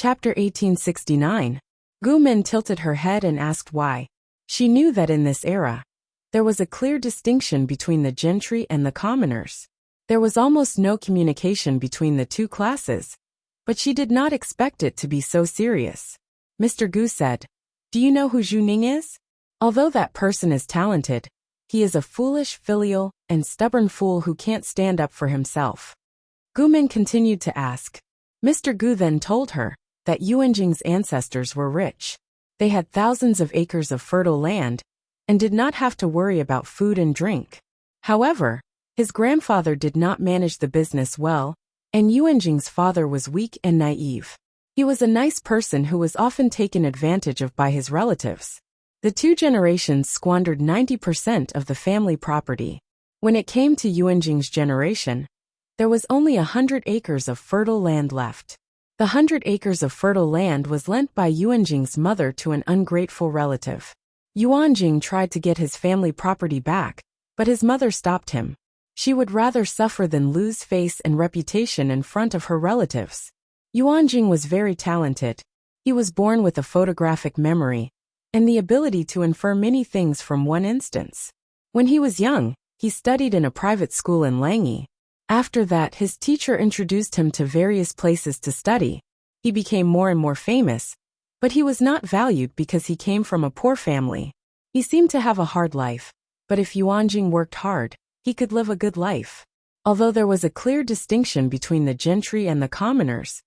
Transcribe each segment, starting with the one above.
Chapter 1869. Gu Min tilted her head and asked why. She knew that in this era, there was a clear distinction between the gentry and the commoners. There was almost no communication between the two classes, but she did not expect it to be so serious. Mr. Gu said, "Do you know who Zhu Ning is? Although that person is talented, he is a foolish, filial, and stubborn fool who can't stand up for himself." Gu Min continued to ask. Mr. Gu then told her that Yuanjing's ancestors were rich. They had thousands of acres of fertile land and did not have to worry about food and drink. However, his grandfather did not manage the business well, and Yuanjing's father was weak and naive. He was a nice person who was often taken advantage of by his relatives. The two generations squandered 90% of the family property. When it came to Yuanjing's generation, there was only 100 acres of fertile land left. The 100 acres of fertile land was lent by Yuanjing's mother to an ungrateful relative. Yuanjing tried to get his family property back, but his mother stopped him. She would rather suffer than lose face and reputation in front of her relatives. Yuanjing was very talented. He was born with a photographic memory and the ability to infer many things from one instance. When he was young, he studied in a private school in Langyi. After that, his teacher introduced him to various places to study. He became more and more famous, but he was not valued because he came from a poor family. He seemed to have a hard life, but if Yuanjing worked hard, he could live a good life. Although there was a clear distinction between the gentry and the commoners,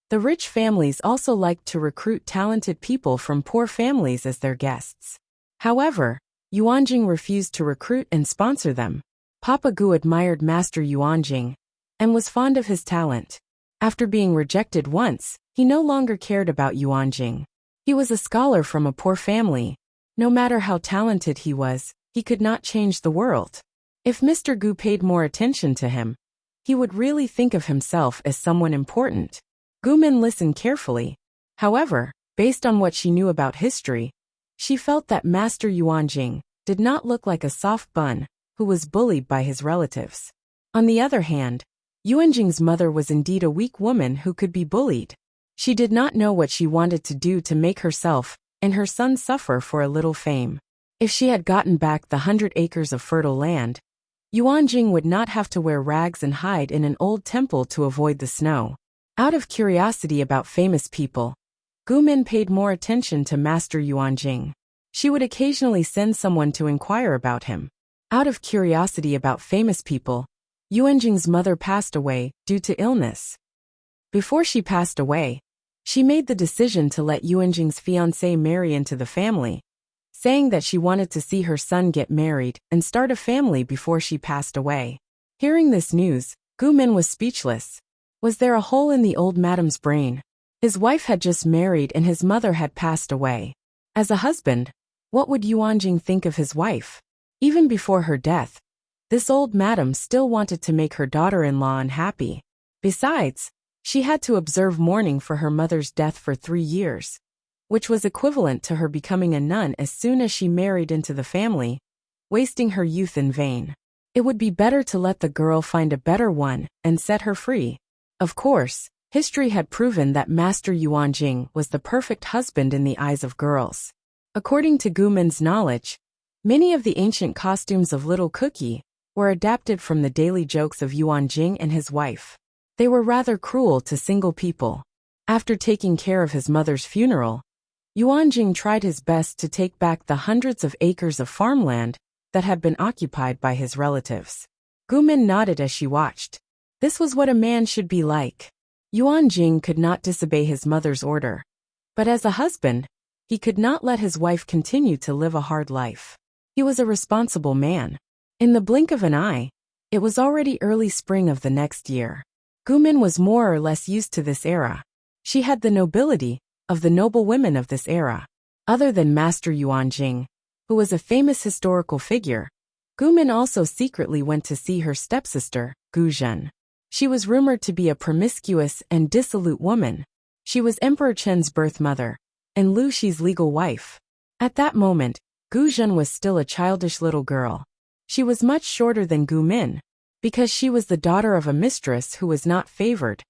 the rich families also liked to recruit talented people from poor families as their guests. However, Yuanjing refused to recruit and sponsor them. Papa Gu admired Master Yuanjing and was fond of his talent. After being rejected once, he no longer cared about Yuanjing. He was a scholar from a poor family. No matter how talented he was, he could not change the world. If Mr. Gu paid more attention to him, he would really think of himself as someone important. Gu Min listened carefully. However, based on what she knew about history, she felt that Master Yuanjing did not look like a soft bun who was bullied by his relatives. On the other hand, Yuanjing's mother was indeed a weak woman who could be bullied. She did not know what she wanted to do to make herself and her son suffer for a little fame. If she had gotten back the 100 acres of fertile land, Yuanjing would not have to wear rags and hide in an old temple to avoid the snow. Out of curiosity about famous people, Gu Min paid more attention to Master Yuanjing. She would occasionally send someone to inquire about him. Out of curiosity about famous people, Yuanjing's mother passed away due to illness. Before she passed away, she made the decision to let Yuanjing's fiancé marry into the family, saying that she wanted to see her son get married and start a family before she passed away. Hearing this news, Gu Min was speechless. Was there a hole in the old madam's brain? His wife had just married and his mother had passed away. As a husband, what would Yuanjing think of his wife? Even before her death, this old madam still wanted to make her daughter-in-law unhappy. Besides, she had to observe mourning for her mother's death for 3 years, which was equivalent to her becoming a nun as soon as she married into the family, wasting her youth in vain. It would be better to let the girl find a better one and set her free. Of course, history had proven that Master Yuanjing was the perfect husband in the eyes of girls. According to Gu Min's knowledge, many of the ancient costumes of Little Cookie were adapted from the daily jokes of Yuanjing and his wife. They were rather cruel to single people. After taking care of his mother's funeral, Yuanjing tried his best to take back the hundreds of acres of farmland that had been occupied by his relatives. Gu Min nodded as she watched. This was what a man should be like. Yuanjing could not disobey his mother's order. But as a husband, he could not let his wife continue to live a hard life. He was a responsible man. In the blink of an eye, it was already early spring of the next year. Gu Min was more or less used to this era. She had the nobility of the noble women of this era. Other than Master Yuanjing, who was a famous historical figure, Gu Min also secretly went to see her stepsister, Gu Zhen. She was rumored to be a promiscuous and dissolute woman. She was Emperor Chen's birth mother and Lu Shi's legal wife. At that moment, Gu Zhen was still a childish little girl. She was much shorter than Gu Min, because she was the daughter of a mistress who was not favored.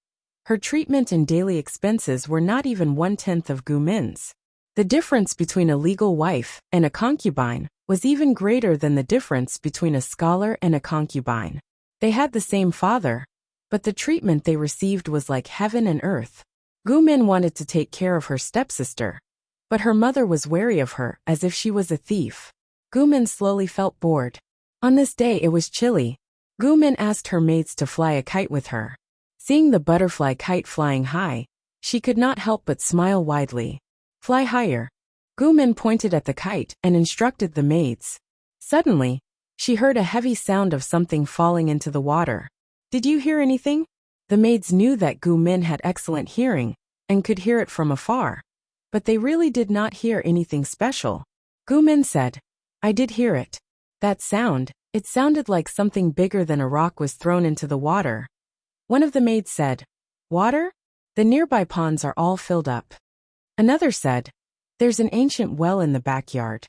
Her treatment and daily expenses were not even 1/10 of Gu Min's. The difference between a legal wife and a concubine was even greater than the difference between a scholar and a concubine. They had the same father, but the treatment they received was like heaven and earth. Gu Min wanted to take care of her stepsister, but her mother was wary of her as if she was a thief. Gu Min slowly felt bored. On this day it was chilly. Gu Min asked her maids to fly a kite with her. Seeing the butterfly kite flying high, she could not help but smile widely. Fly higher. Gu Min pointed at the kite and instructed the maids. Suddenly, she heard a heavy sound of something falling into the water. Did you hear anything? The maids knew that Gu Min had excellent hearing and could hear it from afar, but they really did not hear anything special. Gu Min said, I did hear it. That sound, it sounded like something bigger than a rock was thrown into the water. One of the maids said, Water? The nearby ponds are all filled up. Another said, There's an ancient well in the backyard.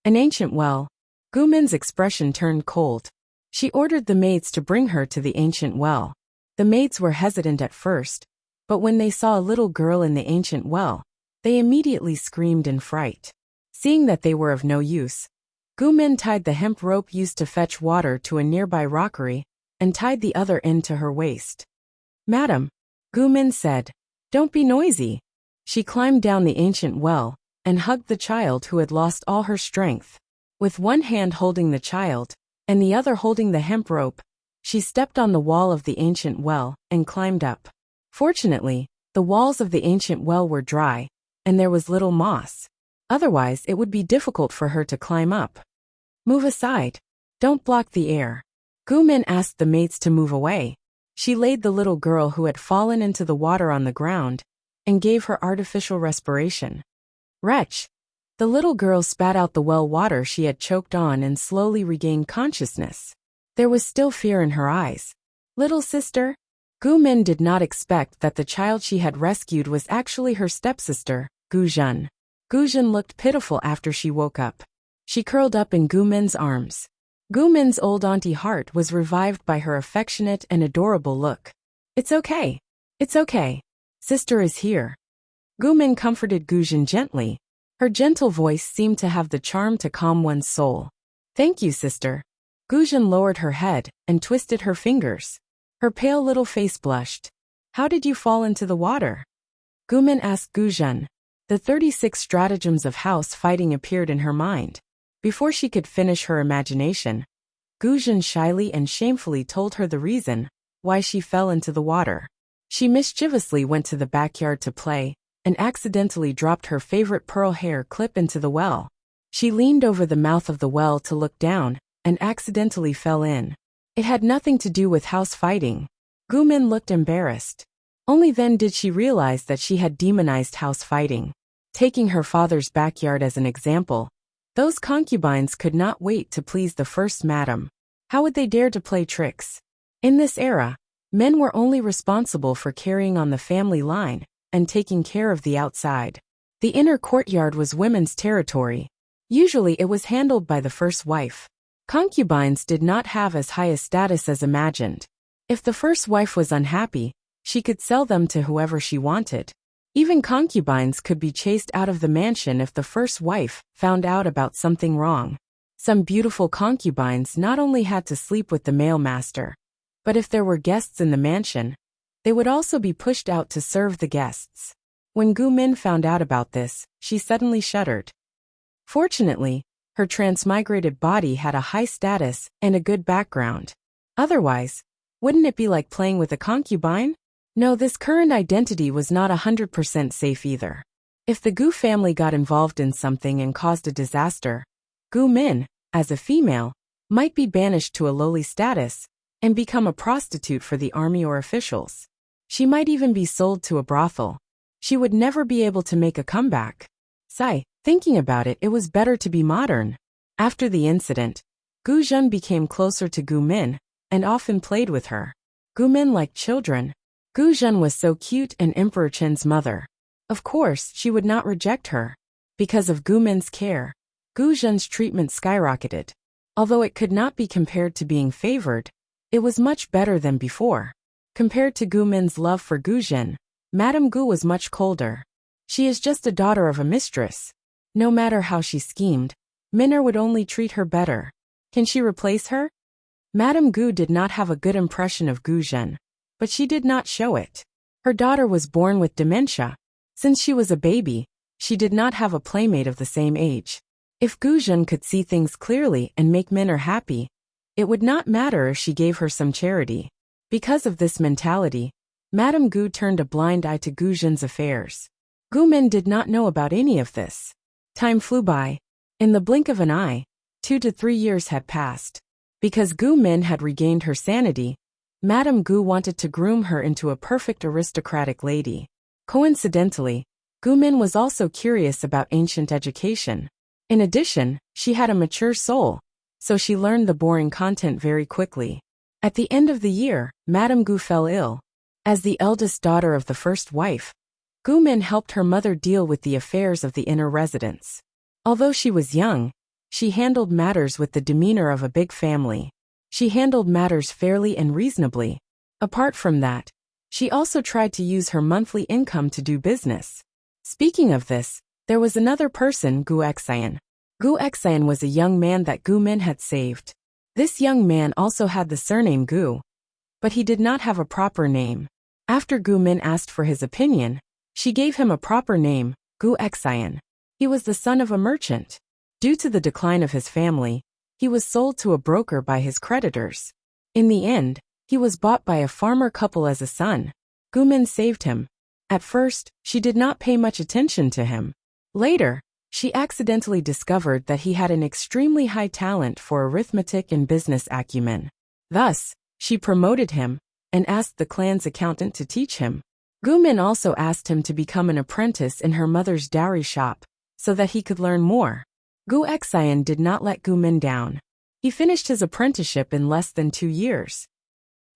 An ancient well? Gu Min's expression turned cold. She ordered the maids to bring her to the ancient well. The maids were hesitant at first, but when they saw a little girl in the ancient well, they immediately screamed in fright. Seeing that they were of no use, Gu Min tied the hemp rope used to fetch water to a nearby rockery and tied the other end to her waist. Madam, Gu Min said, don't be noisy. She climbed down the ancient well and hugged the child who had lost all her strength. With one hand holding the child and the other holding the hemp rope, she stepped on the wall of the ancient well and climbed up. Fortunately, the walls of the ancient well were dry, and there was little moss. Otherwise, it would be difficult for her to climb up. Move aside. Don't block the air. Gu Min asked the maids to move away. She laid the little girl who had fallen into the water on the ground and gave her artificial respiration. Wretch! The little girl spat out the well water she had choked on and slowly regained consciousness. There was still fear in her eyes. Little sister? Gu Min did not expect that the child she had rescued was actually her stepsister, Gu Zhen. Gu Zhen looked pitiful after she woke up. She curled up in Gu Min's arms. Gu Min's old auntie heart was revived by her affectionate and adorable look. It's okay. It's okay. Sister is here. Gu Min comforted Gu Zhen gently. Her gentle voice seemed to have the charm to calm one's soul. Thank you, sister. Gu Zhen lowered her head and twisted her fingers. Her pale little face blushed. How did you fall into the water? Gu Min asked Gu Zhen. The 36 stratagems of house fighting appeared in her mind. Before she could finish her imagination, Gu Zhen shyly and shamefully told her the reason why she fell into the water. She mischievously went to the backyard to play and accidentally dropped her favorite pearl hair clip into the well. She leaned over the mouth of the well to look down and accidentally fell in. It had nothing to do with house fighting. Gu Min looked embarrassed. Only then did she realize that she had demonized house fighting. Taking her father's backyard as an example, those concubines could not wait to please the first madam. How would they dare to play tricks? In this era, men were only responsible for carrying on the family line and taking care of the outside. The inner courtyard was women's territory. Usually it was handled by the first wife. Concubines did not have as high a status as imagined. If the first wife was unhappy, she could sell them to whoever she wanted. Even concubines could be chased out of the mansion if the first wife found out about something wrong. Some beautiful concubines not only had to sleep with the male master, but if there were guests in the mansion, they would also be pushed out to serve the guests. When Gu Min found out about this, she suddenly shuddered. Fortunately, her transmigrated body had a high status and a good background. Otherwise, wouldn't it be like playing with a concubine? No, this current identity was not 100% safe either. If the Gu family got involved in something and caused a disaster, Gu Min, as a female, might be banished to a lowly status and become a prostitute for the army or officials. She might even be sold to a brothel. She would never be able to make a comeback. Thinking about it, it was better to be modern. After the incident, Gu Zhen became closer to Gu Min and often played with her. Gu Min liked children. Gu Zhen was so cute and Emperor Chen's mother. Of course, she would not reject her. Because of Gu Min's care, Gu Zhen's treatment skyrocketed. Although it could not be compared to being favored, it was much better than before. Compared to Gu Min's love for Gu Jin, Madame Gu was much colder. She is just a daughter of a mistress. No matter how she schemed, Minner would only treat her better. Can she replace her? Madame Gu did not have a good impression of Gu Jin, but she did not show it. Her daughter was born with dementia. Since she was a baby, she did not have a playmate of the same age. If Gu Jin could see things clearly and make Minner happy, it would not matter if she gave her some charity. Because of this mentality, Madame Gu turned a blind eye to Gu Jin's affairs. Gu Min did not know about any of this. Time flew by. In the blink of an eye, 2 to 3 years had passed. Because Gu Min had regained her sanity, Madame Gu wanted to groom her into a perfect aristocratic lady. Coincidentally, Gu Min was also curious about ancient education. In addition, she had a mature soul, so she learned the boring content very quickly. At the end of the year, Madame Gu fell ill. As the eldest daughter of the first wife, Gu Min helped her mother deal with the affairs of the inner residence. Although she was young, she handled matters with the demeanor of a big family. She handled matters fairly and reasonably. Apart from that, she also tried to use her monthly income to do business. Speaking of this, there was another person, Gu Xian. Gu Xian was a young man that Gu Min had saved. This young man also had the surname Gu, but he did not have a proper name. After Gu Min asked for his opinion, she gave him a proper name, Gu Xian. He was the son of a merchant. Due to the decline of his family, he was sold to a broker by his creditors. In the end, he was bought by a farmer couple as a son. Gu Min saved him. At first, she did not pay much attention to him. Later, she accidentally discovered that he had an extremely high talent for arithmetic and business acumen. Thus, she promoted him and asked the clan's accountant to teach him. Gu Min also asked him to become an apprentice in her mother's dowry shop so that he could learn more. Gu Xian did not let Gu Min down. He finished his apprenticeship in less than 2 years.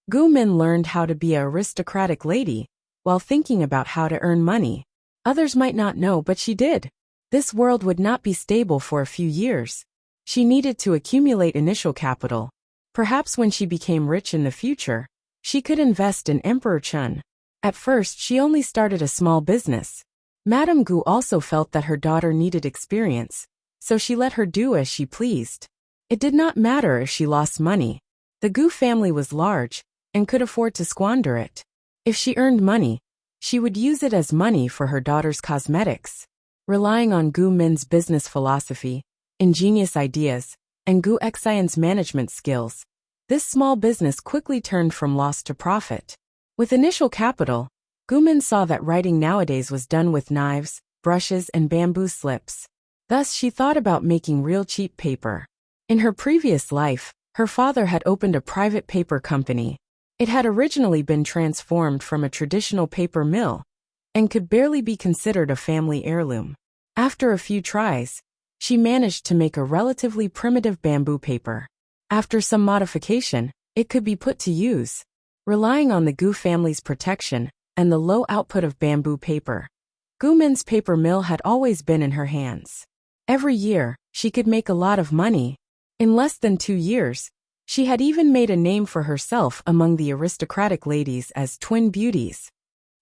Gu Min learned how to be an aristocratic lady while thinking about how to earn money. Others might not know, but she did. This world would not be stable for a few years. She needed to accumulate initial capital. Perhaps when she became rich in the future, she could invest in Emperor Chun. At first, she only started a small business. Madame Gu also felt that her daughter needed experience, so she let her do as she pleased. It did not matter if she lost money. The Gu family was large and could afford to squander it. If she earned money, she would use it as money for her daughter's cosmetics. Relying on Gu Min's business philosophy, ingenious ideas, and Gu Xian's management skills, this small business quickly turned from loss to profit. With initial capital, Gu Min saw that writing nowadays was done with knives, brushes, and bamboo slips. Thus, she thought about making real cheap paper. In her previous life, her father had opened a private paper company. It had originally been transformed from a traditional paper mill and could barely be considered a family heirloom. After a few tries, she managed to make a relatively primitive bamboo paper. After some modification, it could be put to use. Relying on the Gu family's protection and the low output of bamboo paper, Gu Min's paper mill had always been in her hands. Every year, she could make a lot of money. In less than 2 years, she had even made a name for herself among the aristocratic ladies as twin beauties.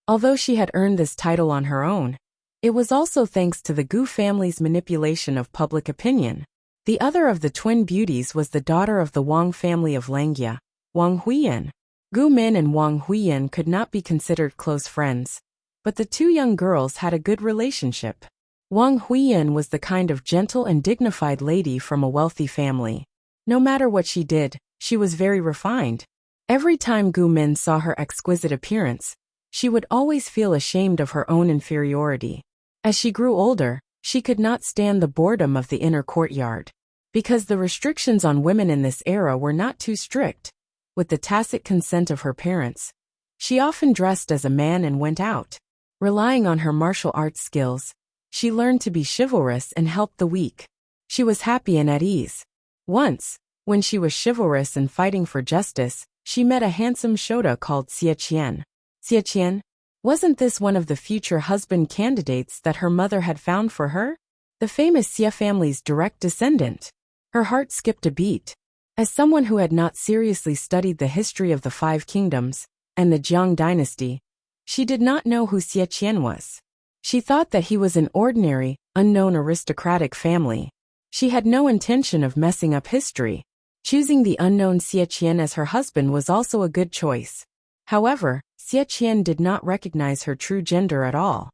Although she had earned this title on her own, it was also thanks to the Gu family's manipulation of public opinion. The other of the twin beauties was the daughter of the Wang family of Langia, Wang Huiyan. Gu Min and Wang Huiyan could not be considered close friends, but the two young girls had a good relationship. Wang Huiyan was the kind of gentle and dignified lady from a wealthy family. No matter what she did, she was very refined. Every time Gu Min saw her exquisite appearance, she would always feel ashamed of her own inferiority. As she grew older, she could not stand the boredom of the inner courtyard. Because the restrictions on women in this era were not too strict, with the tacit consent of her parents, she often dressed as a man and went out. Relying on her martial arts skills, she learned to be chivalrous and help the weak. She was happy and at ease. Once, when she was chivalrous and fighting for justice, she met a handsome Shota called Xie Qian. Xie Qian? Wasn't this one of the future husband candidates that her mother had found for her? The famous Xie family's direct descendant. Her heart skipped a beat. As someone who had not seriously studied the history of the 5 kingdoms, and the Jiang dynasty, she did not know who Xie Qian was. She thought that he was an ordinary, unknown aristocratic family. She had no intention of messing up history. Choosing the unknown Xie Qian as her husband was also a good choice. However, Xie Qian did not recognize her true gender at all.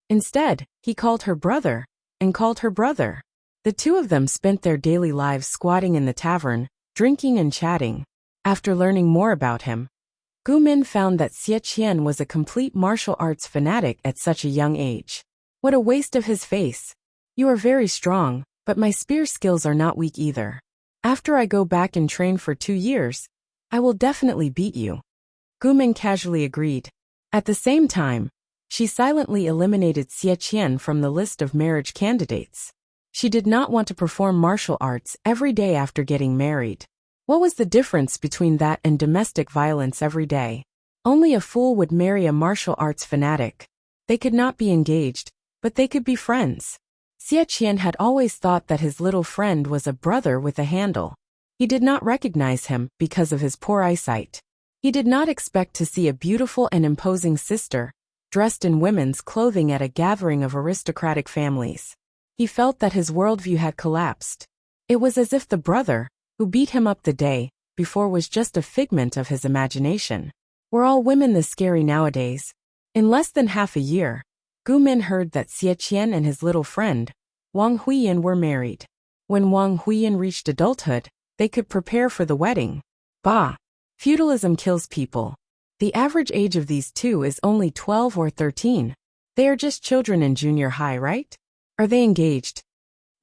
Instead, he called her brother, and called her brother. The two of them spent their daily lives squatting in the tavern, drinking and chatting. After learning more about him, Gu Min found that Xie Qian was a complete martial arts fanatic at such a young age. What a waste of his face. You are very strong, but my spear skills are not weak either. After I go back and train for 2 years, I will definitely beat you. Gu Min casually agreed. At the same time, she silently eliminated Xie Qian from the list of marriage candidates. She did not want to perform martial arts every day after getting married. What was the difference between that and domestic violence every day? Only a fool would marry a martial arts fanatic. They could not be engaged, but they could be friends. Xie Qian had always thought that his little friend was a brother with a handle. He did not recognize him because of his poor eyesight. He did not expect to see a beautiful and imposing sister, dressed in women's clothing at a gathering of aristocratic families. He felt that his worldview had collapsed. It was as if the brother, who beat him up the day before, was just a figment of his imagination. Were all women this scary nowadays? In less than half a year, Gu Min heard that Xie Qian and his little friend, Wang Huiyan, were married. When Wang Huiyan reached adulthood, they could prepare for the wedding. Bah! Feudalism kills people. The average age of these two is only 12 or 13. They are just children in junior high, right? Are they engaged?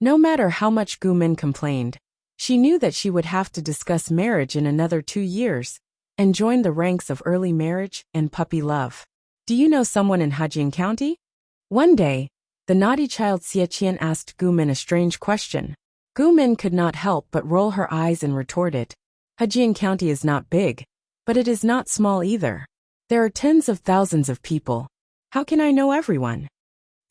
No matter how much Gu Min complained, she knew that she would have to discuss marriage in another 2 years, and join the ranks of early marriage and puppy love. Do you know someone in Hejian County? One day, the naughty child Xie Qian asked Gu Min a strange question. Gu Min could not help but roll her eyes and retorted, Hejian County is not big, but it is not small either. There are tens of thousands of people. How can I know everyone?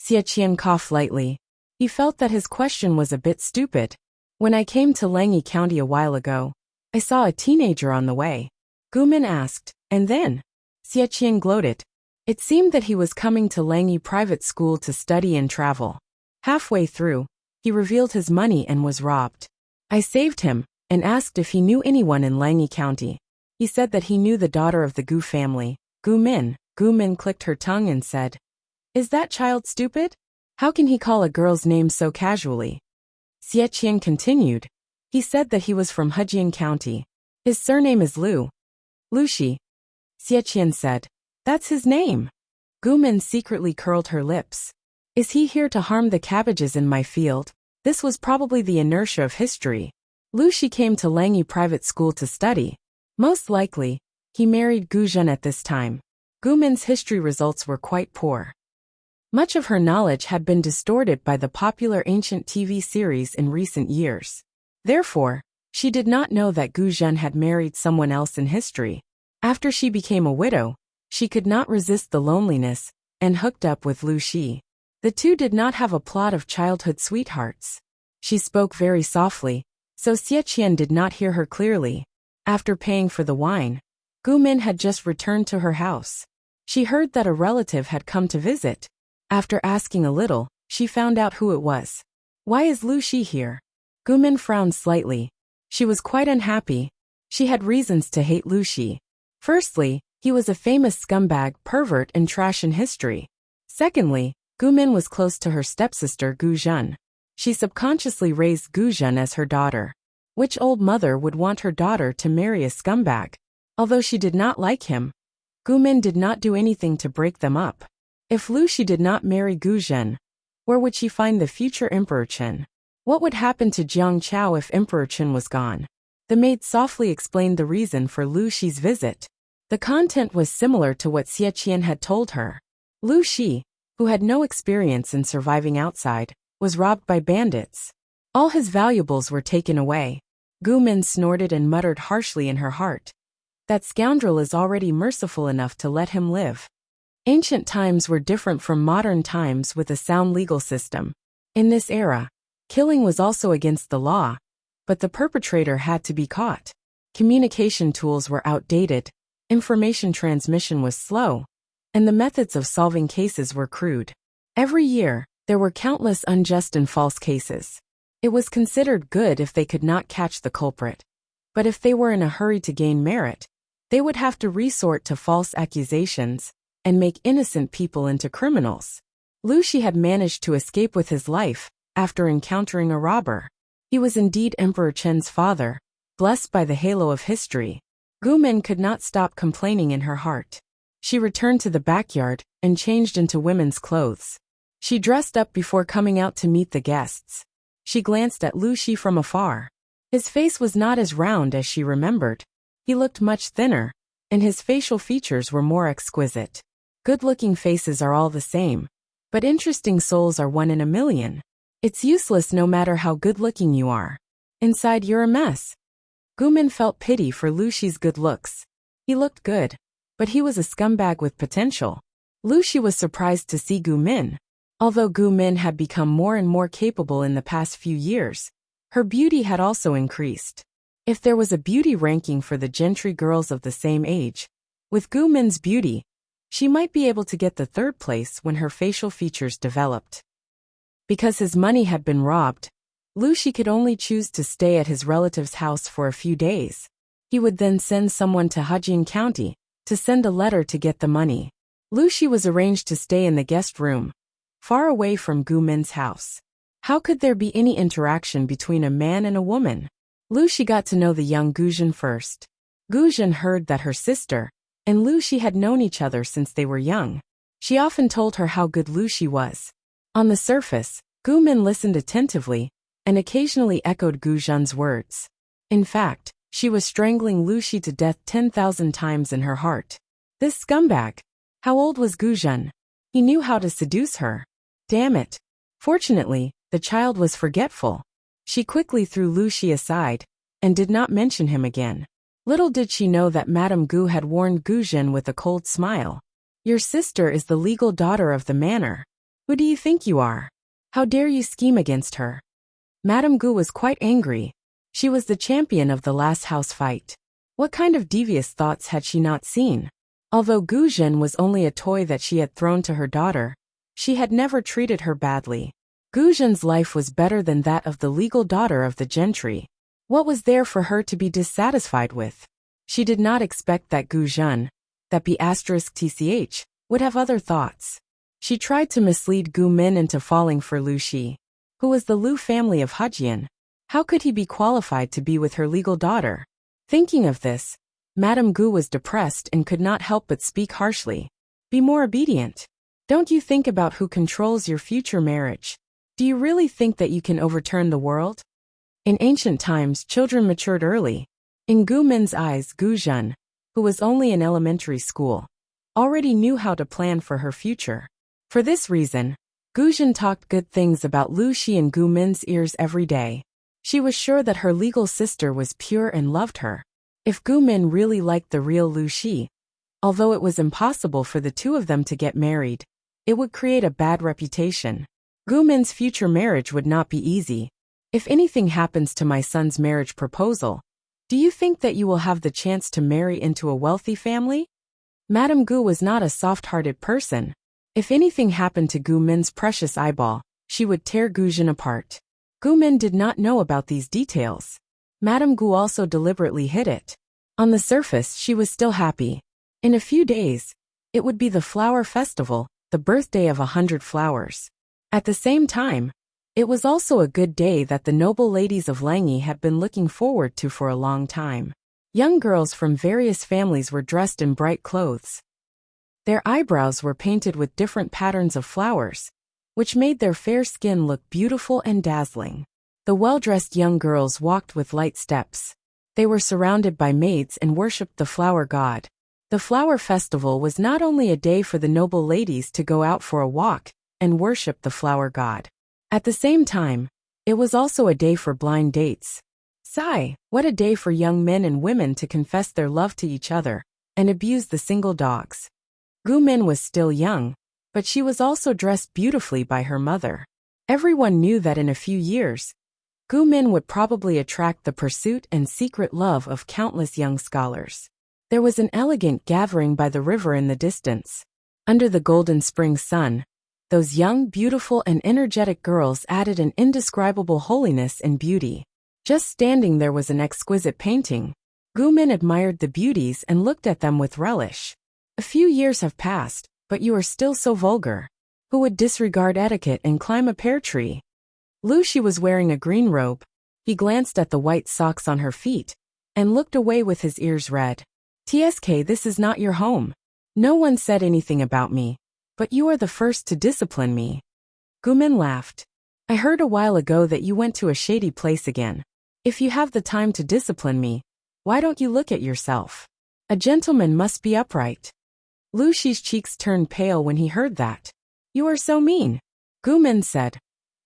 Xie Qian coughed lightly. He felt that his question was a bit stupid. When I came to Langyi County a while ago, I saw a teenager on the way. Gu Min asked, and then? Xie Qian gloated. It seemed that he was coming to Langyi private school to study and travel. Halfway through, he revealed his money and was robbed. I saved him, and asked if he knew anyone in Langyi County. He said that he knew the daughter of the Gu family, Gu Min. Gu Min clicked her tongue and said, Is that child stupid? How can he call a girl's name so casually? Xie Qian continued. He said that he was from Hejian County. His surname is Lu. Lushi. Xie Qian said. That's his name. Gu Min secretly curled her lips. Is he here to harm the cabbages in my field? This was probably the inertia of history. Lushi came to Langyi private school to study. Most likely, he married Gu Zhen at this time. Gu Min's history results were quite poor. Much of her knowledge had been distorted by the popular ancient TV series in recent years. Therefore, she did not know that Gu Zhen had married someone else in history. After she became a widow, she could not resist the loneliness, and hooked up with Lu Shi. The two did not have a plot of childhood sweethearts. She spoke very softly, so Xie Qian did not hear her clearly. After paying for the wine, Gu Min had just returned to her house. She heard that a relative had come to visit. After asking a little, she found out who it was. Why is Lu Shi here? Gu Min frowned slightly. She was quite unhappy. She had reasons to hate Lu Shi. Firstly, he was a famous scumbag, pervert, and trash in history. Secondly, Gu Min was close to her stepsister Gu Zhen. She subconsciously raised Gu Zhen as her daughter. Which old mother would want her daughter to marry a scumbag? Although she did not like him, Gu Min did not do anything to break them up. If Lu Shi did not marry Gu Zhen, where would she find the future Emperor Chen? What would happen to Jiang Chao if Emperor Chen was gone? The maid softly explained the reason for Lu Shi's visit. The content was similar to what Xie Qian had told her. Lu Shi, who had no experience in surviving outside, was robbed by bandits. All his valuables were taken away. Gu Min snorted and muttered harshly in her heart. That scoundrel is already merciful enough to let him live. Ancient times were different from modern times with a sound legal system. In this era, killing was also against the law, but the perpetrator had to be caught. Communication tools were outdated. Information transmission was slow, and the methods of solving cases were crude. Every year, there were countless unjust and false cases. It was considered good if they could not catch the culprit. But if they were in a hurry to gain merit, they would have to resort to false accusations and make innocent people into criminals. Lu Shi had managed to escape with his life after encountering a robber. He was indeed Emperor Chen's father, blessed by the halo of history. Gu Min could not stop complaining in her heart. She returned to the backyard and changed into women's clothes. She dressed up before coming out to meet the guests. She glanced at Lu Shi from afar. His face was not as round as she remembered. He looked much thinner, and his facial features were more exquisite. Good-looking faces are all the same, but interesting souls are one in a million. It's useless no matter how good-looking you are. Inside you're a mess. Gu Min felt pity for Lu Shi's good looks. He looked good, but he was a scumbag with potential. Lu Shi was surprised to see Gu Min. Although Gu Min had become more and more capable in the past few years, her beauty had also increased. If there was a beauty ranking for the gentry girls of the same age, with Gu Min's beauty, she might be able to get the third place when her facial features developed. Because his money had been robbed, Lu Shi could only choose to stay at his relative's house for a few days. He would then send someone to Hejian County to send a letter to get the money. Lu Shi was arranged to stay in the guest room, far away from Gu Min's house. How could there be any interaction between a man and a woman? Lu Shi got to know the young Gu Zhen first. Gu Zhen heard that her sister and Lu Shi had known each other since they were young. She often told her how good Lu Shi was. On the surface, Gu Min listened attentively and occasionally echoed Gu Zhen's words. In fact, she was strangling Lu Shi to death 10,000 times in her heart. This scumbag! How old was Gu Zhen? He knew how to seduce her. Damn it! Fortunately, the child was forgetful. She quickly threw Lu Shi aside and did not mention him again. Little did she know that Madame Gu had warned Gu Zhen with a cold smile. Your sister is the legal daughter of the manor. Who do you think you are? How dare you scheme against her? Madame Gu was quite angry. She was the champion of the last house fight. What kind of devious thoughts had she not seen? Although Gu Zhen was only a toy that she had thrown to her daughter, she had never treated her badly. Gu Zhen's life was better than that of the legal daughter of the gentry. What was there for her to be dissatisfied with? She did not expect that Gu Zhen, that B***TCH, would have other thoughts. She tried to mislead Gu Min into falling for Lu Shi, who was the Lu family of Hejian. How could he be qualified to be with her legal daughter? Thinking of this, Madame Gu was depressed and could not help but speak harshly. Be more obedient. Don't you think about who controls your future marriage? Do you really think that you can overturn the world? In ancient times, children matured early. In Gu Min's eyes, Gu Zhen, who was only in elementary school, already knew how to plan for her future. For this reason, Gu Zhen talked good things about Lu Shi in Gu Min's ears every day. She was sure that her legal sister was pure and loved her. If Gu Min really liked the real Lu Shi, although it was impossible for the two of them to get married, it would create a bad reputation. Gu Min's future marriage would not be easy. If anything happens to my son's marriage proposal, do you think that you will have the chance to marry into a wealthy family? Madame Gu was not a soft-hearted person. If anything happened to Gu Min's precious eyeball, she would tear Gu Zhen apart. Gu Min did not know about these details. Madame Gu also deliberately hid it. On the surface, she was still happy. In a few days, it would be the flower festival, the birthday of 100 flowers. At the same time, it was also a good day that the noble ladies of Langyi had been looking forward to for a long time. Young girls from various families were dressed in bright clothes. Their eyebrows were painted with different patterns of flowers, which made their fair skin look beautiful and dazzling. The well-dressed young girls walked with light steps. They were surrounded by maids and worshipped the flower god. The flower festival was not only a day for the noble ladies to go out for a walk and worship the flower god. At the same time, it was also a day for blind dates. Sigh, what a day for young men and women to confess their love to each other and abuse the single dogs. Gu Min was still young, but she was also dressed beautifully by her mother. Everyone knew that in a few years, Gu Min would probably attract the pursuit and secret love of countless young scholars. There was an elegant gathering by the river in the distance. Under the golden spring sun, those young, beautiful, and energetic girls added an indescribable holiness and beauty. Just standing there was an exquisite painting. Gumin admired the beauties and looked at them with relish. A few years have passed, but you are still so vulgar. Who would disregard etiquette and climb a pear tree? Lucy was wearing a green robe. He glanced at the white socks on her feet and looked away with his ears red. "Tsk, this is not your home. No one said anything about me, but you are the first to discipline me." Gumin laughed. "I heard a while ago that you went to a shady place again. If you have the time to discipline me, why don't you look at yourself? A gentleman must be upright." Lucy's cheeks turned pale when he heard that. "You are so mean," Gumin said.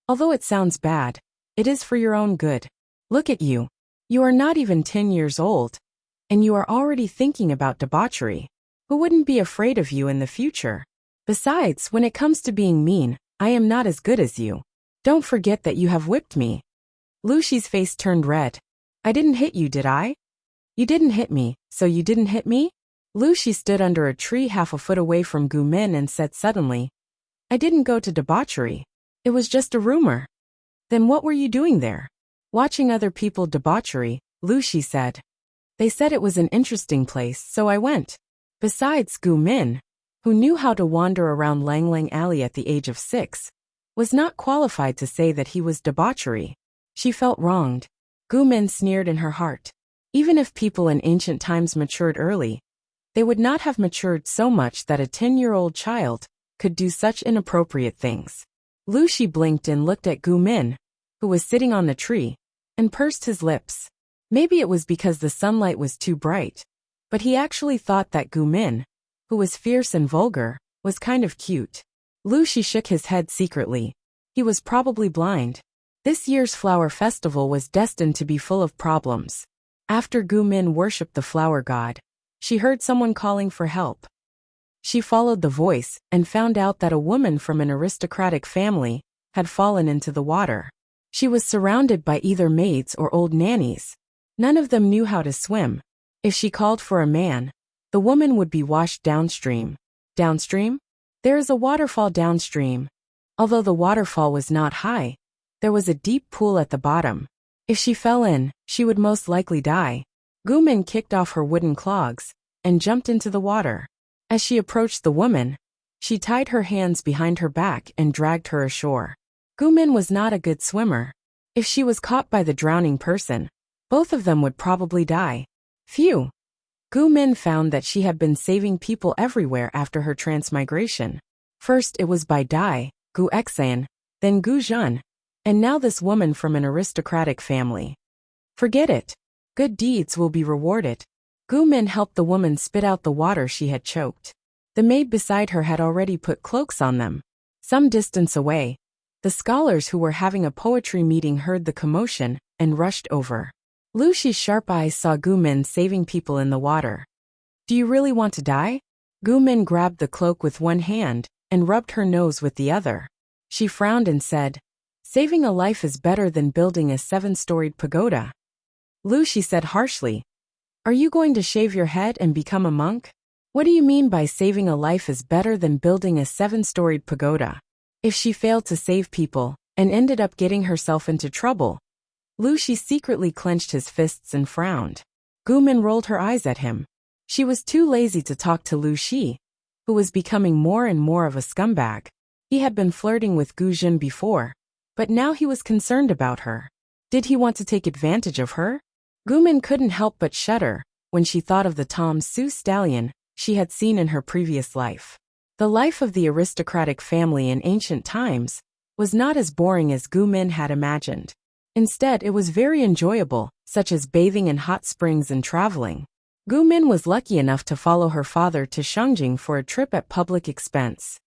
"Although it sounds bad, it is for your own good. Look at you. You are not even 10 years old, and you are already thinking about debauchery. Who wouldn't be afraid of you in the future? Besides, when it comes to being mean, I am not as good as you. Don't forget that you have whipped me." Lucy's face turned red. "I didn't hit you, did I?" "You didn't hit me, so you didn't hit me?" Lucy stood under a tree half a foot away from Gumin and said suddenly, "I didn't go to debauchery. It was just a rumor." "Then what were you doing there?" "Watching other people debauchery," Lucy said. "They said it was an interesting place, so I went." Besides, Gumin, who knew how to wander around Lang Lang Alley at the age of 6, was not qualified to say that he was debauchery. She felt wronged. Gumin sneered in her heart. Even if people in ancient times matured early, they would not have matured so much that a 10-year-old child could do such inappropriate things. Lucy blinked and looked at Gumin, who was sitting on the tree, and pursed his lips. Maybe it was because the sunlight was too bright, but he actually thought that Gumin, who was fierce and vulgar, was kind of cute. Lucy shook his head secretly. He was probably blind. This year's flower festival was destined to be full of problems. After Gumin worshipped the flower god, she heard someone calling for help. She followed the voice and found out that a woman from an aristocratic family had fallen into the water. She was surrounded by either maids or old nannies. None of them knew how to swim. If she called for a man, the woman would be washed downstream. Downstream? There is a waterfall downstream. Although the waterfall was not high, there was a deep pool at the bottom. If she fell in, she would most likely die. Gumin kicked off her wooden clogs and jumped into the water. As she approached the woman, she tied her hands behind her back and dragged her ashore. Gumin was not a good swimmer. If she was caught by the drowning person, both of them would probably die. Phew! Gumin found that she had been saving people everywhere after her transmigration. First it was by Dai, Gu Exan, then Gu Zhun, and now this woman from an aristocratic family. Forget it. Good deeds will be rewarded. Gumin helped the woman spit out the water she had choked. The maid beside her had already put cloaks on them. Some distance away, the scholars who were having a poetry meeting heard the commotion and rushed over. Lucy's sharp eyes saw Gumin saving people in the water. "Do you really want to die?" Gumin grabbed the cloak with one hand and rubbed her nose with the other. She frowned and said, "Saving a life is better than building a 7-storied pagoda." Lucy said harshly, "Are you going to shave your head and become a monk? What do you mean by saving a life is better than building a 7-storied pagoda?" If she failed to save people and ended up getting herself into trouble, Lucy secretly clenched his fists and frowned. Gumin rolled her eyes at him. She was too lazy to talk to Lucy, who was becoming more and more of a scumbag. He had been flirting with Gu Jin before, but now he was concerned about her. Did he want to take advantage of her? Gumin couldn't help but shudder when she thought of the Tom Sioux stallion she had seen in her previous life. The life of the aristocratic family in ancient times was not as boring as Gumin had imagined. Instead, it was very enjoyable, such as bathing in hot springs and traveling. Gumin was lucky enough to follow her father to Shangjing for a trip at public expense.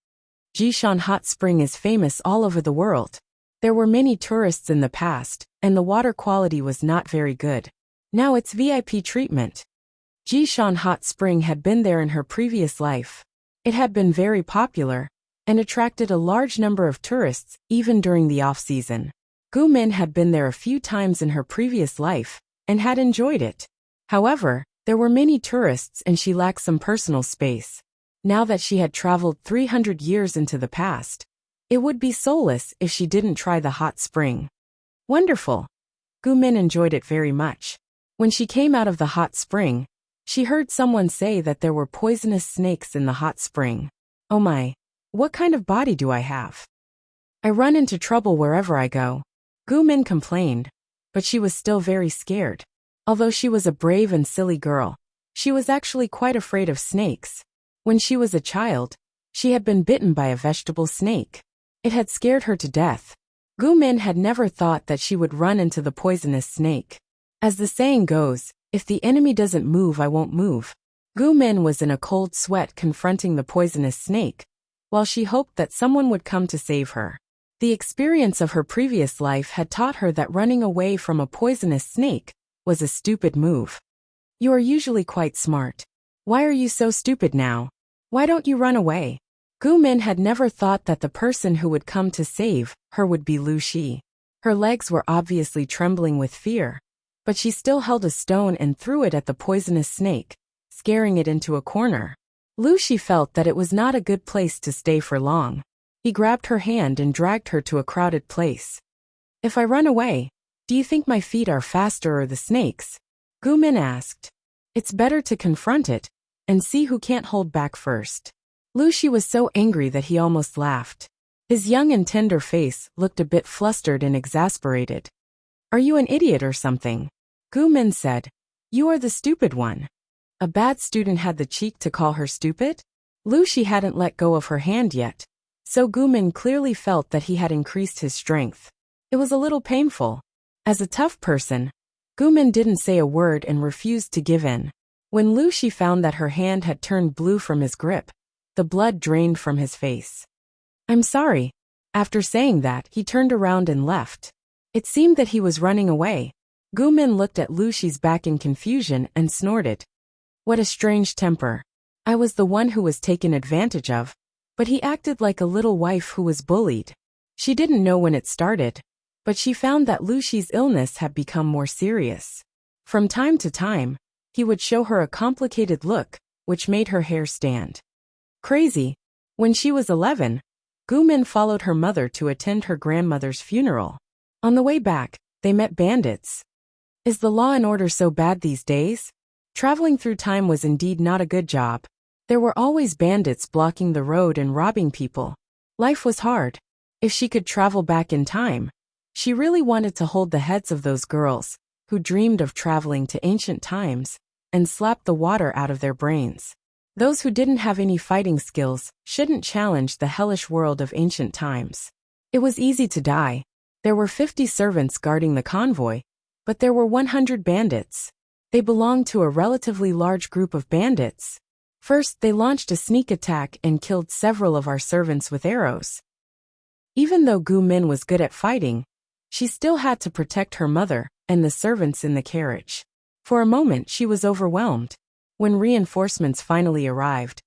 Jishan Hot Spring is famous all over the world. There were many tourists in the past, and the water quality was not very good. Now it's VIP treatment. Jishan Hot Spring had been there in her previous life. It had been very popular and attracted a large number of tourists, even during the off-season. Gumin had been there a few times in her previous life and had enjoyed it. However, There were many tourists and she lacked some personal space. Now that she had traveled 300 years into the past, it would be soulless if she didn't try the hot spring. Wonderful. Gumin enjoyed it very much. When she came out of the hot spring, she heard someone say that there were poisonous snakes in the hot spring. Oh my, what kind of body do I have? I run into trouble wherever I go. Gumin complained, but she was still very scared. Although she was a brave and silly girl, she was actually quite afraid of snakes. When she was a child, she had been bitten by a vegetable snake. It had scared her to death. Gumin had never thought that she would run into the poisonous snake. As the saying goes, if the enemy doesn't move, I won't move. Gumin was in a cold sweat confronting the poisonous snake, while she hoped that someone would come to save her. The experience of her previous life had taught her that running away from a poisonous snake was a stupid move. You are usually quite smart. Why are you so stupid now? Why don't you run away? Gumin had never thought that the person who would come to save her would be Lu Shi. Her legs were obviously trembling with fear, but she still held a stone and threw it at the poisonous snake, scaring it into a corner. Lu Shi felt that it was not a good place to stay for long. He grabbed her hand and dragged her to a crowded place. If I run away, do you think my feet are faster or the snake's? Gumin asked. It's better to confront it and see who can't hold back first. Lu Shi was so angry that he almost laughed. His young and tender face looked a bit flustered and exasperated. Are you an idiot or something? Gumin said. You are the stupid one. A bad student had the cheek to call her stupid? Lu Shi hadn't let go of her hand yet, so Gumin clearly felt that he had increased his strength. It was a little painful. As a tough person, Gumin didn't say a word and refused to give in. When Lu Shi found that her hand had turned blue from his grip, the blood drained from his face. I'm sorry. After saying that, he turned around and left. It seemed that he was running away. Gumin looked at Lu Shi's back in confusion and snorted. What a strange temper. I was the one who was taken advantage of, but he acted like a little wife who was bullied. She didn't know when it started, but she found that Lu Shi's illness had become more serious. From time to time, he would show her a complicated look, which made her hair stand. Crazy. When she was 11, Gumin followed her mother to attend her grandmother's funeral. On the way back, they met bandits. Is the law and order so bad these days? Traveling through time was indeed not a good job. There were always bandits blocking the road and robbing people. Life was hard. If she could travel back in time, she really wanted to hold the heads of those girls who dreamed of traveling to ancient times and slap the water out of their brains. Those who didn't have any fighting skills shouldn't challenge the hellish world of ancient times. It was easy to die. There were 50 servants guarding the convoy, but there were 100 bandits. They belonged to a relatively large group of bandits. First, they launched a sneak attack and killed several of our servants with arrows. Even though Gumin was good at fighting, she still had to protect her mother and the servants in the carriage. For a moment, she was overwhelmed. When reinforcements finally arrived,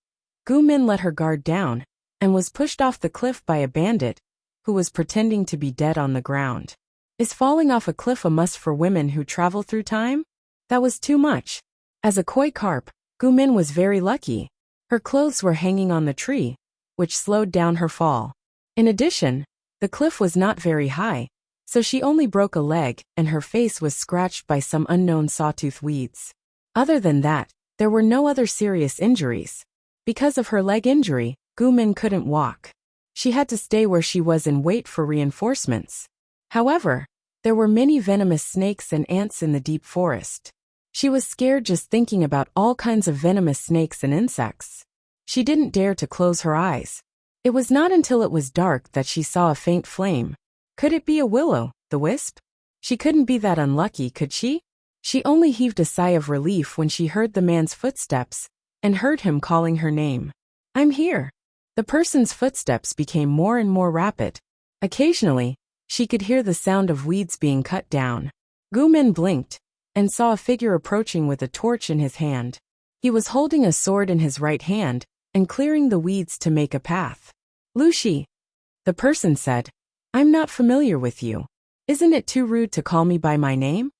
Gumin let her guard down and was pushed off the cliff by a bandit who was pretending to be dead on the ground. Is falling off a cliff a must for women who travel through time? That was too much. As a koi carp, Gumin was very lucky. Her clothes were hanging on the tree, which slowed down her fall. In addition, the cliff was not very high, so she only broke a leg and her face was scratched by some unknown sawtooth weeds. Other than that, there were no other serious injuries. Because of her leg injury, Gumin couldn't walk. She had to stay where she was and wait for reinforcements. However, there were many venomous snakes and ants in the deep forest. She was scared just thinking about all kinds of venomous snakes and insects. She didn't dare to close her eyes. It was not until it was dark that she saw a faint flame. Could it be a will-o'-the-wisp? She couldn't be that unlucky, could she? She only heaved a sigh of relief when she heard the man's footsteps and heard him calling her name. I'm here. The person's footsteps became more and more rapid. Occasionally, she could hear the sound of weeds being cut down. Gumin blinked and saw a figure approaching with a torch in his hand. He was holding a sword in his right hand and clearing the weeds to make a path. Lu Shi, the person said, I'm not familiar with you. Isn't it too rude to call me by my name?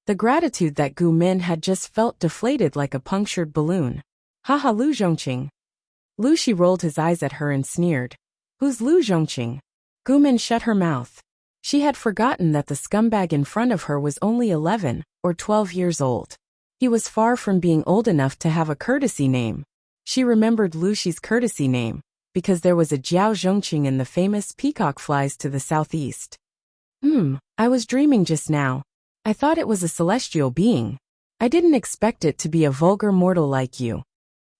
The gratitude that Gu Min had just felt deflated like a punctured balloon. Haha, Lu Zhongqing. Lu Shi rolled his eyes at her and sneered. Who's Lu Zhongqing? Gu Min shut her mouth. She had forgotten that the scumbag in front of her was only 11 or 12 years old. He was far from being old enough to have a courtesy name. She remembered Lu Shi's courtesy name, because there was a Jiao Zhongqing in the famous Peacock Flies to the southeast. I was dreaming just now. I thought it was a celestial being. I didn't expect it to be a vulgar mortal like you.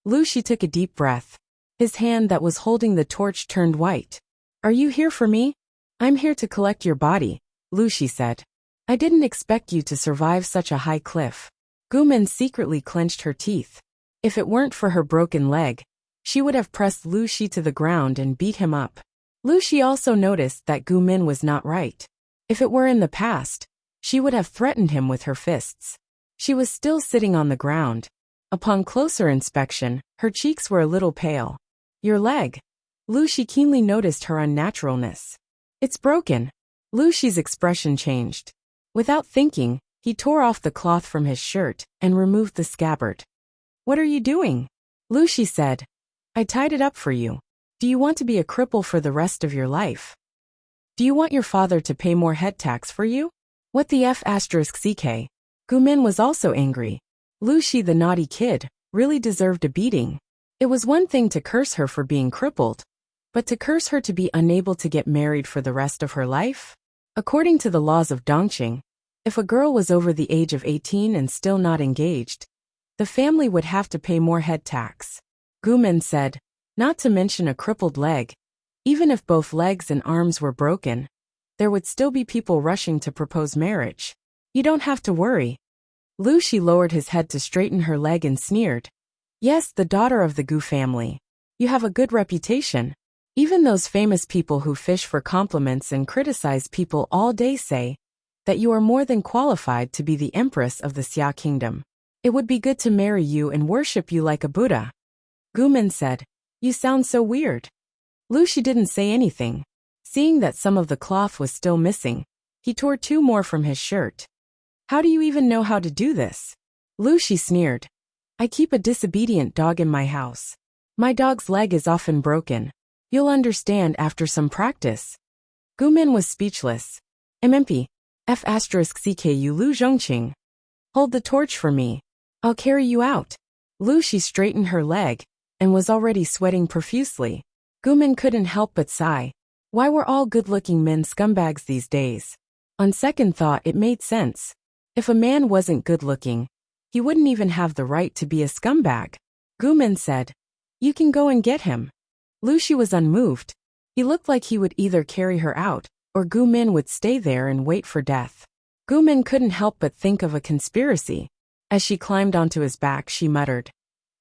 Lu Shi took a deep breath. His hand that was holding the torch turned white. Are you here for me? I'm here to collect your body, Lu Shi said. I didn't expect you to survive such a high cliff. Gu Min secretly clenched her teeth. If it weren't for her broken leg, she would have pressed Lu Shi to the ground and beat him up. Lu Shi also noticed that Gu Min was not right. If it were in the past, she would have threatened him with her fists. She was still sitting on the ground. Upon closer inspection, her cheeks were a little pale. Your leg. Lu Shi keenly noticed her unnaturalness. It's broken. Lu Shi's expression changed. Without thinking, he tore off the cloth from his shirt and removed the scabbard. What are you doing? Lu Shi said. I tied it up for you. Do you want to be a cripple for the rest of your life? Do you want your father to pay more head tax for you? What the F***ck? Gu Min was also angry. Lu Shi, the naughty kid, really deserved a beating. It was one thing to curse her for being crippled, but to curse her to be unable to get married for the rest of her life? According to the laws of Dongqing, if a girl was over the age of 18 and still not engaged, the family would have to pay more head tax. Gu Min said, not to mention a crippled leg. Even if both legs and arms were broken, there would still be people rushing to propose marriage. You don't have to worry. Lu Shi lowered his head to straighten her leg and sneered. Yes, the daughter of the Gu family. You have a good reputation. Even those famous people who fish for compliments and criticize people all day say that you are more than qualified to be the Empress of the Xia kingdom. It would be good to marry you and worship you like a Buddha. Gu Min said, you sound so weird. Lu Shi didn't say anything. Seeing that some of the cloth was still missing, he tore 2 more from his shirt. How do you even know how to do this? Lu Shi sneered. I keep a disobedient dog in my house. My dog's leg is often broken. You'll understand after some practice. Gu Min was speechless. MMP. F***ck Lu Zhongqing. Hold the torch for me. I'll carry you out. Lu Shi straightened her leg and was already sweating profusely. Gu Min couldn't help but sigh. Why were all good-looking men scumbags these days? On second thought, it made sense. If a man wasn't good-looking, he wouldn't even have the right to be a scumbag. Gu Min said, you can go and get him. Lu Shi was unmoved. He looked like he would either carry her out, or Gu Min would stay there and wait for death. Gu Min couldn't help but think of a conspiracy. As she climbed onto his back, she muttered,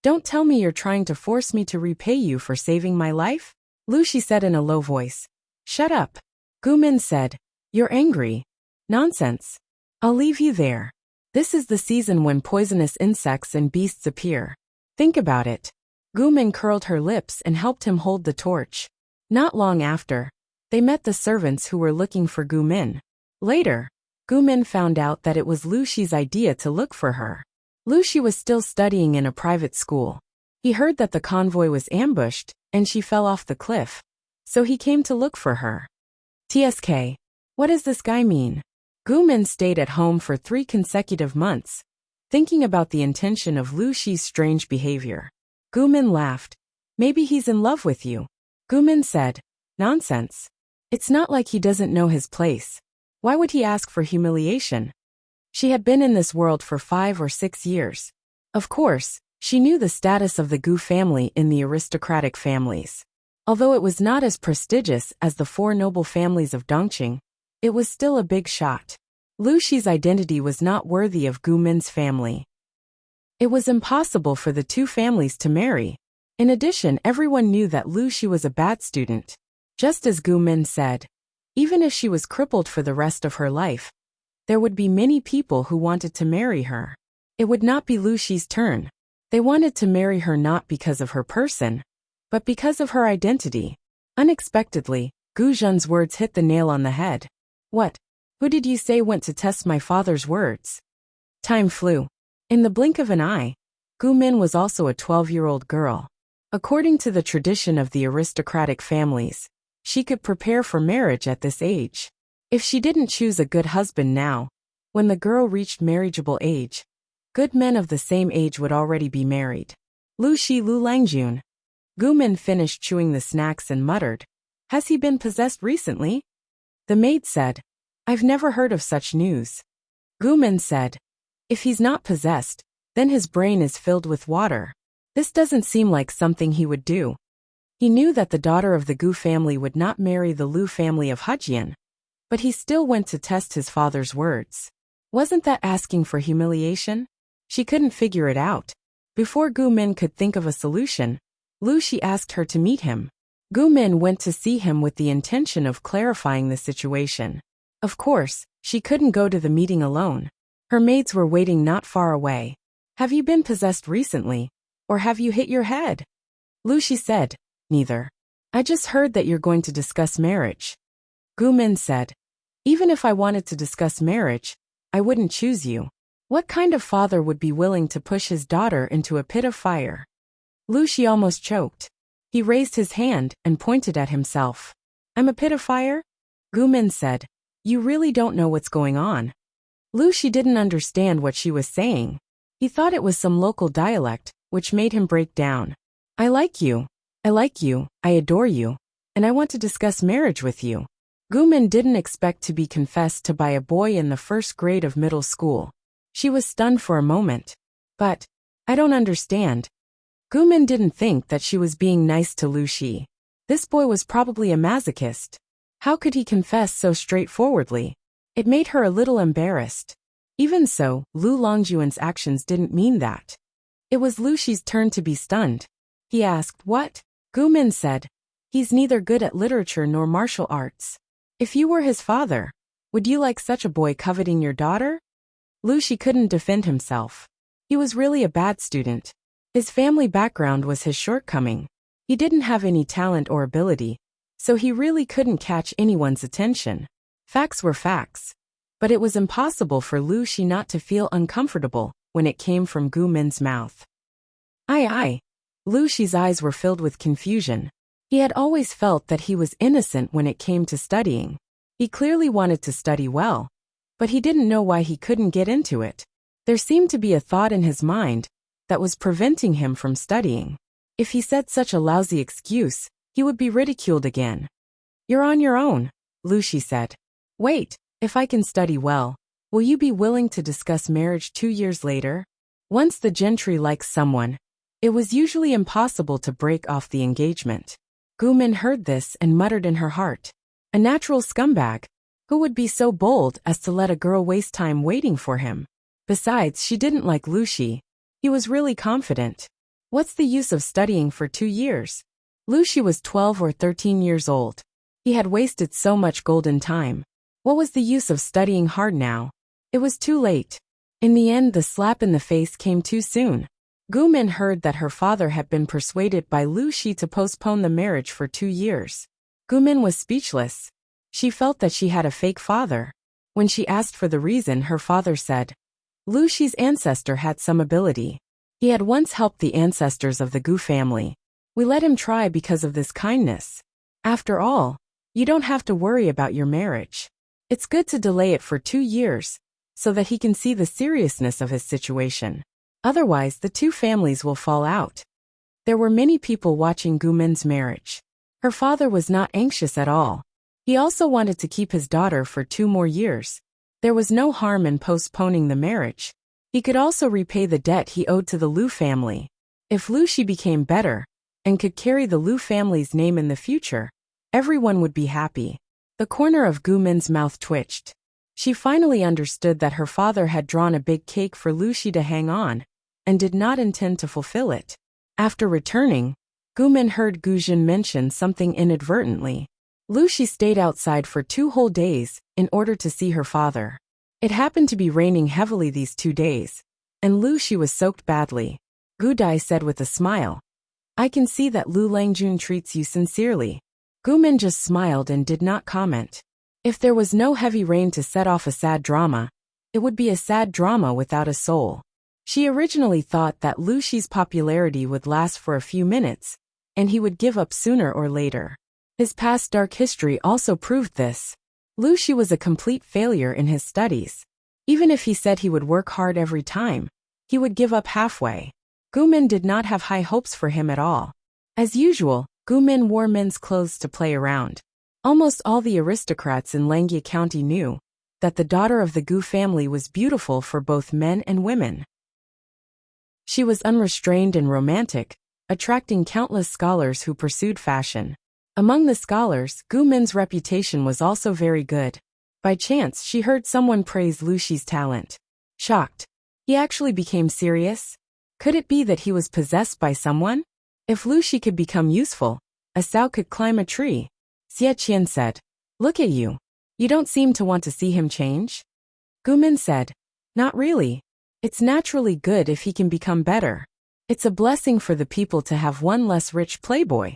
don't tell me you're trying to force me to repay you for saving my life? Lu Shi said in a low voice. Shut up. Gu Min said, you're angry. Nonsense. I'll leave you there. This is the season when poisonous insects and beasts appear. Think about it. Gu Min curled her lips and helped him hold the torch. Not long after, they met the servants who were looking for Gu Min. Later, Gu Min found out that it was Lu Shi's idea to look for her. Lu Shi was still studying in a private school. He heard that the convoy was ambushed, and she fell off the cliff. So he came to look for her. TSK. What does this guy mean? Gu Min stayed at home for 3 consecutive months, thinking about the intention of Lu Shi's strange behavior. Gu Min laughed. Maybe he's in love with you. Gu Min said, nonsense. It's not like he doesn't know his place. Why would he ask for humiliation? She had been in this world for 5 or 6 years. Of course, she knew the status of the Gu family in the aristocratic families. Although it was not as prestigious as the 4 noble families of Dongqing, it was still a big shot. Lu Shi's identity was not worthy of Gu Min's family. It was impossible for the 2 families to marry. In addition, everyone knew that Lu Shi was a bad student. Just as Gu Min said, even if she was crippled for the rest of her life, there would be many people who wanted to marry her. It would not be Lu Shi's turn. They wanted to marry her not because of her person, but because of her identity. Unexpectedly, Gu Zhen's words hit the nail on the head. What? Who did you say went to test my father's words? Time flew. In the blink of an eye, Gu Min was also a 12-year-old girl. According to the tradition of the aristocratic families, she could prepare for marriage at this age. If she didn't choose a good husband now, when the girl reached marriageable age, good men of the same age would already be married. Lu Langjun. Gu Min finished chewing the snacks and muttered, "Has he been possessed recently?" The maid said, "I've never heard of such news." Gu Min said, "If he's not possessed, then his brain is filled with water. This doesn't seem like something he would do." He knew that the daughter of the Gu family would not marry the Lu family of Hejian, but he still went to test his father's words. Wasn't that asking for humiliation? She couldn't figure it out. Before Gu Min could think of a solution, Lu Shi asked her to meet him. Gu Min went to see him with the intention of clarifying the situation. Of course, she couldn't go to the meeting alone. Her maids were waiting not far away. "Have you been possessed recently? Or have you hit your head?" Lu Shi said, "Neither. I just heard that you're going to discuss marriage." Gu Min said, "Even if I wanted to discuss marriage, I wouldn't choose you. What kind of father would be willing to push his daughter into a pit of fire?" Lu Shi almost choked. He raised his hand and pointed at himself. "I'm a pit of fire?" Gu Min said, "You really don't know what's going on." Lu Shi didn't understand what she was saying. He thought it was some local dialect, which made him break down. "I like you. I adore you. And I want to discuss marriage with you." Gu Min didn't expect to be confessed to by a boy in the first grade of middle school. She was stunned for a moment. "But, I don't understand." Gu Min didn't think that she was being nice to Lu Shi. This boy was probably a masochist. How could he confess so straightforwardly? It made her a little embarrassed. Even so, Lu Longjuan's actions didn't mean that. It was Lu Shi's turn to be stunned. He asked, "What?" Gu Min said, "He's neither good at literature nor martial arts. If you were his father, would you like such a boy coveting your daughter?" Lu Shi couldn't defend himself. He was really a bad student. His family background was his shortcoming. He didn't have any talent or ability, so he really couldn't catch anyone's attention. Facts were facts. But it was impossible for Lu Shi not to feel uncomfortable when it came from Gu Min's mouth. Aye. Lu Shi's eyes were filled with confusion. He had always felt that he was innocent when it came to studying. He clearly wanted to study well, but he didn't know why he couldn't get into it. There seemed to be a thought in his mind that was preventing him from studying. If he said such a lousy excuse, he would be ridiculed again. "You're on your own," Lu Shi said. "Wait, if I can study well, will you be willing to discuss marriage 2 years later?" Once the gentry likes someone, it was usually impossible to break off the engagement. Gu Min heard this and muttered in her heart, "A natural scumbag. Who would be so bold as to let a girl waste time waiting for him?" Besides, she didn't like Lu Shi. He was really confident. What's the use of studying for 2 years? Lu Shi was 12 or 13 years old. He had wasted so much golden time. What was the use of studying hard now? It was too late. In the end, the slap in the face came too soon. Gu Min heard that her father had been persuaded by Lu Shi to postpone the marriage for 2 years. Gu Min was speechless. She felt that she had a fake father. When she asked for the reason, her father said, Lu Shi's ancestor had some ability. He had once helped the ancestors of the Gu family. We let him try because of this kindness. After all, you don't have to worry about your marriage. It's good to delay it for 2 years, so that he can see the seriousness of his situation. Otherwise, the two families will fall out. There were many people watching Gu Min's marriage. Her father was not anxious at all. He also wanted to keep his daughter for 2 more years. There was no harm in postponing the marriage. He could also repay the debt he owed to the Lu family. If Lu Shi became better, and could carry the Lu family's name in the future, everyone would be happy. The corner of Gu Min's mouth twitched. She finally understood that her father had drawn a big cake for Lu Shi to hang on, and did not intend to fulfill it. After returning, Gu Min heard Gu Jin mention something inadvertently. Lu Shi stayed outside for 2 whole days in order to see her father. It happened to be raining heavily these 2 days, and Lu Shi was soaked badly. Gu Dai said with a smile, I can see that Lu Langjun treats you sincerely. Gu Min just smiled and did not comment. If there was no heavy rain to set off a sad drama, It would be a sad drama without a soul. She originally thought that Lu Shi's popularity would last for a few minutes, and he would give up sooner or later. His past dark history also proved this. Lu Shi was a complete failure in his studies. Even if he said he would work hard every time, he would give up halfway. Gumin did not have high hopes for him at all. As usual, Gumin wore men's clothes to play around. Almost all the aristocrats in Langia County knew that the daughter of the Gu family was beautiful for both men and women. She was unrestrained and romantic, attracting countless scholars who pursued fashion. Among the scholars, Gu Min's reputation was also very good. By chance, she heard someone praise Lu Shi's talent. Shocked, he actually became serious? Could it be that he was possessed by someone? If Lu Shi could become useful, a Sao could climb a tree. Xie Qian said, "Look at you. You don't seem to want to see him change?" Gu Min said, "Not really. It's naturally good if he can become better. It's a blessing for the people to have one less rich playboy."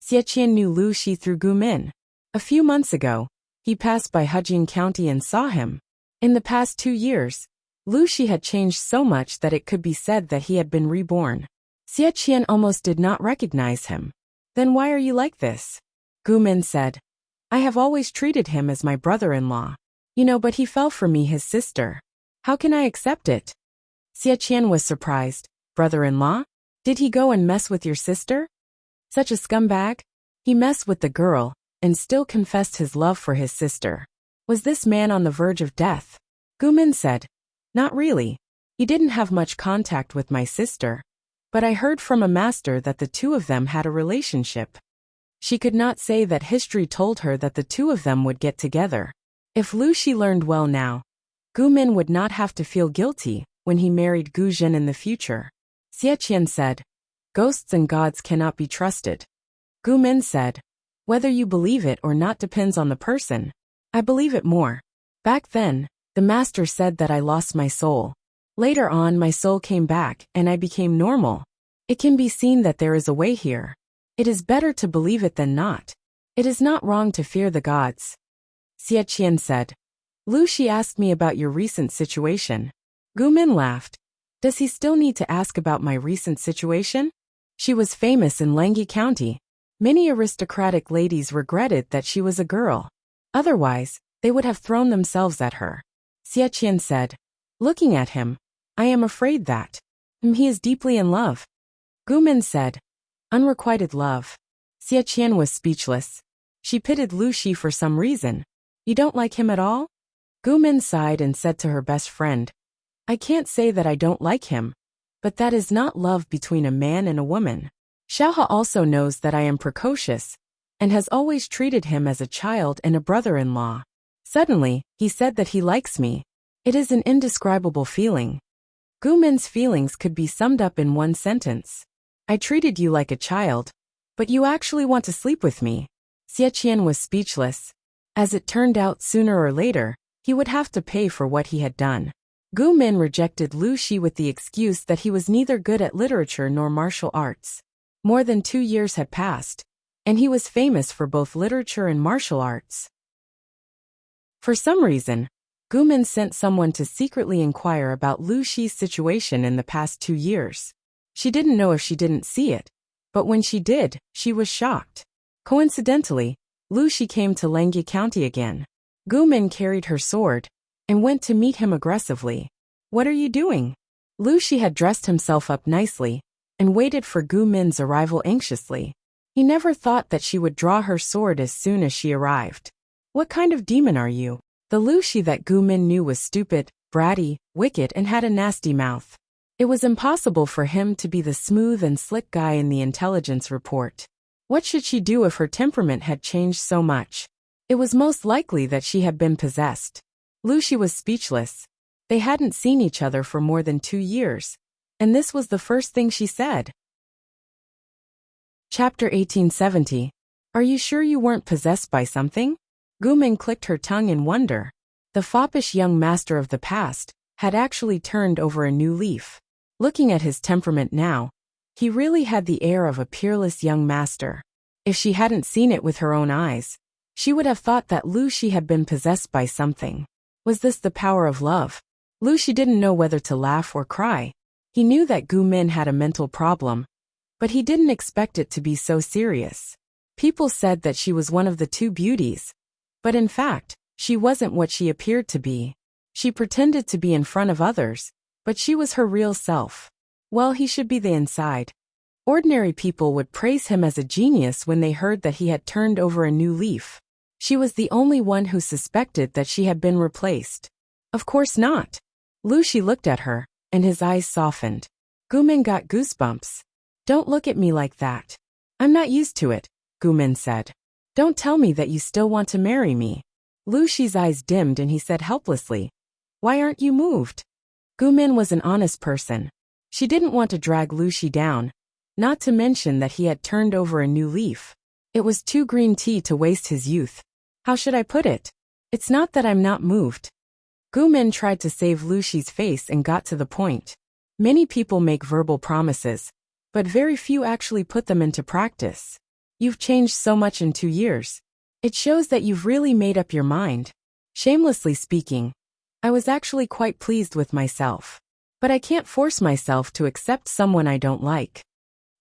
Xie Qian knew Lu Shi through Gu Min. A few months ago, he passed by Hejing County and saw him. In the past 2 years, Lu Shi had changed so much that it could be said that he had been reborn. Xie Qian almost did not recognize him. "Then why are you like this?" Gu Min said, "I have always treated him as my brother-in-law. But he fell for me, his sister. How can I accept it?" Xie Qian was surprised. "Brother-in-law? Did he go and mess with your sister? Such a scumbag? He messed with the girl, and still confessed his love for his sister. Was this man on the verge of death?" Gu Min said, "Not really. He didn't have much contact with my sister. But I heard from a master that the two of them had a relationship." She could not say that history told her that the two of them would get together. If Lu Shi learned well now, Gu Min would not have to feel guilty when he married Gu Zhen in the future. Xie Qian said, "Ghosts and gods cannot be trusted." Gu Min said, "Whether you believe it or not depends on the person. I believe it more. Back then, the master said that I lost my soul. Later on, my soul came back and I became normal. It can be seen that there is a way here. It is better to believe it than not. It is not wrong to fear the gods." Xie Qian said, "Lu Shi asked me about your recent situation." Gu Min laughed. "Does he still need to ask about my recent situation?" She was famous in Langia County. Many aristocratic ladies regretted that she was a girl. Otherwise, they would have thrown themselves at her. Xie Qian said, looking at him, "I am afraid that he is deeply in love." Gu Min said, "Unrequited love." Xie Qian was speechless. She pitied Lu Shi for some reason. "You don't like him at all?" Gu Min sighed and said to her best friend, "I can't say that I don't like him, but that is not love between a man and a woman. Xiaohe also knows that I am precocious, and has always treated him as a child and a brother-in-law. Suddenly, he said that he likes me. It is an indescribable feeling." Gu Min's feelings could be summed up in one sentence. "I treated you like a child, but you actually want to sleep with me." Xie Qian was speechless. As it turned out, sooner or later, he would have to pay for what he had done. Gu Min rejected Lu Shi with the excuse that he was neither good at literature nor martial arts. More than 2 years had passed, and he was famous for both literature and martial arts. For some reason, Gu Min sent someone to secretly inquire about Lu Shi's situation in the past 2 years. She didn't know if she didn't see it, but when she did, she was shocked. Coincidentally, Lu Shi came to Langia County again. Gu Min carried her sword and went to meet him aggressively. "What are you doing?" Lu Shi had dressed himself up nicely and waited for Gu Min's arrival anxiously. He never thought that she would draw her sword as soon as she arrived. "What kind of demon are you?" The Lu Shi that Gu Min knew was stupid, bratty, wicked, and had a nasty mouth. It was impossible for him to be the smooth and slick guy in the intelligence report. What should she do if her temperament had changed so much? It was most likely that she had been possessed. Lu Shi was speechless. They hadn't seen each other for more than 2 years, and this was the first thing she said. Chapter 1870. Are you sure you weren't possessed by something? Gu Min clicked her tongue in wonder. The foppish young master of the past had actually turned over a new leaf. Looking at his temperament now, he really had the air of a peerless young master. If she hadn't seen it with her own eyes, she would have thought that Lu Shi had been possessed by something. Was this the power of love, Lu Shi didn't know whether to laugh or cry. He knew that Gu Min had a mental problem, but he didn't expect it to be so serious. People said that she was one of the two beauties, but in fact, she wasn't what she appeared to be. She pretended to be in front of others, but she was her real self. Well, he should be the inside. Ordinary people would praise him as a genius when they heard that he had turned over a new leaf. She was the only one who suspected that she had been replaced. Of course not. Lu Shi looked at her, and his eyes softened. Gu Min got goosebumps. Don't look at me like that. I'm not used to it, Gu Min said. Don't tell me that you still want to marry me. Lu Shi's eyes dimmed and he said helplessly, Why aren't you moved? Gu Min was an honest person. She didn't want to drag Lu Shi down, not to mention that he had turned over a new leaf. It was too green tea to waste his youth. How should I put it? It's not that I'm not moved. Gu Min tried to save Lu Shi's face and got to the point. Many people make verbal promises, but very few actually put them into practice. You've changed so much in 2 years. It shows that you've really made up your mind. Shamelessly speaking, I was actually quite pleased with myself. But I can't force myself to accept someone I don't like.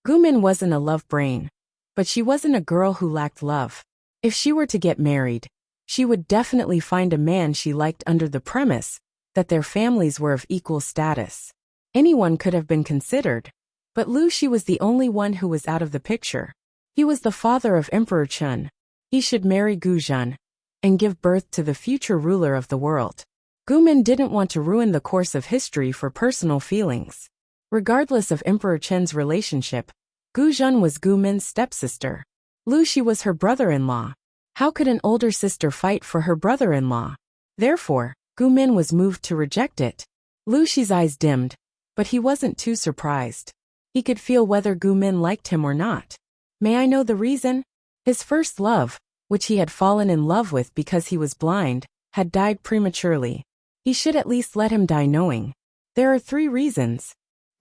Gu Min wasn't a love brain, but she wasn't a girl who lacked love. If she were to get married, she would definitely find a man she liked under the premise that their families were of equal status. Anyone could have been considered, but Lu Shi was the only one who was out of the picture. He was the father of Emperor Chun. He should marry Gu Zhen and give birth to the future ruler of the world. Gu Min didn't want to ruin the course of history for personal feelings. Regardless of Emperor Chen's relationship, Gu Zhen was Gu Min's stepsister. Lu Shi was her brother-in-law. How could an older sister fight for her brother-in-law? Therefore, Gu Min was moved to reject it. Lu Shi's eyes dimmed, but he wasn't too surprised. He could feel whether Gu Min liked him or not. May I know the reason? His first love, which he had fallen in love with because he was blind, had died prematurely. He should at least let him die knowing. There are 3 reasons.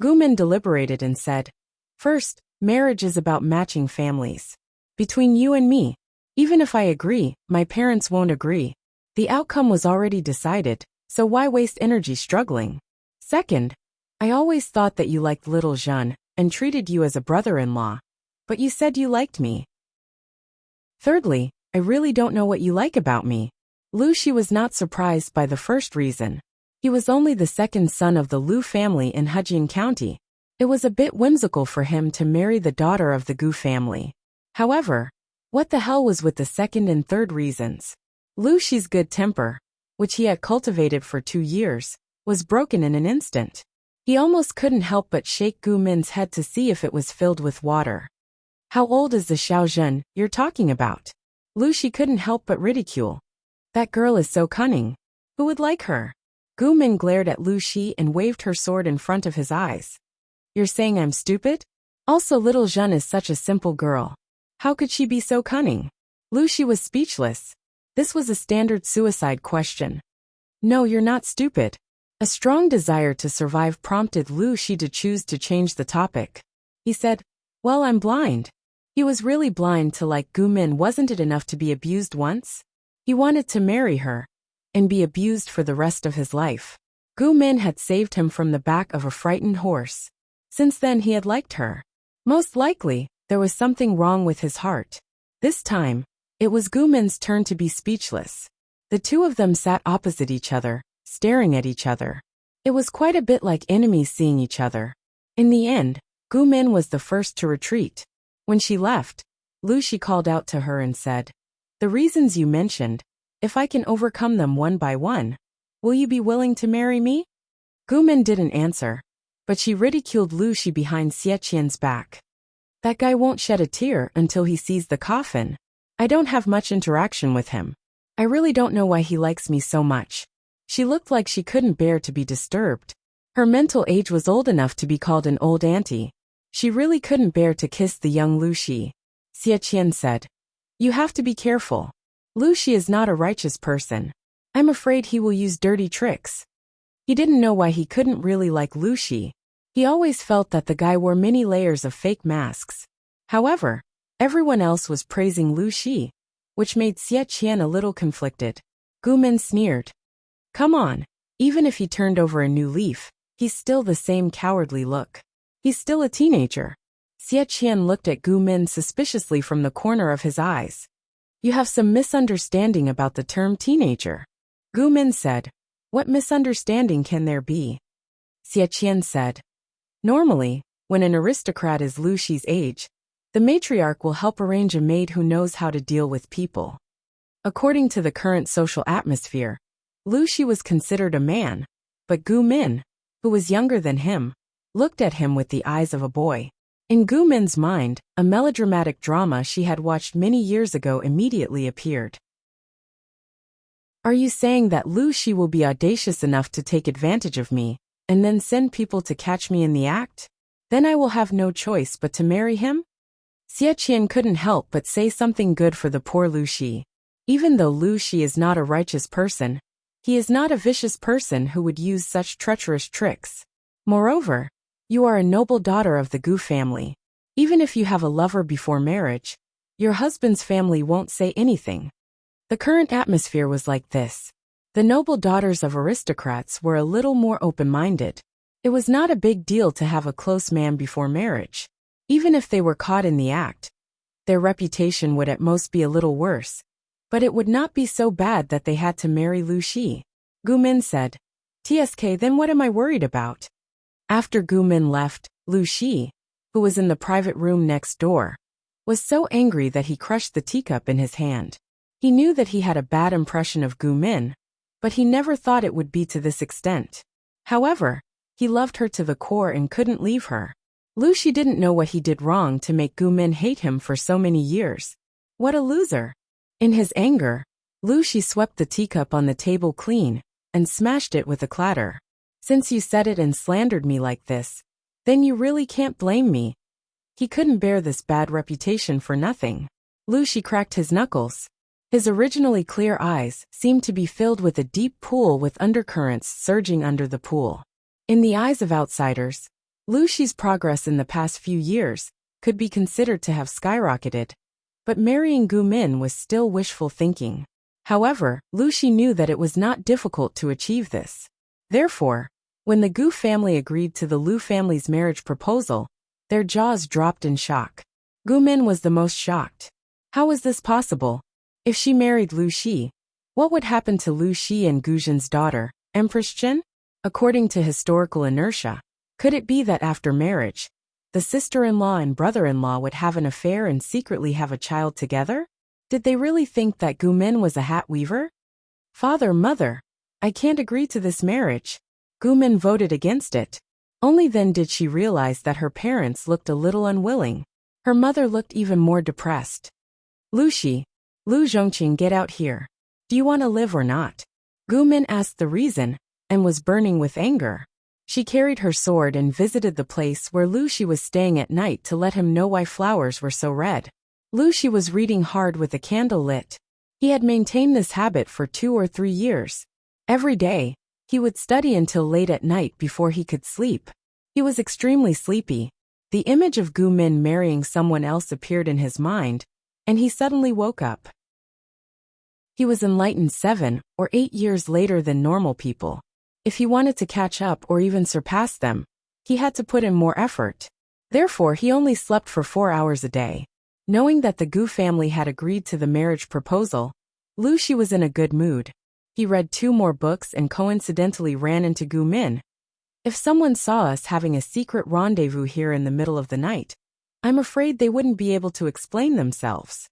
Gu Min deliberated and said, First, marriage is about matching families. Between you and me, even if I agree, my parents won't agree. The outcome was already decided, so why waste energy struggling? Second, I always thought that you liked little Zhen and treated you as a brother-in-law, but you said you liked me. Thirdly, I really don't know what you like about me. Lu Shi was not surprised by the first reason. He was only the second son of the Lu family in Hejing County. It was a bit whimsical for him to marry the daughter of the Gu family. However, what the hell was with the second and third reasons? Lu Shi's good temper, which he had cultivated for 2 years, was broken in an instant. He almost couldn't help but shake Gu Min's head to see if it was filled with water. How old is the Xiaozhen you're talking about? Lu Shi couldn't help but ridicule. That girl is so cunning. Who would like her? Gu Min glared at Lu Shi and waved her sword in front of his eyes. You're saying I'm stupid? Also, little Zhen is such a simple girl. How could she be so cunning? Lu Shi was speechless. This was a standard suicide question. No, you're not stupid. A strong desire to survive prompted Lu Shi to choose to change the topic. He said, Well, I'm blind. He was really blind to like Gu Min. Wasn't it enough to be abused once? He wanted to marry her and be abused for the rest of his life. Gu Min had saved him from the back of a frightened horse. Since then he had liked her. Most likely, there was something wrong with his heart. This time, it was Gu Min's turn to be speechless. The two of them sat opposite each other, staring at each other. It was quite a bit like enemies seeing each other. In the end, Gu Min was the first to retreat. When she left, Lu Shi called out to her and said, The reasons you mentioned, if I can overcome them one by one, will you be willing to marry me? Gu Min didn't answer, but she ridiculed Lu Shi behind Xie Qian's back. That guy won't shed a tear until he sees the coffin. I don't have much interaction with him. I really don't know why he likes me so much. She looked like she couldn't bear to be disturbed. Her mental age was old enough to be called an old auntie. She really couldn't bear to kiss the young Lu Shi. Xie Qian said, You have to be careful. Lu Shi is not a righteous person. I'm afraid he will use dirty tricks. He didn't know why he couldn't really like Lu Shi. He always felt that the guy wore many layers of fake masks. However, everyone else was praising Lu Shi, which made Xie Qian a little conflicted. Gu Min sneered. Come on. Even if he turned over a new leaf, he's still the same cowardly look. He's still a teenager. Xie Qian looked at Gu Min suspiciously from the corner of his eyes. You have some misunderstanding about the term teenager. Gu Min said. What misunderstanding can there be? Xie Qian said. Normally, when an aristocrat is Lu Shi's age, the matriarch will help arrange a maid who knows how to deal with people. According to the current social atmosphere, Lu Shi was considered a man, but Gu Min, who was younger than him, looked at him with the eyes of a boy. In Gu Min's mind, a melodramatic drama she had watched many years ago immediately appeared. Are you saying that Lu Shi will be audacious enough to take advantage of me, and then send people to catch me in the act? Then I will have no choice but to marry him? Xie Qian couldn't help but say something good for the poor Lu Shi. Even though Lu Shi is not a righteous person, he is not a vicious person who would use such treacherous tricks. Moreover, you are a noble daughter of the Gu family. Even if you have a lover before marriage, your husband's family won't say anything. The current atmosphere was like this. The noble daughters of aristocrats were a little more open-minded. It was not a big deal to have a close man before marriage. Even if they were caught in the act, their reputation would at most be a little worse. But it would not be so bad that they had to marry Lu Shi. Gu Min said. TSK, then what am I worried about? After Gu Min left, Lu Shi, who was in the private room next door, was so angry that he crushed the teacup in his hand. He knew that he had a bad impression of Gu Min, but he never thought it would be to this extent. However, he loved her to the core and couldn't leave her. Lu Shi didn't know what he did wrong to make Gu Min hate him for so many years. What a loser! In his anger, Lu Shi swept the teacup on the table clean and smashed it with a clatter. Since you said it and slandered me like this, then you really can't blame me. He couldn't bear this bad reputation for nothing. Lu Shi cracked his knuckles. His originally clear eyes seemed to be filled with a deep pool with undercurrents surging under the pool. In the eyes of outsiders, Lu Shi's progress in the past few years could be considered to have skyrocketed. But marrying Gu Min was still wishful thinking. However, Lu Shi knew that it was not difficult to achieve this. Therefore, when the Gu family agreed to the Lu family's marriage proposal, their jaws dropped in shock. Gu Min was the most shocked. How was this possible? If she married Lu Shi, what would happen to Lu Shi and Gu Jin's daughter, Empress Jin? According to historical inertia, could it be that after marriage, the sister-in-law and brother-in-law would have an affair and secretly have a child together? Did they really think that Gu Min was a hat weaver? Father, mother, I can't agree to this marriage. Gu Min voted against it. Only then did she realize that her parents looked a little unwilling. Her mother looked even more depressed. Lu Shi, Lu Zhongqing, get out here. Do you want to live or not? Gu Min asked the reason, and was burning with anger. She carried her sword and visited the place where Lu Shi was staying at night to let him know why flowers were so red. Lu Shi was reading hard with a candle lit. He had maintained this habit for 2 or 3 years. Every day, he would study until late at night before he could sleep. He was extremely sleepy. The image of Gu Min marrying someone else appeared in his mind, and he suddenly woke up. He was enlightened 7 or 8 years later than normal people. If he wanted to catch up or even surpass them, he had to put in more effort. Therefore, he only slept for 4 hours a day. Knowing that the Gu family had agreed to the marriage proposal, Lu Shi was in a good mood. He read 2 more books and coincidentally ran into Gu Min. If someone saw us having a secret rendezvous here in the middle of the night, I'm afraid they wouldn't be able to explain themselves.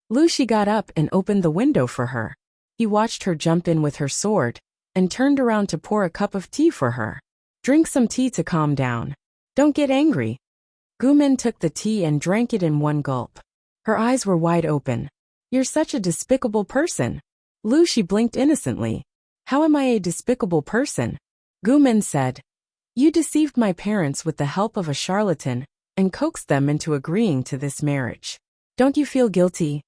Lu Shi got up and opened the window for her. He watched her jump in with her sword, and turned around to pour a cup of tea for her. Drink some tea to calm down. Don't get angry. Gu Min took the tea and drank it in one gulp. Her eyes were wide open. You're such a despicable person. Lu Shi blinked innocently. How am I a despicable person? Gu Min said. You deceived my parents with the help of a charlatan, and coaxed them into agreeing to this marriage. Don't you feel guilty?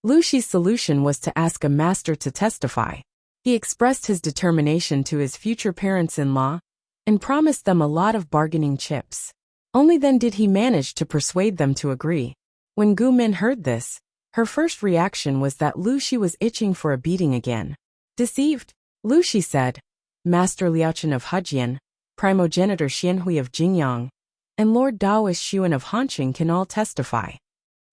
Lu Shi's solution was to ask a master to testify. He expressed his determination to his future parents-in-law, and promised them a lot of bargaining chips. Only then did he manage to persuade them to agree. When Gu Min heard this, her first reaction was that Lu Shi was itching for a beating again. Deceived, Lu Shi said. Master Liaochen of Hejian, Primogenitor Xianhui of Jingyang, and Lord Daoist Xuan of Hanqing can all testify.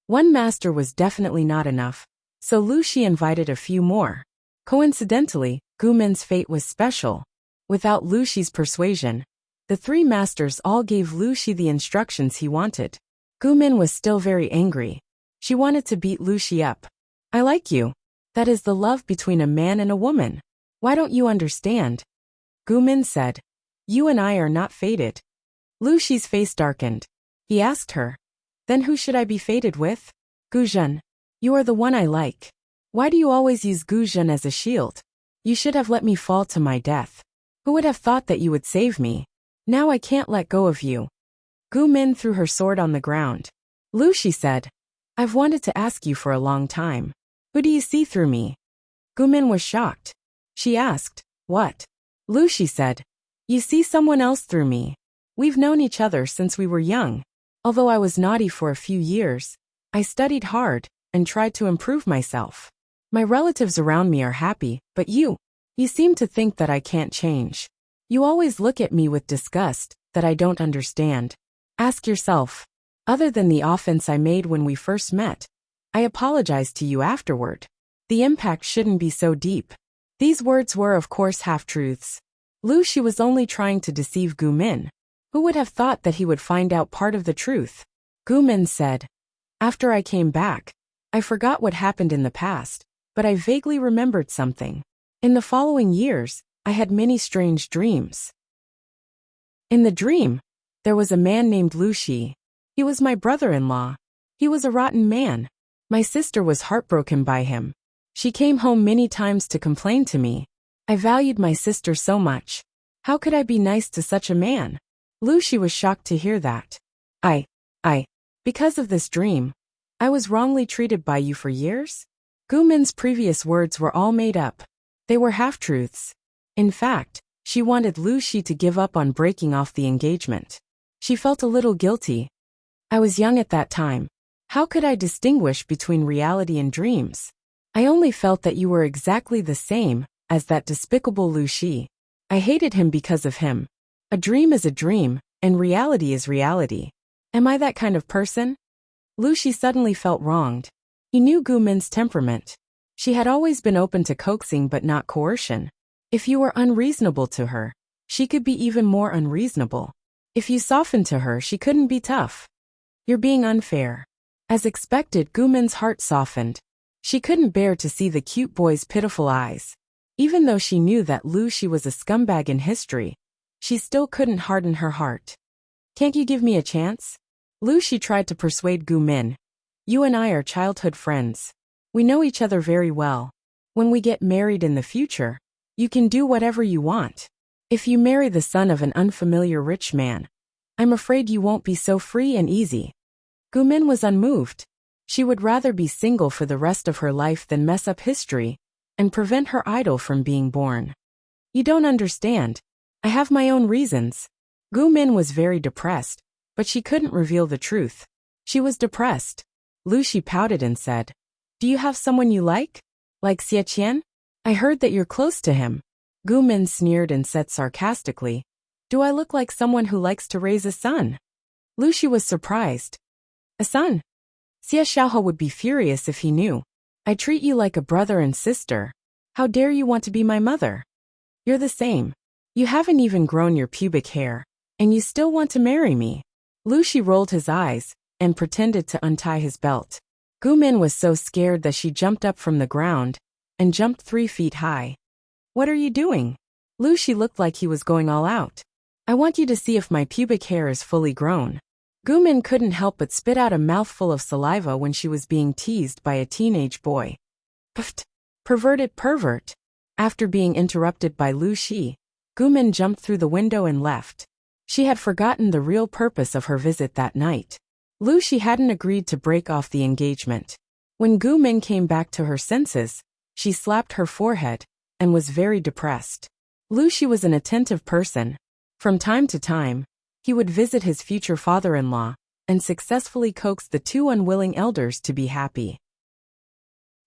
One master was definitely not enough, so Lu Shi invited a few more. Coincidentally, Gu Min's fate was special. Without Lu Shi's persuasion, the three masters all gave Lu Shi the instructions he wanted. Gu Min was still very angry. She wanted to beat Lu Shi up. I like you. That is the love between a man and a woman. Why don't you understand? Gu Min said. You and I are not fated. Lu Shi's face darkened. He asked her. Then who should I be fated with? Gu Zhen. You are the one I like. Why do you always use Gu Zhen as a shield? You should have let me fall to my death. Who would have thought that you would save me? Now I can't let go of you. Gu Min threw her sword on the ground. Lu Shi said. I've wanted to ask you for a long time. Who do you see through me? Gu Min was shocked. She asked, what? Lu Shi said. You see someone else through me. We've known each other since we were young. Although I was naughty for a few years, I studied hard and tried to improve myself. My relatives around me are happy, but you seem to think that I can't change. You always look at me with disgust that I don't understand. Ask yourself. Other than the offense I made when we first met, I apologized to you afterward. The impact shouldn't be so deep. These words were of course half-truths. Lu Shi was only trying to deceive Gu Min. Who would have thought that he would find out part of the truth? Gu Min said. After I came back, I forgot what happened in the past, but I vaguely remembered something. In the following years, I had many strange dreams. In the dream, there was a man named Lu Shi. He was my brother-in-law. He was a rotten man. My sister was heartbroken by him. She came home many times to complain to me. I valued my sister so much. How could I be nice to such a man? Lu Shi was shocked to hear that. Because of this dream, I was wrongly treated by you for years? Gu Min's previous words were all made up. They were half-truths. In fact, she wanted Lu Shi to give up on breaking off the engagement. She felt a little guilty. I was young at that time. How could I distinguish between reality and dreams? I only felt that you were exactly the same as that despicable Lu Shi. I hated him because of him. A dream is a dream, and reality is reality. Am I that kind of person? Lu Shi suddenly felt wronged. He knew Gu Min's temperament. She had always been open to coaxing but not coercion. If you were unreasonable to her, she could be even more unreasonable. If you softened to her, she couldn't be tough. You're being unfair. As expected, Gu Min's heart softened. She couldn't bear to see the cute boy's pitiful eyes. Even though she knew that Lu Shi was a scumbag in history, she still couldn't harden her heart. Can't you give me a chance? Lu Shi tried to persuade Gu Min. You and I are childhood friends. We know each other very well. When we get married in the future, you can do whatever you want. If you marry the son of an unfamiliar rich man, I'm afraid you won't be so free and easy. Gu Min was unmoved. She would rather be single for the rest of her life than mess up history and prevent her idol from being born. You don't understand. I have my own reasons. Gu Min was very depressed, but she couldn't reveal the truth. She was depressed. Lu Shi pouted and said, Do you have someone you like? Like Xie Qian? I heard that you're close to him. Gu Min sneered and said sarcastically, Do I look like someone who likes to raise a son? Lu Shi was surprised. A son? Xie Xiaohe would be furious if he knew. I treat you like a brother and sister. How dare you want to be my mother? You're the same. You haven't even grown your pubic hair, and you still want to marry me. Lu Shi rolled his eyes and pretended to untie his belt. Gu Min was so scared that she jumped up from the ground and jumped 3 feet high. What are you doing? Lu Shi looked like he was going all out. I want you to see if my pubic hair is fully grown. Gu Min couldn't help but spit out a mouthful of saliva when she was being teased by a teenage boy. Pfft! Perverted pervert! After being interrupted by Lu Shi, Gu Min jumped through the window and left. She had forgotten the real purpose of her visit that night. Lu Shi hadn't agreed to break off the engagement. When Gu Min came back to her senses, she slapped her forehead and was very depressed. Lu Shi was an attentive person. From time to time, he would visit his future father-in-law and successfully coax the 2 unwilling elders to be happy.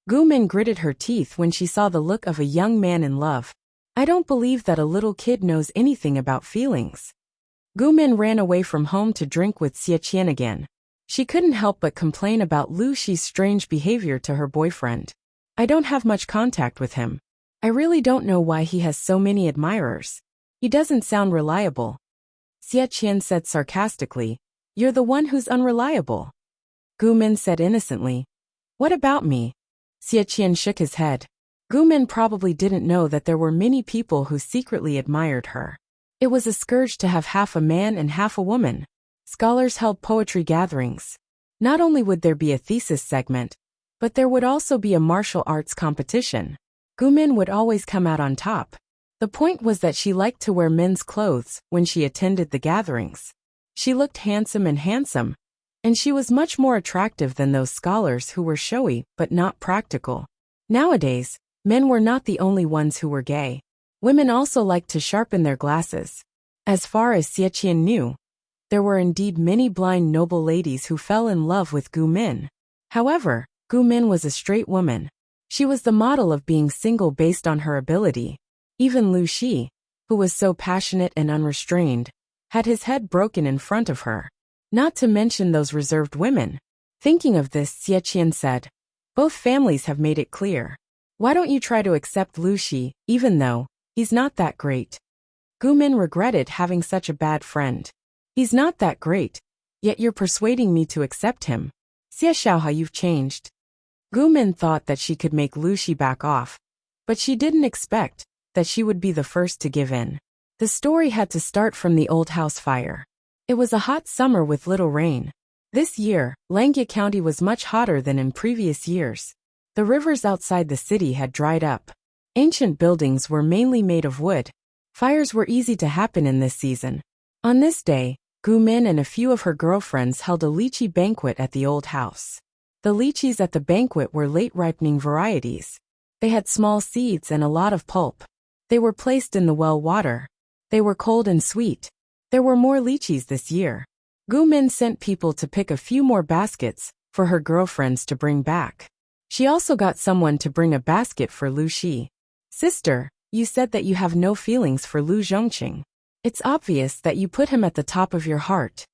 Gu Min gritted her teeth when she saw the look of a young man in love. I don't believe that a little kid knows anything about feelings. Gumin ran away from home to drink with Xie Qian again. She couldn't help but complain about Lu Shi's strange behavior to her boyfriend. I don't have much contact with him. I really don't know why he has so many admirers. He doesn't sound reliable. Xie Qian said sarcastically, You're the one who's unreliable. Gumin said innocently, What about me? Xie Qian shook his head. Gumin probably didn't know that there were many people who secretly admired her. It was a scourge to have half a man and half a woman. Scholars held poetry gatherings. Not only would there be a thesis segment, but there would also be a martial arts competition. Gumin would always come out on top. The point was that she liked to wear men's clothes when she attended the gatherings. She looked handsome, and she was much more attractive than those scholars who were showy but not practical. Nowadays, men were not the only ones who were gay. Women also liked to sharpen their glasses. As far as Xie Qian knew, there were indeed many blind noble ladies who fell in love with Gu Min. However, Gu Min was a straight woman. She was the model of being single based on her ability. Even Lu Shi, who was so passionate and unrestrained, had his head broken in front of her. Not to mention those reserved women. Thinking of this, Xie Qian said, Both families have made it clear. Why don't you try to accept Lu Shi, even though he's not that great? Gu Min regretted having such a bad friend. He's not that great, yet you're persuading me to accept him. Xie Xiaohao, you've changed. Gu Min thought that she could make Lu Shi back off, but she didn't expect that she would be the first to give in. The story had to start from the old house fire. It was a hot summer with little rain. This year, Langya County was much hotter than in previous years. The rivers outside the city had dried up. Ancient buildings were mainly made of wood. Fires were easy to happen in this season. On this day, Gu Min and a few of her girlfriends held a lychee banquet at the old house. The lychees at the banquet were late-ripening varieties. They had small seeds and a lot of pulp. They were placed in the well water. They were cold and sweet. There were more lychees this year. Gu Min sent people to pick a few more baskets for her girlfriends to bring back. She also got someone to bring a basket for Lu Shi. Sister, you said that you have no feelings for Lu Zhongqing. It's obvious that you put him at the top of your heart.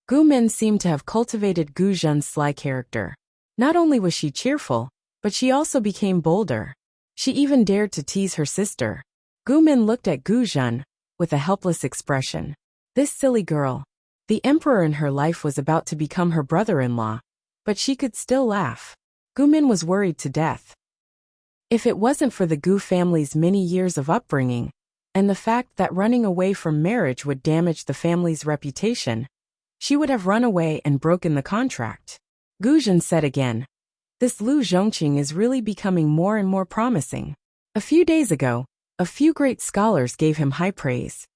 Gu Min seemed to have cultivated Gu Zhen's sly character. Not only was she cheerful, but she also became bolder. She even dared to tease her sister. Gu Min looked at Gu Zhen with a helpless expression. This silly girl. The emperor in her life was about to become her brother-in-law, but she could still laugh. Gu Min was worried to death. If it wasn't for the Gu family's many years of upbringing, and the fact that running away from marriage would damage the family's reputation, she would have run away and broken the contract. Gu Zhen said again, This Lu Zhongqing is really becoming more and more promising. A few days ago, a few great scholars gave him high praise.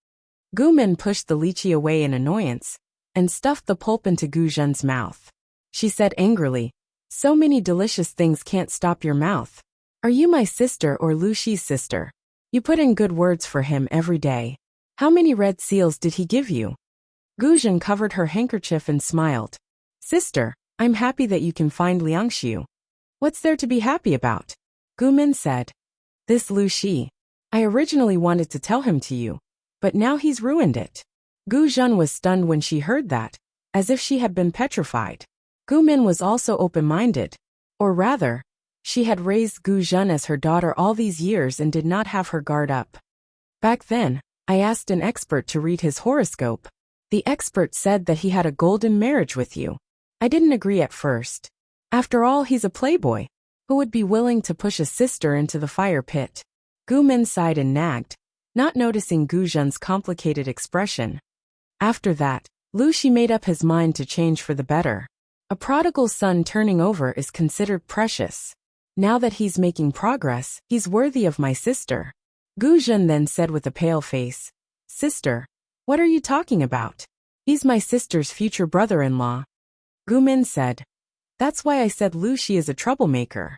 Gu Min pushed the lychee away in annoyance and stuffed the pulp into Gu Zhen's mouth. She said angrily, So many delicious things can't stop your mouth. Are you my sister or Lu Shi's sister? You put in good words for him every day. How many red seals did he give you? Gu Zhen covered her handkerchief and smiled. Sister, I'm happy that you can find Liangxiu. What's there to be happy about? Gu Min said. This Lu Shi. I originally wanted to tell him to you, but now he's ruined it. Gu Zhen was stunned when she heard that, as if she had been petrified. Gu Min was also open-minded. Or rather, she had raised Gu Zhen as her daughter all these years and did not have her guard up. Back then, I asked an expert to read his horoscope. The expert said that he had a golden marriage with you. I didn't agree at first. After all, he's a playboy. Who would be willing to push a sister into the fire pit? Gu Min sighed and nagged, not noticing Gu Zhen's complicated expression. After that, Lu Shi made up his mind to change for the better. A prodigal son turning over is considered precious. Now that he's making progress, he's worthy of my sister. Gu Zhen then said with a pale face, Sister, what are you talking about? He's my sister's future brother-in-law. Gu Min said, That's why I said Lu Shi is a troublemaker.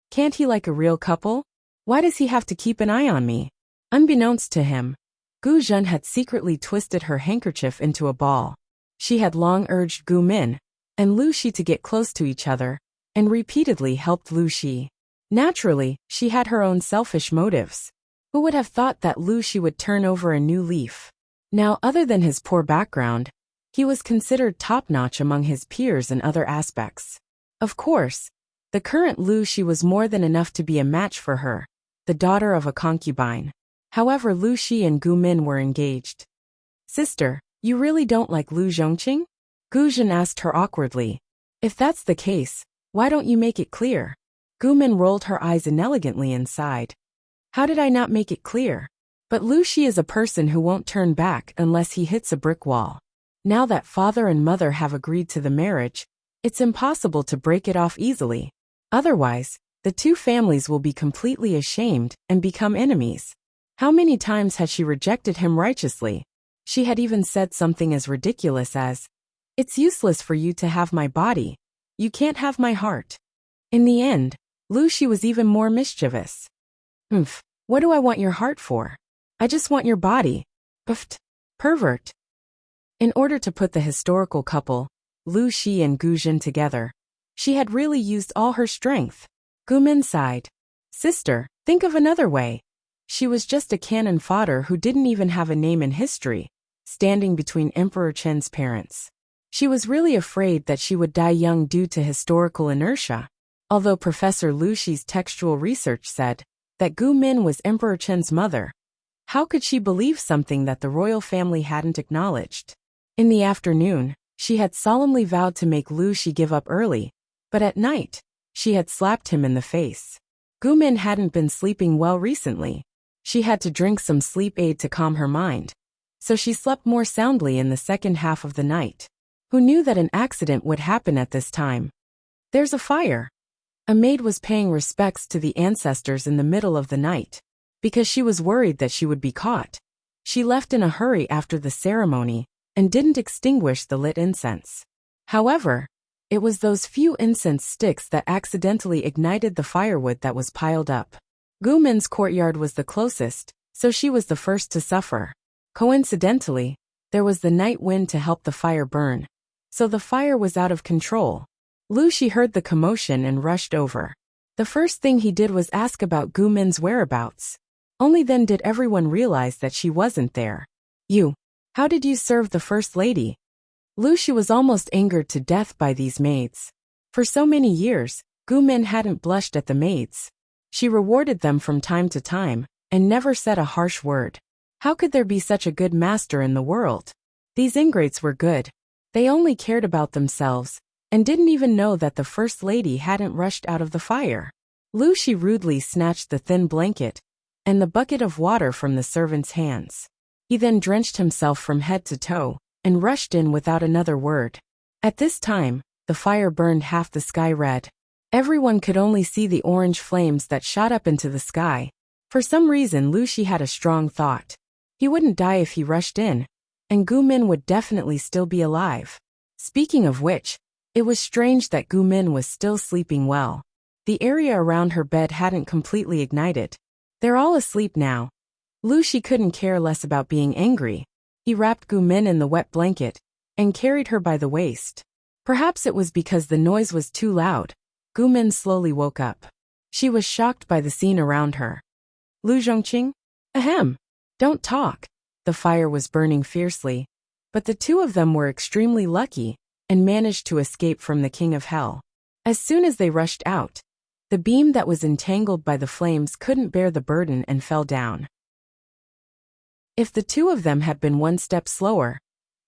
Can't he like a real couple? Why does he have to keep an eye on me? Unbeknownst to him, Gu Zhen had secretly twisted her handkerchief into a ball. She had long urged Gu Min and Lu Shi to get close to each other, and repeatedly helped Lu Shi. Naturally, she had her own selfish motives. Who would have thought that Lu Shi would turn over a new leaf? Now, other than his poor background, he was considered top-notch among his peers in other aspects. Of course, the current Lu Shi was more than enough to be a match for her, the daughter of a concubine. However, Lu Shi and Gu Min were engaged. Sister, you really don't like Lu Zhongqing? Gu Zhen asked her awkwardly. If that's the case, why don't you make it clear? Gu Min rolled her eyes inelegantly and sighed. How did I not make it clear? But Lu Shi is a person who won't turn back unless he hits a brick wall. Now that father and mother have agreed to the marriage, it's impossible to break it off easily. Otherwise, the two families will be completely ashamed and become enemies. How many times had she rejected him righteously? She had even said something as ridiculous as, "It's useless for you to have my body. You can't have my heart." In the end, Lu Shi was even more mischievous. What do I want your heart for? I just want your body. Pft, pervert. In order to put the historical couple, Lu Shi and Gu Zhen, together, she had really used all her strength. Gu Min sighed. Sister, think of another way. She was just a cannon fodder who didn't even have a name in history, standing between Emperor Chen's parents. She was really afraid that she would die young due to historical inertia. Although Professor Lu Shi's textual research said that Gu Min was Emperor Chen's mother, how could she believe something that the royal family hadn't acknowledged? In the afternoon, she had solemnly vowed to make Lu Shi give up early, but at night, she had slapped him in the face. Gu Min hadn't been sleeping well recently. She had to drink some sleep aid to calm her mind, so she slept more soundly in the second half of the night. Who knew that an accident would happen at this time? There's a fire. A maid was paying respects to the ancestors in the middle of the night. Because she was worried that she would be caught, she left in a hurry after the ceremony and didn't extinguish the lit incense. However, it was those few incense sticks that accidentally ignited the firewood that was piled up. Gu Min's courtyard was the closest, so she was the first to suffer. Coincidentally, there was the night wind to help the fire burn, so the fire was out of control. Lu Shi heard the commotion and rushed over. The first thing he did was ask about Gu Min's whereabouts. Only then did everyone realize that she wasn't there. How did you serve the First Lady? Lu Shi was almost angered to death by these maids. For so many years, Gu Min hadn't blushed at the maids. She rewarded them from time to time, and never said a harsh word. How could there be such a good master in the world? These ingrates were good. They only cared about themselves, and didn't even know that the First Lady hadn't rushed out of the fire. Lu Shi rudely snatched the thin blanket and the bucket of water from the servant's hands. He then drenched himself from head to toe, and rushed in without another word. At this time, the fire burned half the sky red. Everyone could only see the orange flames that shot up into the sky. For some reason, Lu Shi had a strong thought. He wouldn't die if he rushed in, and Gu Min would definitely still be alive. Speaking of which, it was strange that Gu Min was still sleeping well. The area around her bed hadn't completely ignited. They're all asleep now. Lu Shi couldn't care less about being angry. He wrapped Gu Min in the wet blanket and carried her by the waist. Perhaps it was because the noise was too loud. Gu Min slowly woke up. She was shocked by the scene around her. Lu Zhongqing? Ahem. Don't talk. The fire was burning fiercely, but the two of them were extremely lucky and managed to escape from the King of Hell. As soon as they rushed out, the beam that was entangled by the flames couldn't bear the burden and fell down. If the two of them had been one step slower,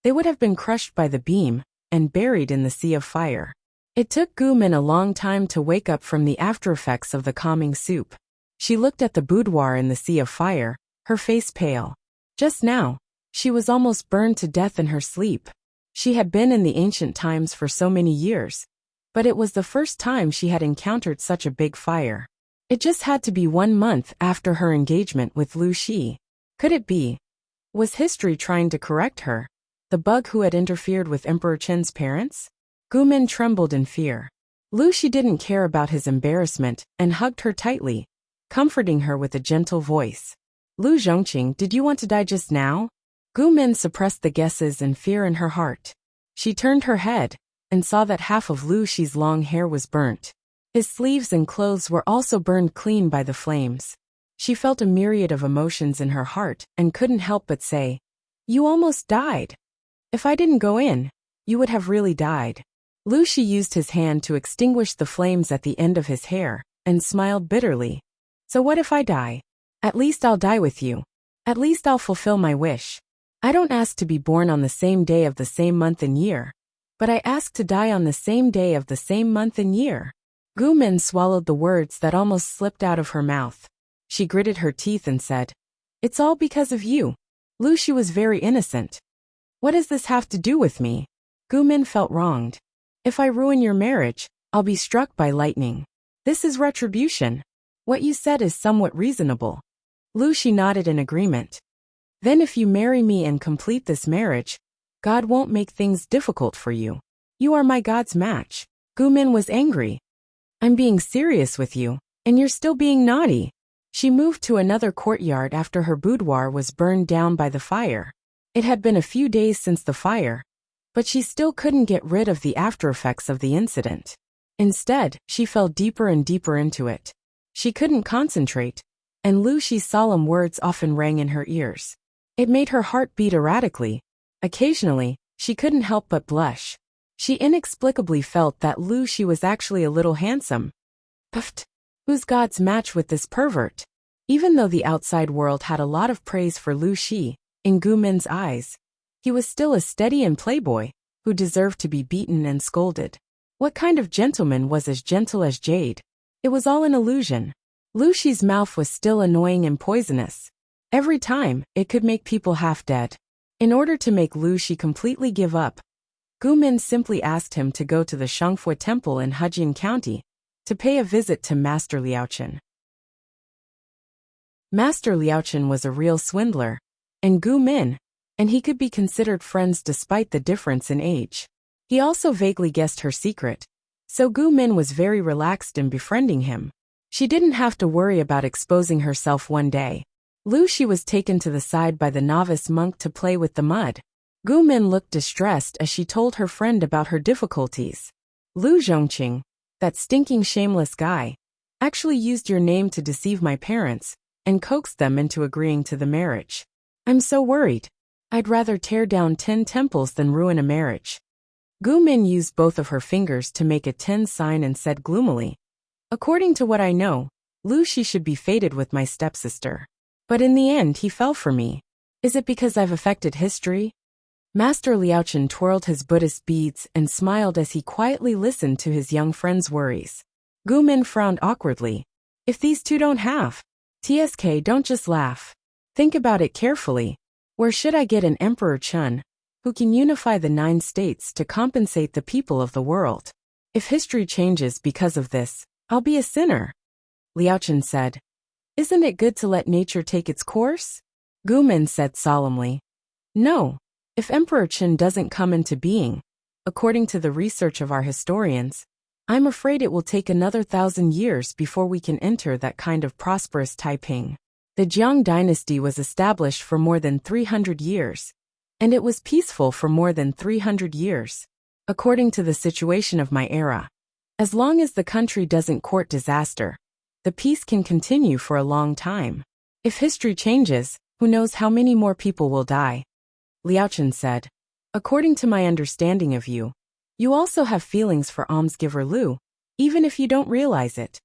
they would have been crushed by the beam and buried in the sea of fire. It took Gu Min a long time to wake up from the aftereffects of the calming soup. She looked at the boudoir in the sea of fire, her face pale. Just now, she was almost burned to death in her sleep. She had been in the ancient times for so many years, but it was the first time she had encountered such a big fire. It just had to be 1 month after her engagement with Lu Shi. Could it be? Was history trying to correct her? The bug who had interfered with Emperor Chen's parents? Gu Min trembled in fear. Lu Shi didn't care about his embarrassment and hugged her tightly, comforting her with a gentle voice. Lu Zhongqing, did you want to die just now? Gu Min suppressed the guesses and fear in her heart. She turned her head and saw that half of Lu Shi's long hair was burnt. His sleeves and clothes were also burned clean by the flames. She felt a myriad of emotions in her heart and couldn't help but say, "You almost died. If I didn't go in, you would have really died." Lu Shi used his hand to extinguish the flames at the end of his hair and smiled bitterly. "So what if I die? At least I'll die with you. At least I'll fulfill my wish. I don't ask to be born on the same day of the same month and year, but I ask to die on the same day of the same month and year." Gu Min swallowed the words that almost slipped out of her mouth. She gritted her teeth and said, "It's all because of you." Lu Shi was very innocent. "What does this have to do with me?" Gu Min felt wronged. "If I ruin your marriage, I'll be struck by lightning. This is retribution. What you said is somewhat reasonable." Lu Shi nodded in agreement. "Then if you marry me and complete this marriage, God won't make things difficult for you. You are my God's match." Gu Min was angry. "I'm being serious with you, and you're still being naughty." She moved to another courtyard after her boudoir was burned down by the fire. It had been a few days since the fire, but she still couldn't get rid of the aftereffects of the incident. Instead, she fell deeper and deeper into it. She couldn't concentrate, and Lu Shi's solemn words often rang in her ears. It made her heart beat erratically. Occasionally, she couldn't help but blush. She inexplicably felt that Lu Shi was actually a little handsome. Puffed. Who's God's match with this pervert? Even though the outside world had a lot of praise for Lu Shi, in Gu Min's eyes, he was still a steady and playboy, who deserved to be beaten and scolded. What kind of gentleman was as gentle as jade? It was all an illusion. Lu Shi's mouth was still annoying and poisonous. Every time, it could make people half dead. In order to make Lu Shi completely give up, Gu Min simply asked him to go to the Shangfu Temple in Hejian County, to pay a visit to Master Liaochen. Master Liaochen was a real swindler, and Gu Min, and he could be considered friends despite the difference in age. He also vaguely guessed her secret, so Gu Min was very relaxed in befriending him. She didn't have to worry about exposing herself one day. Lu Shi was taken to the side by the novice monk to play with the mud. Gu Min looked distressed as she told her friend about her difficulties. "Lu Zhongqing, that stinking shameless guy, actually used your name to deceive my parents and coaxed them into agreeing to the marriage. I'm so worried. I'd rather tear down 10 temples than ruin a marriage." Gu Min used both of her fingers to make a 10 sign and said gloomily, "According to what I know, Lu Shi should be fated with my stepsister. But in the end he fell for me. Is it because I've affected history?" Master Liaochen twirled his Buddhist beads and smiled as he quietly listened to his young friend's worries. Gu Min frowned awkwardly. "If these two don't have TSK, don't just laugh. Think about it carefully. Where should I get an Emperor Chun, who can unify the 9 states to compensate the people of the world? If history changes because of this, I'll be a sinner." Liaochen said, "Isn't it good to let nature take its course?" Gu Min said solemnly, "No. If Emperor Qin doesn't come into being, according to the research of our historians, I'm afraid it will take another 1,000 years before we can enter that kind of prosperous Taiping. The Jiang dynasty was established for more than 300 years, and it was peaceful for more than 300 years, according to the situation of my era. As long as the country doesn't court disaster, the peace can continue for a long time. If history changes, who knows how many more people will die?" Liaochen said, "According to my understanding of you, you also have feelings for almsgiver Lu, even if you don't realize it.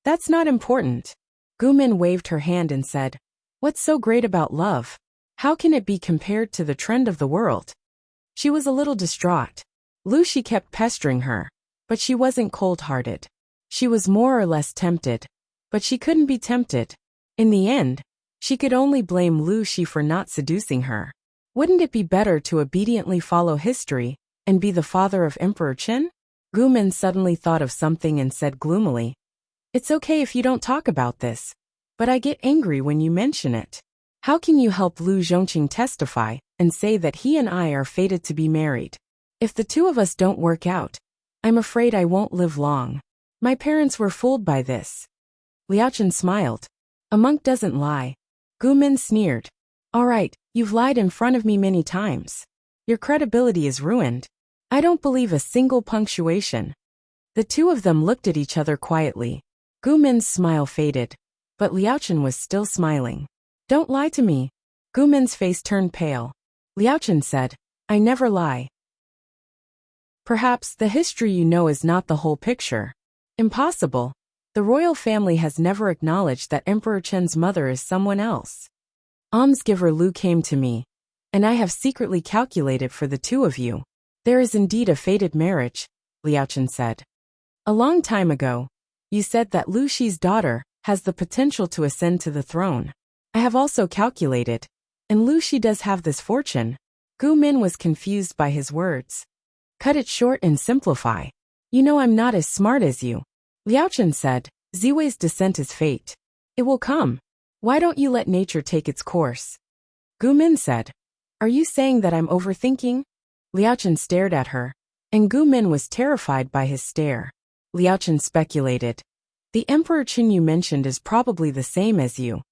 That's not important." Gu Min waved her hand and said, "What's so great about love? How can it be compared to the trend of the world?" She was a little distraught. Lu Shi kept pestering her, but she wasn't cold-hearted. She was more or less tempted, but she couldn't be tempted. In the end, she could only blame Lu Shi for not seducing her. Wouldn't it be better to obediently follow history and be the father of Emperor Qin? Gu Min suddenly thought of something and said gloomily, "It's okay if you don't talk about this, but I get angry when you mention it. How can you help Lu Zhongqing testify and say that he and I are fated to be married? If the two of us don't work out, I'm afraid I won't live long. My parents were fooled by this." Liaochen smiled. "A monk doesn't lie." Gu Min sneered. "All right, you've lied in front of me many times. Your credibility is ruined. I don't believe a single punctuation." The two of them looked at each other quietly. Gu Min's smile faded. but Liaochen was still smiling. Don't lie to me. Gu Min's face turned pale. Liaochen said, I never lie. Perhaps the history you know is not the whole picture. Impossible. The royal family has never acknowledged that Emperor Chen's mother is someone else. Almsgiver Lu came to me, and I have secretly calculated for the two of you. There is indeed a fated marriage, Liaochen said. A long time ago, you said that Lu Shi's daughter has the potential to ascend to the throne. I have also calculated, and Lu Shi does have this fortune. Gu Min was confused by his words. Cut it short and simplify. You know I'm not as smart as you. Liaochen said, Ziwei's descent is fate. It will come. Why don't you let nature take its course? Gu Min said, Are you saying that I'm overthinking? Liaochen stared at her, and Gu Min was terrified by his stare. Liaochen speculated. The Emperor Chen you mentioned is probably the same as you.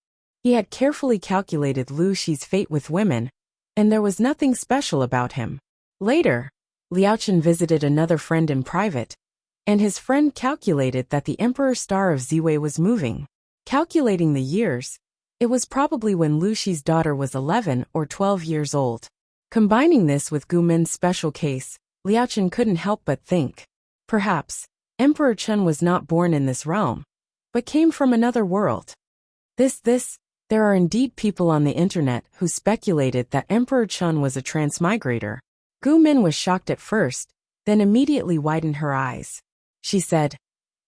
He had carefully calculated Lu Shi's fate with women, and there was nothing special about him. Later, Liaochen visited another friend in private, and his friend calculated that the Emperor star of Ziwei was moving. Calculating the years, it was probably when Lu Shi's daughter was 11 or 12 years old. Combining this with Gu Min's special case, Liaochen couldn't help but think. Perhaps, Emperor Chen was not born in this realm, but came from another world. There are indeed people on the internet who speculated that Emperor Chen was a transmigrator. Gu Min was shocked at first, then immediately widened her eyes. She said,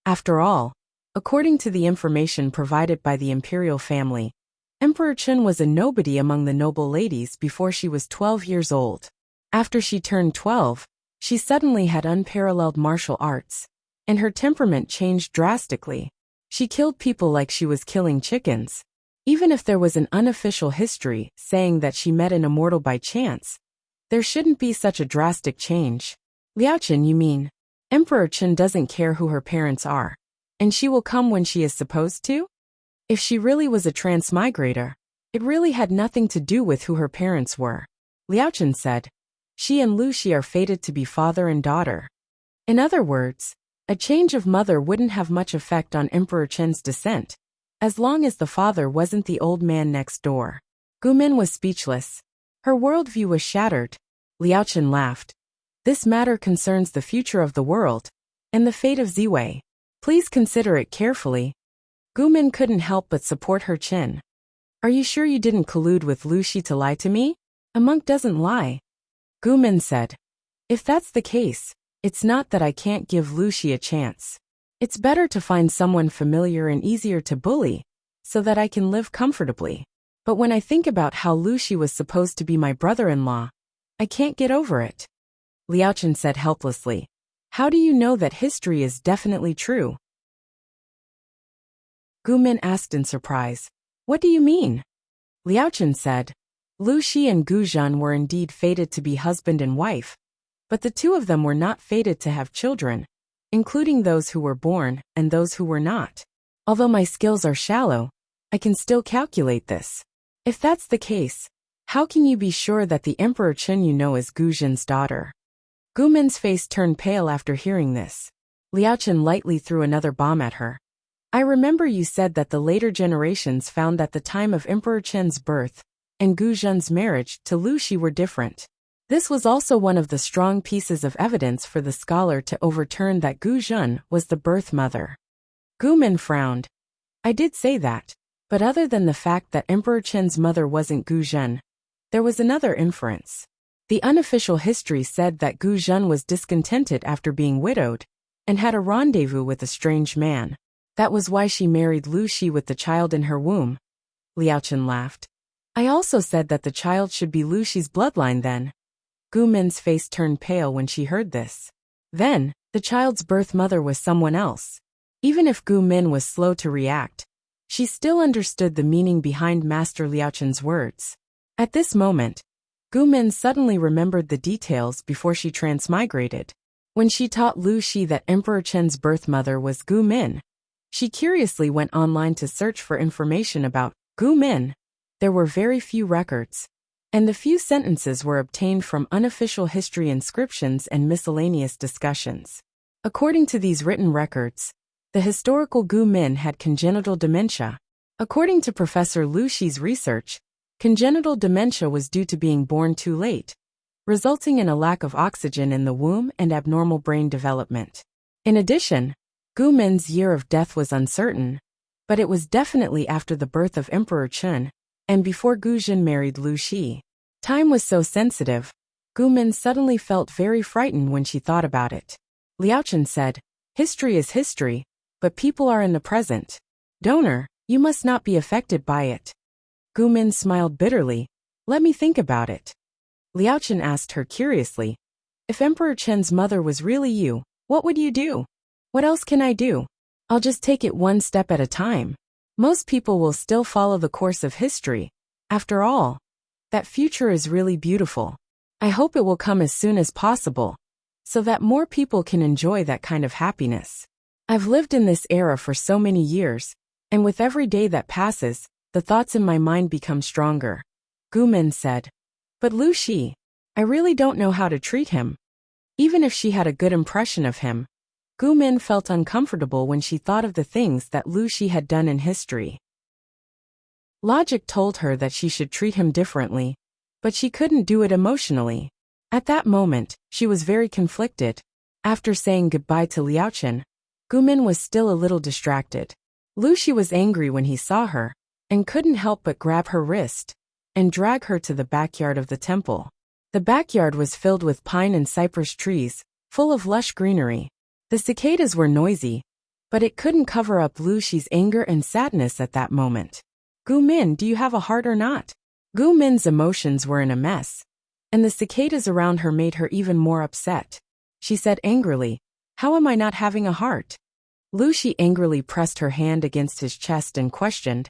After all, according to the information provided by the imperial family, Emperor Chen was a nobody among the noble ladies before she was 12 years old. After she turned 12, she suddenly had unparalleled martial arts, and her temperament changed drastically. She killed people like she was killing chickens. Even if there was an unofficial history saying that she met an immortal by chance, there shouldn't be such a drastic change. Liaochen, you mean? Emperor Chen doesn't care who her parents are, and she will come when she is supposed to? If she really was a transmigrator, it really had nothing to do with who her parents were. Liaochen said, She and Lu Shi are fated to be father and daughter. In other words, a change of mother wouldn't have much effect on Emperor Chen's descent, as long as the father wasn't the old man next door. Gu Min was speechless. Her worldview was shattered. Liaochen laughed. This matter concerns the future of the world, and the fate of Ziwei. Please consider it carefully. Gu Min couldn't help but support her chin. Are you sure you didn't collude with Lu Shi to lie to me? A monk doesn't lie. Gu Min said. If that's the case, it's not that I can't give Lu Shi a chance. It's better to find someone familiar and easier to bully, so that I can live comfortably. But when I think about how Lu Shi was supposed to be my brother-in-law, I can't get over it. Liaochen said helplessly. How do you know that history is definitely true? Gu Min asked in surprise. What do you mean? Liaochen said. Lu Shi and Gu Zhen were indeed fated to be husband and wife, but the two of them were not fated to have children, including those who were born and those who were not. Although my skills are shallow, I can still calculate this. If that's the case, how can you be sure that the Emperor Chen you know is Gu Zhen's daughter? Gu Min's face turned pale after hearing this. Liaochen lightly threw another bomb at her. I remember you said that the later generations found that the time of Emperor Chen's birth and Gu Zhen's marriage to Lu Shi were different. This was also one of the strong pieces of evidence for the scholar to overturn that Gu Zhen was the birth mother. Gu Min frowned. I did say that, but other than the fact that Emperor Chen's mother wasn't Gu Zhen, there was another inference. The unofficial history said that Gu Zhen was discontented after being widowed and had a rendezvous with a strange man. That was why she married Lu Shi with the child in her womb. Liaochen laughed. I also said that the child should be Lu Shi's bloodline then. Gu Min's face turned pale when she heard this. Then, the child's birth mother was someone else. Even if Gu Min was slow to react, she still understood the meaning behind Master Liaochen's words. At this moment, Gu Min suddenly remembered the details before she transmigrated. When she taught Lu Shi that Emperor Chen's birth mother was Gu Min, she curiously went online to search for information about Gu Min. There were very few records, and the few sentences were obtained from unofficial history inscriptions and miscellaneous discussions. According to these written records, the historical Gu Min had congenital dementia, According to Professor Lu Shi's research, congenital dementia was due to being born too late, resulting in a lack of oxygen in the womb and abnormal brain development. In addition, Gu Min's year of death was uncertain, but it was definitely after the birth of Emperor Chun, and before Gu Jin married Lu Shi. Time was so sensitive, Gu Min suddenly felt very frightened when she thought about it. Liao Chen said, "History is history, but people are in the present. Donor, you must not be affected by it." Gu Min smiled bitterly. "Let me think about it." Liao Chen asked her curiously, "If Emperor Chen's mother was really you, what would you do?" "What else can I do? I'll just take it one step at a time. Most people will still follow the course of history. After all, that future is really beautiful. I hope it will come as soon as possible, so that more people can enjoy that kind of happiness. I've lived in this era for so many years, and with every day that passes, the thoughts in my mind become stronger." Gu Min said, "But Lu Shi, I really don't know how to treat him." Even if she had a good impression of him, Gu Min felt uncomfortable when she thought of the things that Lu Shi had done in history. Logic told her that she should treat him differently, but she couldn't do it emotionally. At that moment, she was very conflicted. After saying goodbye to Liao Chen, Gu Min was still a little distracted. Lu Shi was angry when he saw her, and couldn't help but grab her wrist and drag her to the backyard of the temple. The backyard was filled with pine and cypress trees, full of lush greenery. The cicadas were noisy, but it couldn't cover up Lu Shi's anger and sadness at that moment. "Gu Min, do you have a heart or not?" Gu Min's emotions were in a mess, and the cicadas around her made her even more upset. She said angrily, "How am I not having a heart?" Lu Shi angrily pressed her hand against his chest and questioned,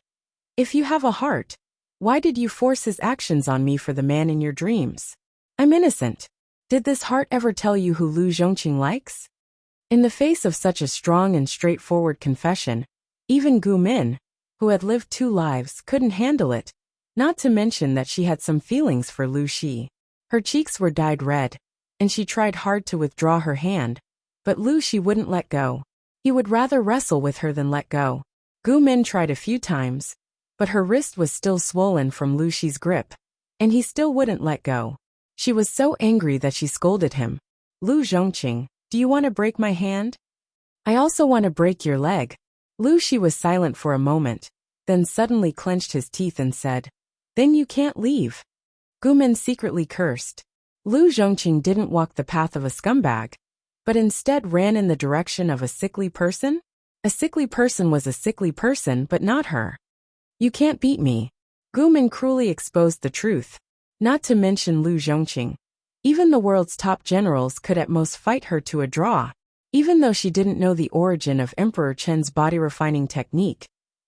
"If you have a heart, why did you force his actions on me for the man in your dreams? I'm innocent. Did this heart ever tell you who Lu Zhongqing likes?" In the face of such a strong and straightforward confession, even Gu Min, who had lived 2 lives, couldn't handle it, not to mention that she had some feelings for Lu Shi. Her cheeks were dyed red, and she tried hard to withdraw her hand, but Lu Shi wouldn't let go. He would rather wrestle with her than let go. Gu Min tried a few times, but her wrist was still swollen from Lu Shi's grip, and he still wouldn't let go. She was so angry that she scolded him. "Lu Zhongqing, do you want to break my hand? I also want to break your leg." Lu Shi was silent for a moment, then suddenly clenched his teeth and said, "Then you can't leave." Gu Min secretly cursed. Lu Zhongqing didn't walk the path of a scumbag, but instead ran in the direction of a sickly person. A sickly person was a sickly person, but not her. "You can't beat me." Gu Min cruelly exposed the truth. Not to mention Lu Zhongqing. Even the world's top generals could at most fight her to a draw. Even though she didn't know the origin of Emperor Chen's body-refining technique,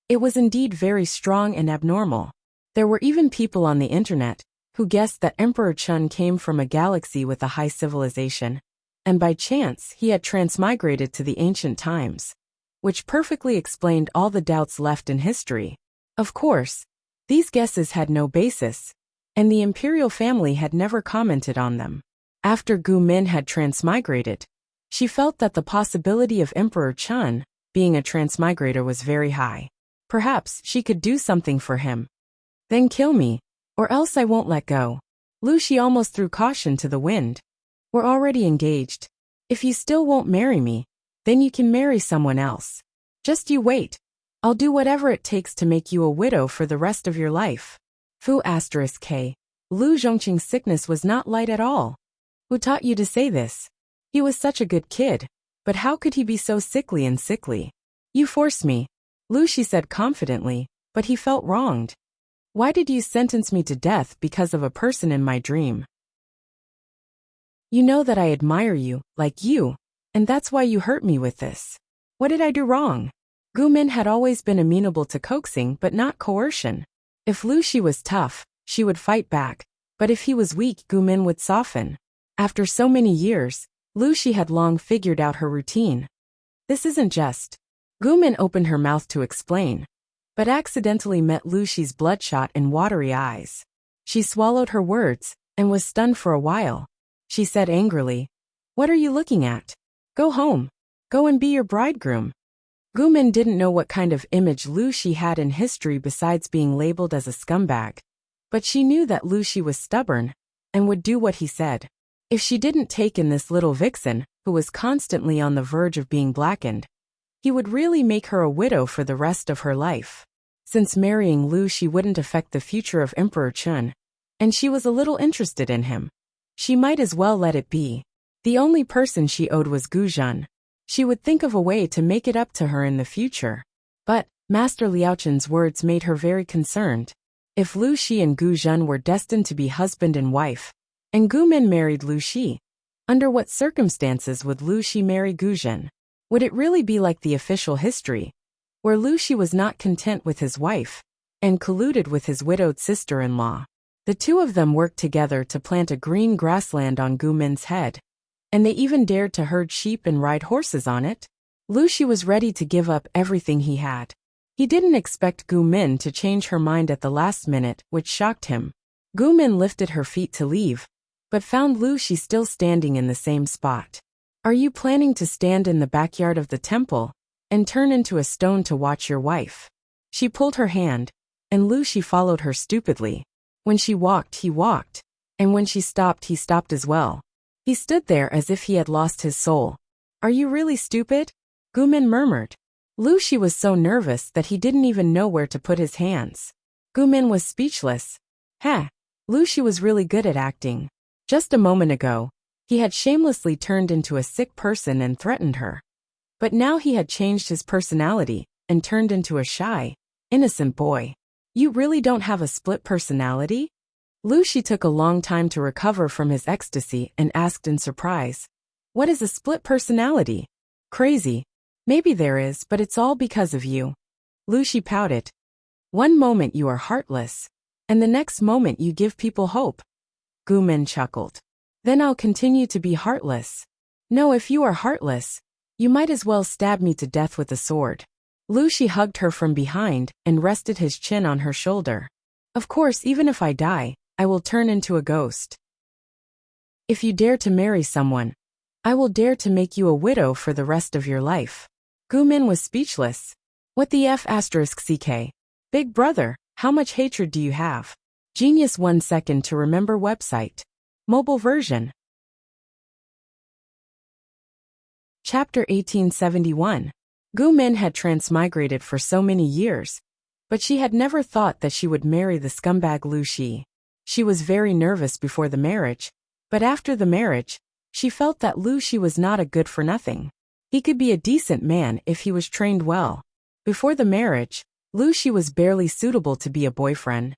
it was indeed very strong and abnormal. There were even people on the internet who guessed that Emperor Chen came from a galaxy with a high civilization, and by chance he had transmigrated to the ancient times, which perfectly explained all the doubts left in history. Of course, these guesses had no basis, and the imperial family had never commented on them. After Gu Min had transmigrated, she felt that the possibility of Emperor Chen being a transmigrator was very high. Perhaps she could do something for him. "Then kill me, or else I won't let go." Lu Shi almost threw caution to the wind. "We're already engaged. If you still won't marry me, then you can marry someone else. Just you wait. I'll do whatever it takes to make you a widow for the rest of your life." Fu *K. Lu Zhongqing's sickness was not light at all. "Who taught you to say this? He was such a good kid, but how could he be so sickly and sickly?" "You forced me," Lu Shi said confidently, but he felt wronged. "Why did you sentence me to death because of a person in my dream? You know that I admire you, like you, and that's why you hurt me with this. What did I do wrong?" Gu Min had always been amenable to coaxing but not coercion. If Lu Shi was tough, she would fight back, but if he was weak, Gu Min would soften. After so many years, Lu Shi had long figured out her routine. "This isn't just." Gu Min opened her mouth to explain, but accidentally met Lu Shi's bloodshot and watery eyes. She swallowed her words and was stunned for a while. She said angrily, "What are you looking at? Go home. Go and be your bridegroom." Gumin didn't know what kind of image Lu Shi had in history besides being labeled as a scumbag. But she knew that Lu Shi was stubborn and would do what he said. If she didn't take in this little vixen, who was constantly on the verge of being blackened, he would really make her a widow for the rest of her life. Since marrying Lu Shi wouldn't affect the future of Emperor Chun, and she was a little interested in him, she might as well let it be. The only person she owed was Gu Zhen. She would think of a way to make it up to her in the future. But Master Liaochun's words made her very concerned. If Lu Shi and Gu Zhen were destined to be husband and wife, and Gu Min married Lu Shi, under what circumstances would Lu Shi marry Gu Zhen? Would it really be like the official history, where Lu Shi was not content with his wife, and colluded with his widowed sister-in-law? The two of them worked together to plant a green grassland on Gu Min's head, and they even dared to herd sheep and ride horses on it. Lu Shi was ready to give up everything he had. He didn't expect Gu Min to change her mind at the last minute, which shocked him. Gu Min lifted her feet to leave, but found Lu Shi still standing in the same spot. Are you planning to stand in the backyard of the temple and turn into a stone to watch your wife? She pulled her hand, and Lu Shi followed her stupidly. When she walked, he walked, and when she stopped, he stopped as well. He stood there as if he had lost his soul. Are you really stupid? Gu Min murmured. Lu Shi was so nervous that he didn't even know where to put his hands. Gu Min was speechless. Lu Shi was really good at acting. Just a moment ago, he had shamelessly turned into a sick person and threatened her. But now he had changed his personality and turned into a shy, innocent boy. You really don't have a split personality? Lu Shi took a long time to recover from his ecstasy and asked in surprise. What is a split personality? Crazy. Maybe there is, but it's all because of you. Lu Shi pouted. One moment you are heartless, and the next moment you give people hope. Gu Min chuckled. Then I'll continue to be heartless. No, if you are heartless, you might as well stab me to death with a sword. Lu Shi hugged her from behind and rested his chin on her shoulder. Of course, even if I die, I will turn into a ghost. If you dare to marry someone, I will dare to make you a widow for the rest of your life. Gu Min was speechless. What the F***ck? Big brother, how much hatred do you have? Genius 1 second to remember website. Mobile version. Chapter 1871. Gu Min had transmigrated for so many years, but she had never thought that she would marry the scumbag Lu Shi. She was very nervous before the marriage, but after the marriage, she felt that Lu Shi was not a good-for-nothing. He could be a decent man if he was trained well. Before the marriage, Lu Shi was barely suitable to be a boyfriend,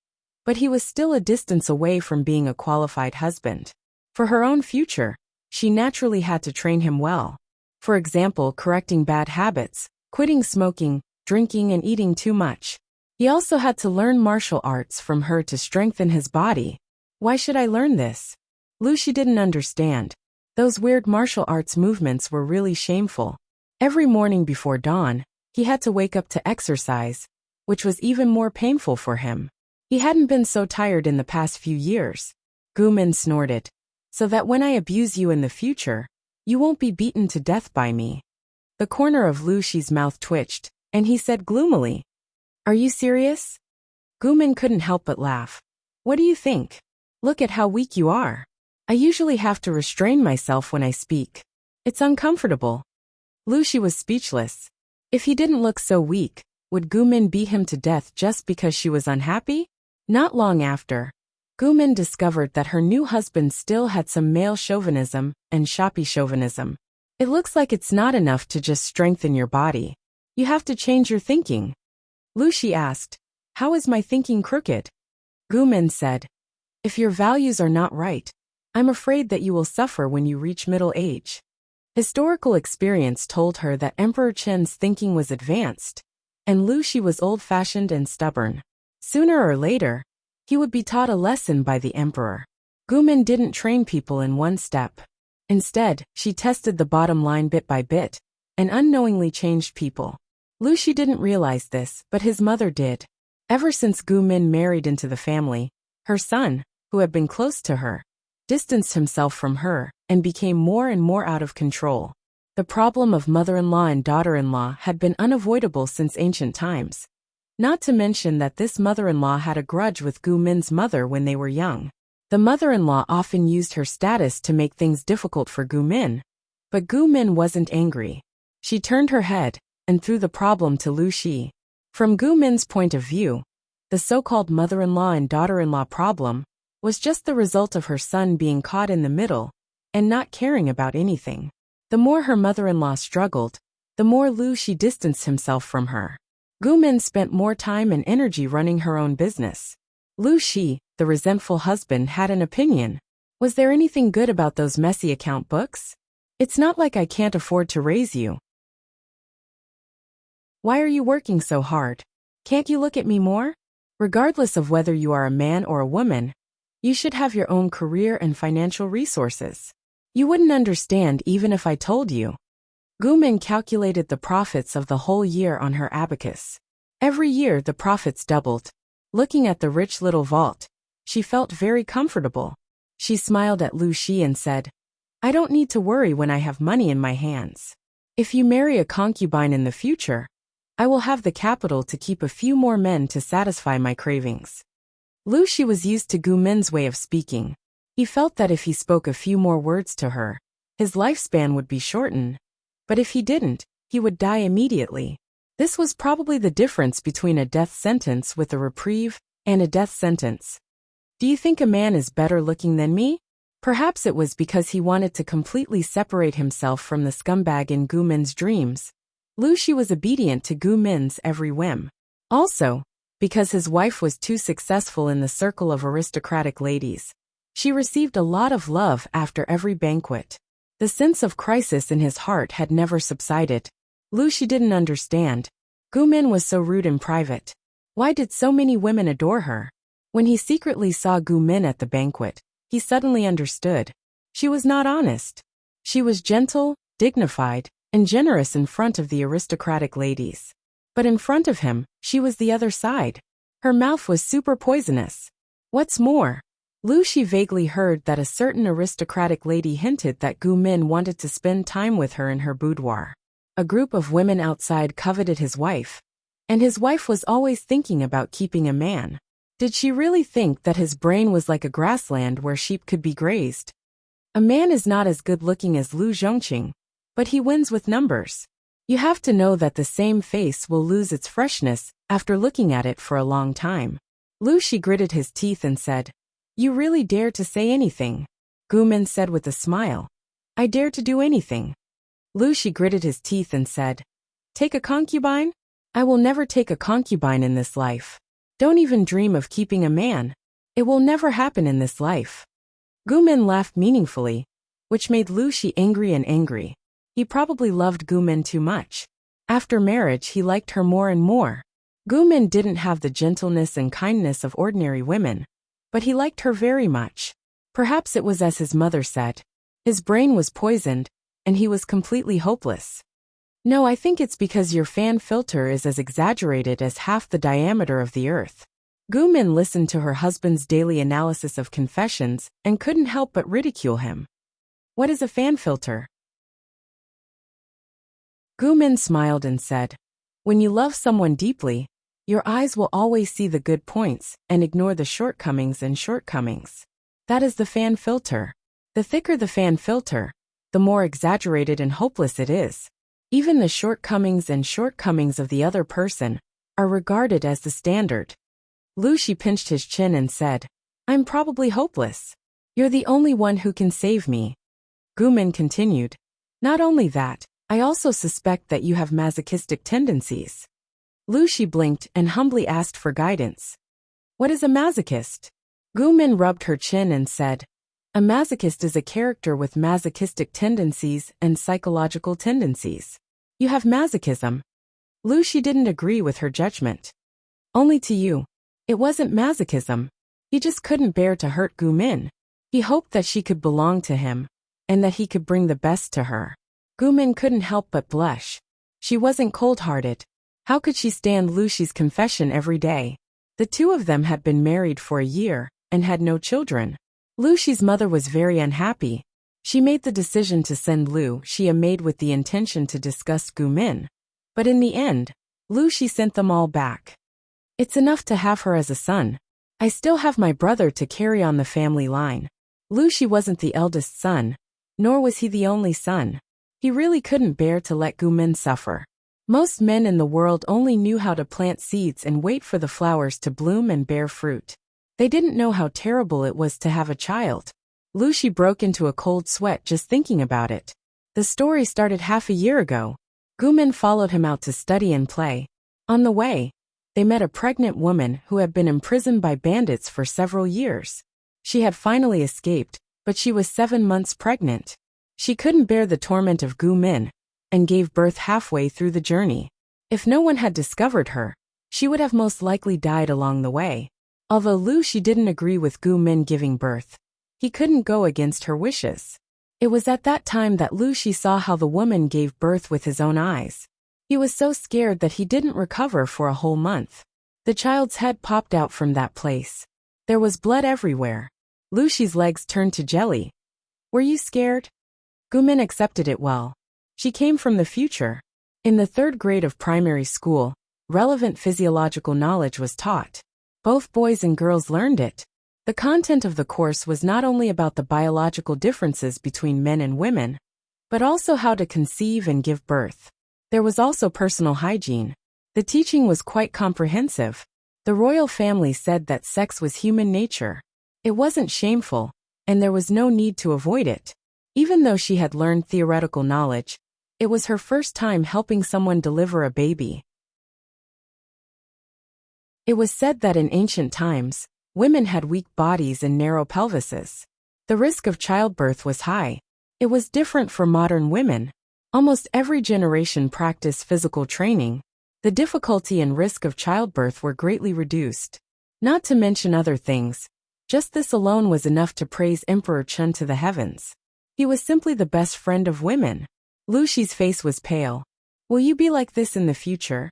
but he was still a distance away from being a qualified husband. For her own future, she naturally had to train him well. For example, correcting bad habits, quitting smoking, drinking and eating too much. He also had to learn martial arts from her to strengthen his body. Why should I learn this? Lu Shi didn't understand. Those weird martial arts movements were really shameful. Every morning before dawn, he had to wake up to exercise, which was even more painful for him. He hadn't been so tired in the past few years. Gu Min snorted. So that when I abuse you in the future, you won't be beaten to death by me. The corner of Lu Shi's mouth twitched, and he said gloomily, Are you serious? Gu Min couldn't help but laugh. What do you think? Look at how weak you are. I usually have to restrain myself when I speak. It's uncomfortable. Lu Shi was speechless. If he didn't look so weak, would Gu Min beat him to death just because she was unhappy? Not long after, Gu Min discovered that her new husband still had some male chauvinism and shoppy chauvinism. It looks like it's not enough to just strengthen your body. You have to change your thinking. Lu Shi asked, How is my thinking crooked? Gu Min said, If your values are not right, I'm afraid that you will suffer when you reach middle age. Historical experience told her that Emperor Chen's thinking was advanced, and Lu Shi was old-fashioned and stubborn. Sooner or later, he would be taught a lesson by the emperor. Gu Min didn't train people in one step. Instead, she tested the bottom line bit by bit, and unknowingly changed people. Lu Shi didn't realize this, but his mother did. Ever since Gu Min married into the family, her son, who had been close to her, distanced himself from her and became more and more out of control. The problem of mother-in-law and daughter-in-law had been unavoidable since ancient times. Not to mention that this mother-in-law had a grudge with Gu Min's mother when they were young. The mother-in-law often used her status to make things difficult for Gu Min. But Gu Min wasn't angry. She turned her head and threw the problem to Lu Shi. From Gu Min's point of view, the so-called mother-in-law and daughter-in-law problem was just the result of her son being caught in the middle and not caring about anything. The more her mother-in-law struggled, the more Lu Shi distanced himself from her. Gu Min spent more time and energy running her own business. Lu Shi, the resentful husband, had an opinion. Was there anything good about those messy account books? It's not like I can't afford to raise you. Why are you working so hard? Can't you look at me more? Regardless of whether you are a man or a woman, you should have your own career and financial resources. You wouldn't understand even if I told you. Gu Min calculated the profits of the whole year on her abacus. Every year the profits doubled. Looking at the rich little vault, she felt very comfortable. She smiled at Lu Shi and said, I don't need to worry when I have money in my hands. If you marry a concubine in the future, I will have the capital to keep a few more men to satisfy my cravings. Lu Shi was used to Gu Min's way of speaking. He felt that if he spoke a few more words to her, his lifespan would be shortened. But if he didn't, he would die immediately. This was probably the difference between a death sentence with a reprieve and a death sentence. Do you think a man is better looking than me? Perhaps it was because he wanted to completely separate himself from the scumbag in Gu Min's dreams. Lu Shi was obedient to Gu Min's every whim. Also, because his wife was too successful in the circle of aristocratic ladies. She received a lot of love after every banquet. The sense of crisis in his heart had never subsided. Lu Shi didn't understand. Gu Min was so rude in private. Why did so many women adore her? When he secretly saw Gu Min at the banquet, he suddenly understood. She was not honest. She was gentle, dignified, and generous in front of the aristocratic ladies. But in front of him, she was the other side. Her mouth was super poisonous. What's more, Lu Shi vaguely heard that a certain aristocratic lady hinted that Gu Min wanted to spend time with her in her boudoir. A group of women outside coveted his wife, and his wife was always thinking about keeping a man. Did she really think that his brain was like a grassland where sheep could be grazed? A man is not as good looking as Lu Zhongqing, but he wins with numbers. You have to know that the same face will lose its freshness after looking at it for a long time. Lu Shi gritted his teeth and said, You really dare to say anything? Gu Min said with a smile. I dare to do anything. Lu Shi gritted his teeth and said, Take a concubine? I will never take a concubine in this life. Don't even dream of keeping a man. It will never happen in this life. Gu Min laughed meaningfully, which made Lu Shi angry and angry. He probably loved Gu Min too much. After marriage he liked her more and more. Gu Min didn't have the gentleness and kindness of ordinary women, but he liked her very much. Perhaps it was as his mother said. His brain was poisoned, and he was completely hopeless. No, I think it's because your fan filter is as exaggerated as half the diameter of the earth. Gu Min listened to her husband's daily analysis of confessions and couldn't help but ridicule him. What is a fan filter? Gu Min smiled and said, When you love someone deeply, your eyes will always see the good points and ignore the shortcomings. That is the fan filter. The thicker the fan filter, the more exaggerated and hopeless it is. Even the shortcomings of the other person are regarded as the standard. Lu Shi pinched his chin and said, I'm probably hopeless. You're the only one who can save me. Gu Min continued, Not only that, I also suspect that you have masochistic tendencies. Lu Shi blinked and humbly asked for guidance. What is a masochist? Gu Min rubbed her chin and said, A masochist is a character with masochistic tendencies and psychological tendencies. You have masochism. Lu Shi didn't agree with her judgment. Only to you. It wasn't masochism. He just couldn't bear to hurt Gu Min. He hoped that she could belong to him, and that he could bring the best to her. Gu Min couldn't help but blush. She wasn't cold-hearted. How could she stand Lu Shi's confession every day? The two of them had been married for a year and had no children. Lu Shi's mother was very unhappy. She made the decision to send Lu Xi a maid with the intention to discuss Gu Min. But in the end, Lu Xi sent them all back. It's enough to have her as a son. I still have my brother to carry on the family line. Lu Xi wasn't the eldest son, nor was he the only son. He really couldn't bear to let Gu Min suffer. Most men in the world only knew how to plant seeds and wait for the flowers to bloom and bear fruit. They didn't know how terrible it was to have a child. Lu Xi broke into a cold sweat just thinking about it. The story started half a year ago. Gu Min followed him out to study and play. On the way, they met a pregnant woman who had been imprisoned by bandits for several years. She had finally escaped, but she was 7 months pregnant. She couldn't bear the torment of Gu Min, and gave birth halfway through the journey. If no one had discovered her, she would have most likely died along the way. Although Lu Xi didn't agree with Gu Min giving birth, he couldn't go against her wishes. It was at that time that Lu Xi saw how the woman gave birth with his own eyes. He was so scared that he didn't recover for a whole month. The child's head popped out from that place. There was blood everywhere. Lu Xi's legs turned to jelly. Were you scared? Gu Min accepted it well. She came from the future. In the 3rd grade of primary school, relevant physiological knowledge was taught. Both boys and girls learned it. The content of the course was not only about the biological differences between men and women, but also how to conceive and give birth. There was also personal hygiene. The teaching was quite comprehensive. The royal family said that sex was human nature. It wasn't shameful, and there was no need to avoid it. Even though she had learned theoretical knowledge, it was her first time helping someone deliver a baby. It was said that in ancient times, women had weak bodies and narrow pelvises. The risk of childbirth was high. It was different for modern women. Almost every generation practiced physical training. The difficulty and risk of childbirth were greatly reduced. Not to mention other things. Just this alone was enough to praise Emperor Chun to the heavens. He was simply the best friend of women. Lu Xi's face was pale. Will you be like this in the future?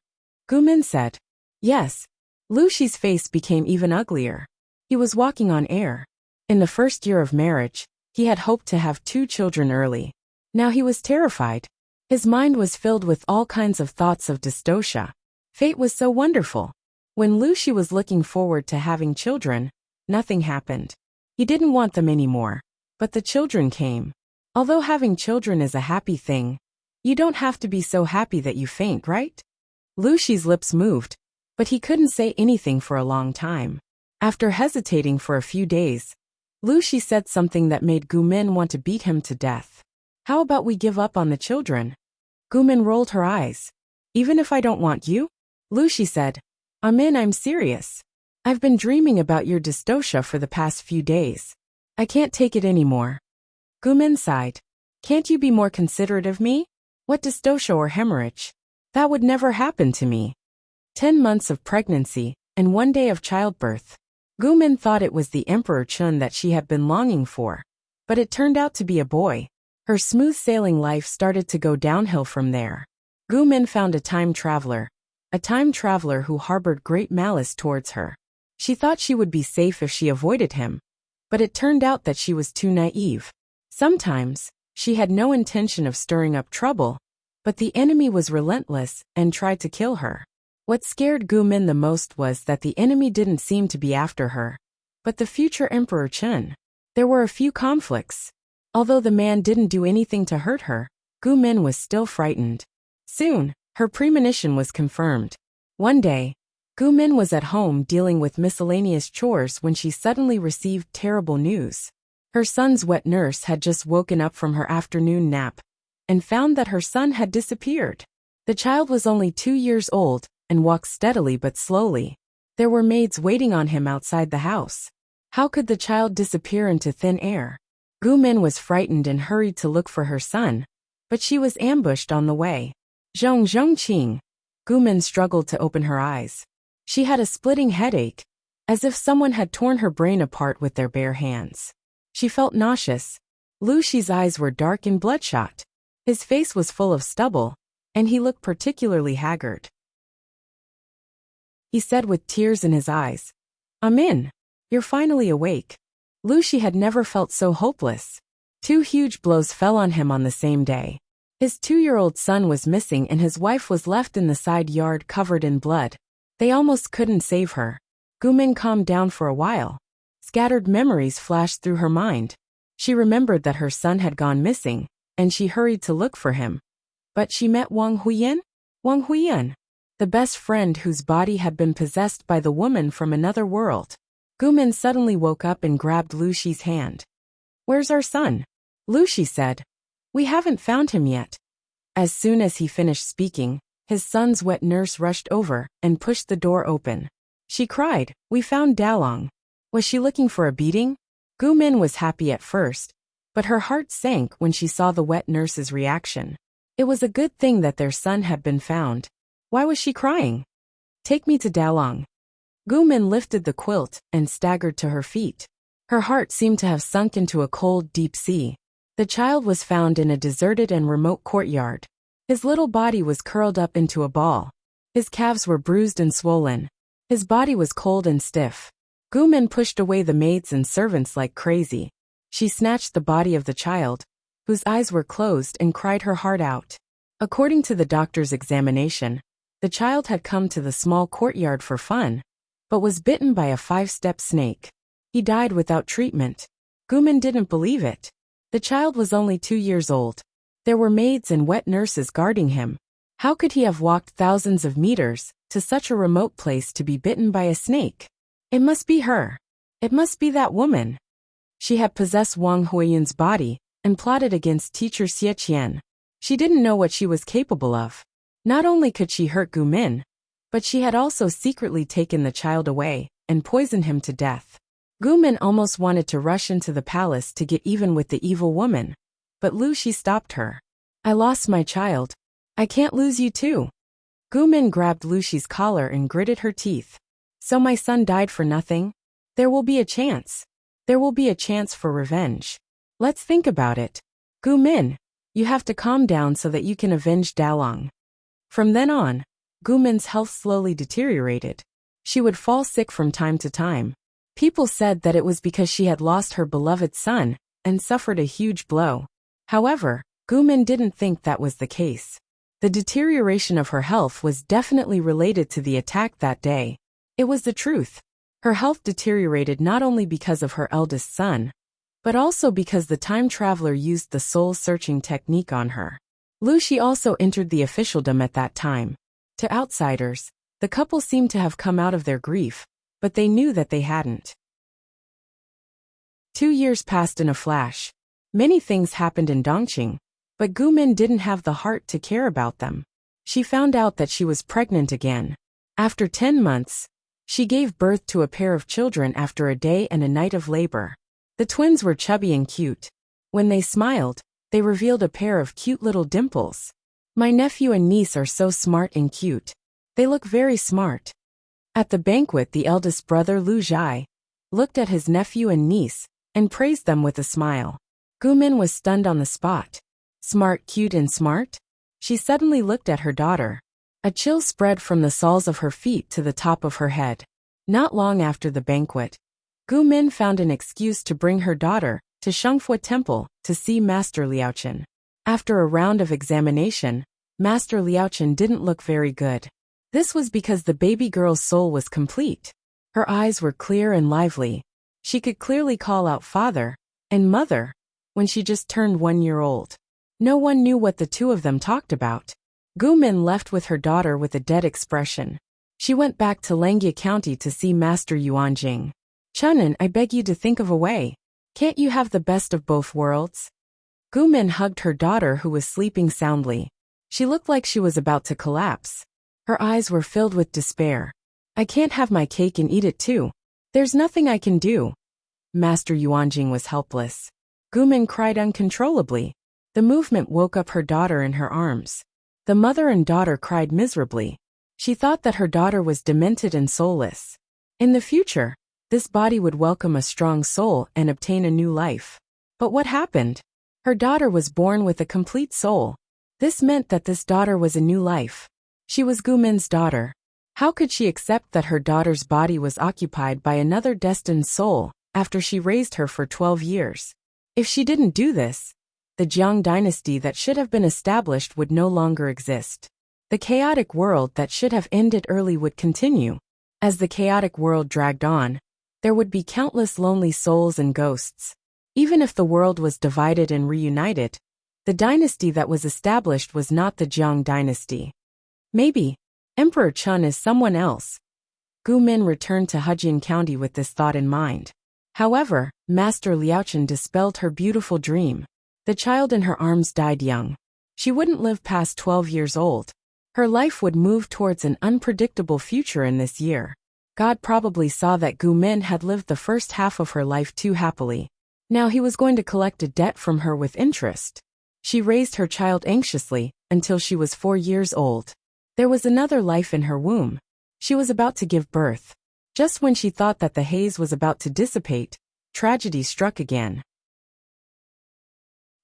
Gu Min said. Yes. Lu Xi's face became even uglier. He was walking on air. In the first year of marriage, he had hoped to have 2 children early. Now he was terrified. His mind was filled with all kinds of thoughts of dystocia. Fate was so wonderful. When Lu Xi was looking forward to having children, nothing happened. He didn't want them anymore. But the children came. Although having children is a happy thing, you don't have to be so happy that you faint, right? Lu Xi's lips moved, but he couldn't say anything for a long time. After hesitating for a few days, Lu Xi said something that made Gu Min want to beat him to death. How about we give up on the children? Gu Min rolled her eyes. Even if I don't want you? Lu Xi said. Amin, I'm serious. I've been dreaming about your dystocia for the past few days. I can't take it anymore. Gu Min sighed. Can't you be more considerate of me? What dystocia or hemorrhage? That would never happen to me. 10 months of pregnancy, and 1 day of childbirth. Gu Min thought it was the Emperor Chun that she had been longing for. But it turned out to be a boy. Her smooth sailing life started to go downhill from there. Gu Min found a time traveler who harbored great malice towards her. She thought she would be safe if she avoided him. But it turned out that she was too naive. Sometimes, she had no intention of stirring up trouble, but the enemy was relentless and tried to kill her. What scared Gu Min the most was that the enemy didn't seem to be after her, but the future Emperor Chun. There were a few conflicts. Although the man didn't do anything to hurt her, Gu Min was still frightened. Soon, her premonition was confirmed. One day, Gu Min was at home dealing with miscellaneous chores when she suddenly received terrible news. Her son's wet nurse had just woken up from her afternoon nap and found that her son had disappeared. The child was only 2 years old and walked steadily but slowly. There were maids waiting on him outside the house. How could the child disappear into thin air? Gu Min was frightened and hurried to look for her son, but she was ambushed on the way. Zhong Qing. Gu Min struggled to open her eyes. She had a splitting headache, as if someone had torn her brain apart with their bare hands. She felt nauseous. Lu Xi's eyes were dark and bloodshot. His face was full of stubble, and he looked particularly haggard. He said with tears in his eyes, Amin, you're finally awake. Lu Xi had never felt so hopeless. Two huge blows fell on him on the same day. His 2-year-old son was missing and his wife was left in the side yard covered in blood. They almost couldn't save her. Gumin calmed down for a while. Scattered memories flashed through her mind. She remembered that her son had gone missing, and she hurried to look for him. But she met Wang Huiyan? Wang Huiyan, the best friend whose body had been possessed by the woman from another world. Gumin suddenly woke up and grabbed Lu Shi's hand. "Where's our son?" Lu Shi said. "We haven't found him yet." As soon as he finished speaking, his son's wet nurse rushed over and pushed the door open. She cried, "We found Dalong." Was she looking for a beating? Gumin was happy at first, but her heart sank when she saw the wet nurse's reaction. It was a good thing that their son had been found. Why was she crying? "Take me to Dalong." Gumin lifted the quilt and staggered to her feet. Her heart seemed to have sunk into a cold, deep sea. The child was found in a deserted and remote courtyard. His little body was curled up into a ball. His calves were bruised and swollen. His body was cold and stiff. Gumin pushed away the maids and servants like crazy. She snatched the body of the child, whose eyes were closed, and cried her heart out. According to the doctor's examination, the child had come to the small courtyard for fun, but was bitten by a 5-step snake. He died without treatment. Gumin didn't believe it. The child was only 2 years old. There were maids and wet nurses guarding him. How could he have walked thousands of meters to such a remote place to be bitten by a snake? It must be her. It must be that woman. She had possessed Wang Huiyan's body and plotted against teacher Xie Qian. She didn't know what she was capable of. Not only could she hurt Gumin, but she had also secretly taken the child away and poisoned him to death. Gumin almost wanted to rush into the palace to get even with the evil woman, but Lu Shi stopped her. "I lost my child. I can't lose you too." Gumin grabbed Lu Shi's collar and gritted her teeth. "So my son died for nothing? There will be a chance. There will be a chance for revenge. Let's think about it. Gumin, you have to calm down so that you can avenge Dalong." From then on, Gumin's health slowly deteriorated. She would fall sick from time to time. People said that it was because she had lost her beloved son and suffered a huge blow. However, Gumin didn't think that was the case. The deterioration of her health was definitely related to the attack that day. It was the truth. Her health deteriorated not only because of her eldest son, but also because the time traveler used the soul-searching technique on her. Lu Shi also entered the officialdom at that time. To outsiders, the couple seemed to have come out of their grief, but they knew that they hadn't. 2 years passed in a flash. Many things happened in Dongqing, but Gumin didn't have the heart to care about them. She found out that she was pregnant again. After 10 months, she gave birth to a pair of children after a day and a night of labor. The twins were chubby and cute. When they smiled, they revealed a pair of cute little dimples. "My nephew and niece are so smart and cute. They look very smart." At the banquet, the eldest brother Lu Zhai looked at his nephew and niece and praised them with a smile. Gumin was stunned on the spot. Smart, cute, and smart? She suddenly looked at her daughter. A chill spread from the soles of her feet to the top of her head. Not long after the banquet, Gumin found an excuse to bring her daughter to Shengfu Temple to see Master Liaochen. After a round of examination, Master Liaochen didn't look very good. This was because the baby girl's soul was complete. Her eyes were clear and lively. She could clearly call out father and mother when she just turned 1 year old. No one knew what the two of them talked about. Gumin left with her daughter with a dead expression. She went back to Langjie County to see Master Yuanjing. "Chunin, I beg you to think of a way. Can't you have the best of both worlds?" Gumin hugged her daughter who was sleeping soundly. She looked like she was about to collapse. Her eyes were filled with despair. "I can't have my cake and eat it too. There's nothing I can do." Master Yuanjing was helpless. Gumin cried uncontrollably. The movement woke up her daughter in her arms. The mother and daughter cried miserably. She thought that her daughter was demented and soulless. In the future, this body would welcome a strong soul and obtain a new life. But what happened? Her daughter was born with a complete soul. This meant that this daughter was a new life. She was Gumin's daughter. How could she accept that her daughter's body was occupied by another destined soul after she raised her for 12 years? If she didn't do this, the Jiang dynasty that should have been established would no longer exist. The chaotic world that should have ended early would continue. As the chaotic world dragged on, there would be countless lonely souls and ghosts. Even if the world was divided and reunited, the dynasty that was established was not the Jiang dynasty. Maybe Emperor Chun is someone else. Gu Min returned to Hejian County with this thought in mind. However, Master Liaochen dispelled her beautiful dream. The child in her arms died young. She wouldn't live past 12 years old. Her life would move towards an unpredictable future in this year. God probably saw that Gu Min had lived the first half of her life too happily. Now he was going to collect a debt from her with interest. She raised her child anxiously until she was 4 years old. There was another life in her womb. She was about to give birth. Just when she thought that the haze was about to dissipate, tragedy struck again.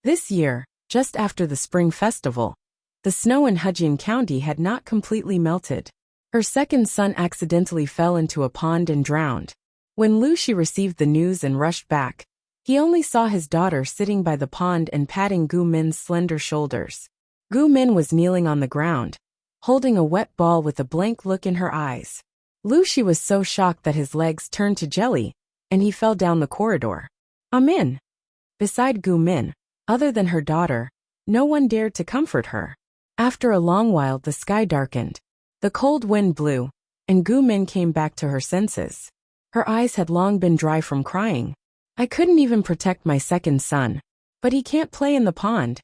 This year, just after the Spring Festival, the snow in Hejian County had not completely melted. Her second son accidentally fell into a pond and drowned. When Lu Shi received the news and rushed back, he only saw his daughter sitting by the pond and patting Gu Min's slender shoulders. Gu Min was kneeling on the ground, holding a wet ball with a blank look in her eyes. Lu Shi was so shocked that his legs turned to jelly, and he fell down the corridor. Amin. Beside Gu Min, other than her daughter, no one dared to comfort her. After a long while the sky darkened. The cold wind blew, and Gu Min came back to her senses. Her eyes had long been dry from crying. I couldn't even protect my second son. But he can't play in the pond.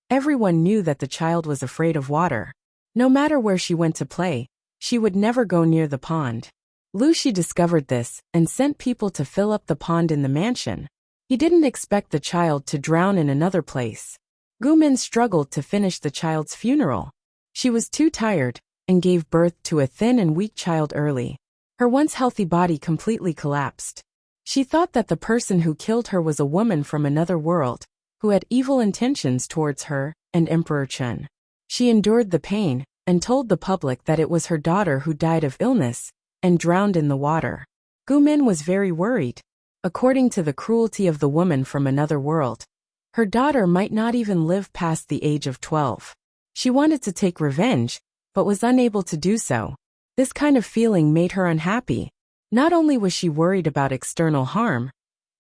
Everyone knew that the child was afraid of water. No matter where she went to play, she would never go near the pond. Lu Shi discovered this and sent people to fill up the pond in the mansion. He didn't expect the child to drown in another place. Gu Min struggled to finish the child's funeral. She was too tired and gave birth to a thin and weak child early. Her once healthy body completely collapsed. She thought that the person who killed her was a woman from another world, who had evil intentions towards her and Emperor Chen. She endured the pain and told the public that it was her daughter who died of illness and drowned in the water. Gu Min was very worried. According to the cruelty of the woman from another world, her daughter might not even live past the age of 12. She wanted to take revenge, but was unable to do so. This kind of feeling made her unhappy. Not only was she worried about external harm,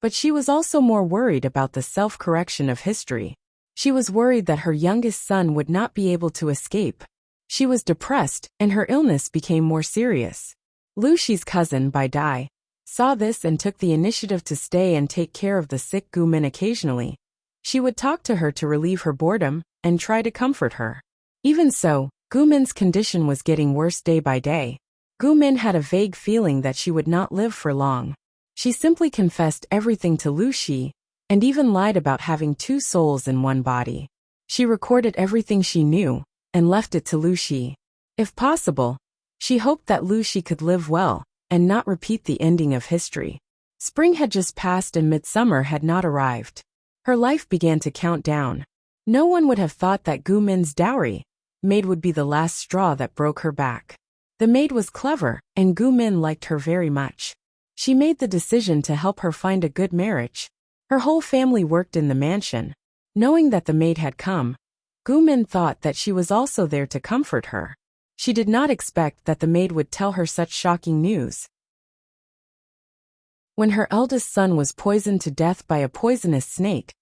but she was also more worried about the self-correction of history. She was worried that her youngest son would not be able to escape. She was depressed, and her illness became more serious. Lu Shi's cousin, Bai Dai, saw this and took the initiative to stay and take care of the sick Gu Min occasionally. She would talk to her to relieve her boredom and try to comfort her. Even so, Gu Min's condition was getting worse day by day. Gu Min had a vague feeling that she would not live for long. She simply confessed everything to Lu Shi, and even lied about having 2 souls in one body. She recorded everything she knew, and left it to Lu Shi. If possible, she hoped that Lu Shi could live well, and not repeat the ending of history. Spring had just passed and midsummer had not arrived. Her life began to count down. No one would have thought that Gu Min's dowry maid would be the last straw that broke her back. The maid was clever, and Gu Min liked her very much. She made the decision to help her find a good marriage. Her whole family worked in the mansion. Knowing that the maid had come, Gu Min thought that she was also there to comfort her. She did not expect that the maid would tell her such shocking news. When her eldest son was poisoned to death by a poisonous snake,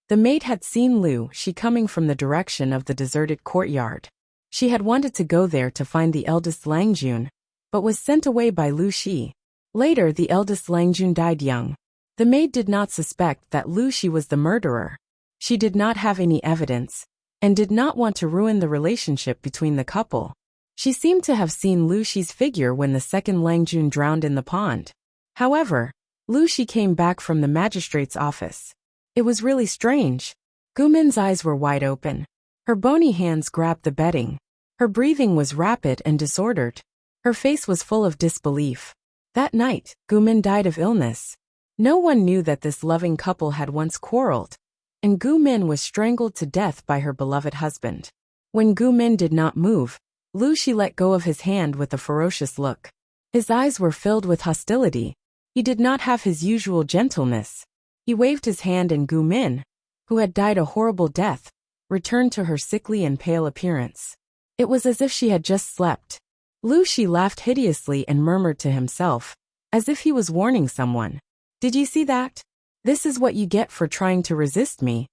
the maid had seen Lu Shi coming from the direction of the deserted courtyard. She had wanted to go there to find the eldest Langjun, but was sent away by Lu Shi. Later the eldest Langjun died young. The maid did not suspect that Lu Shi was the murderer. She did not have any evidence, and did not want to ruin the relationship between the couple. She seemed to have seen Lu Shi's figure when the second Langjun drowned in the pond. However, Lu Shi came back from the magistrate's office. It was really strange. Gu Min's eyes were wide open. Her bony hands grabbed the bedding. Her breathing was rapid and disordered. Her face was full of disbelief. That night, Gu Min died of illness. No one knew that this loving couple had once quarreled, and Gu Min was strangled to death by her beloved husband. When Gu Min did not move, Lu Shi let go of his hand with a ferocious look. His eyes were filled with hostility. He did not have his usual gentleness. He waved his hand and Gu Min, who had died a horrible death, returned to her sickly and pale appearance. It was as if she had just slept. Lu Shi laughed hideously and murmured to himself, as if he was warning someone. Did you see that? This is what you get for trying to resist me.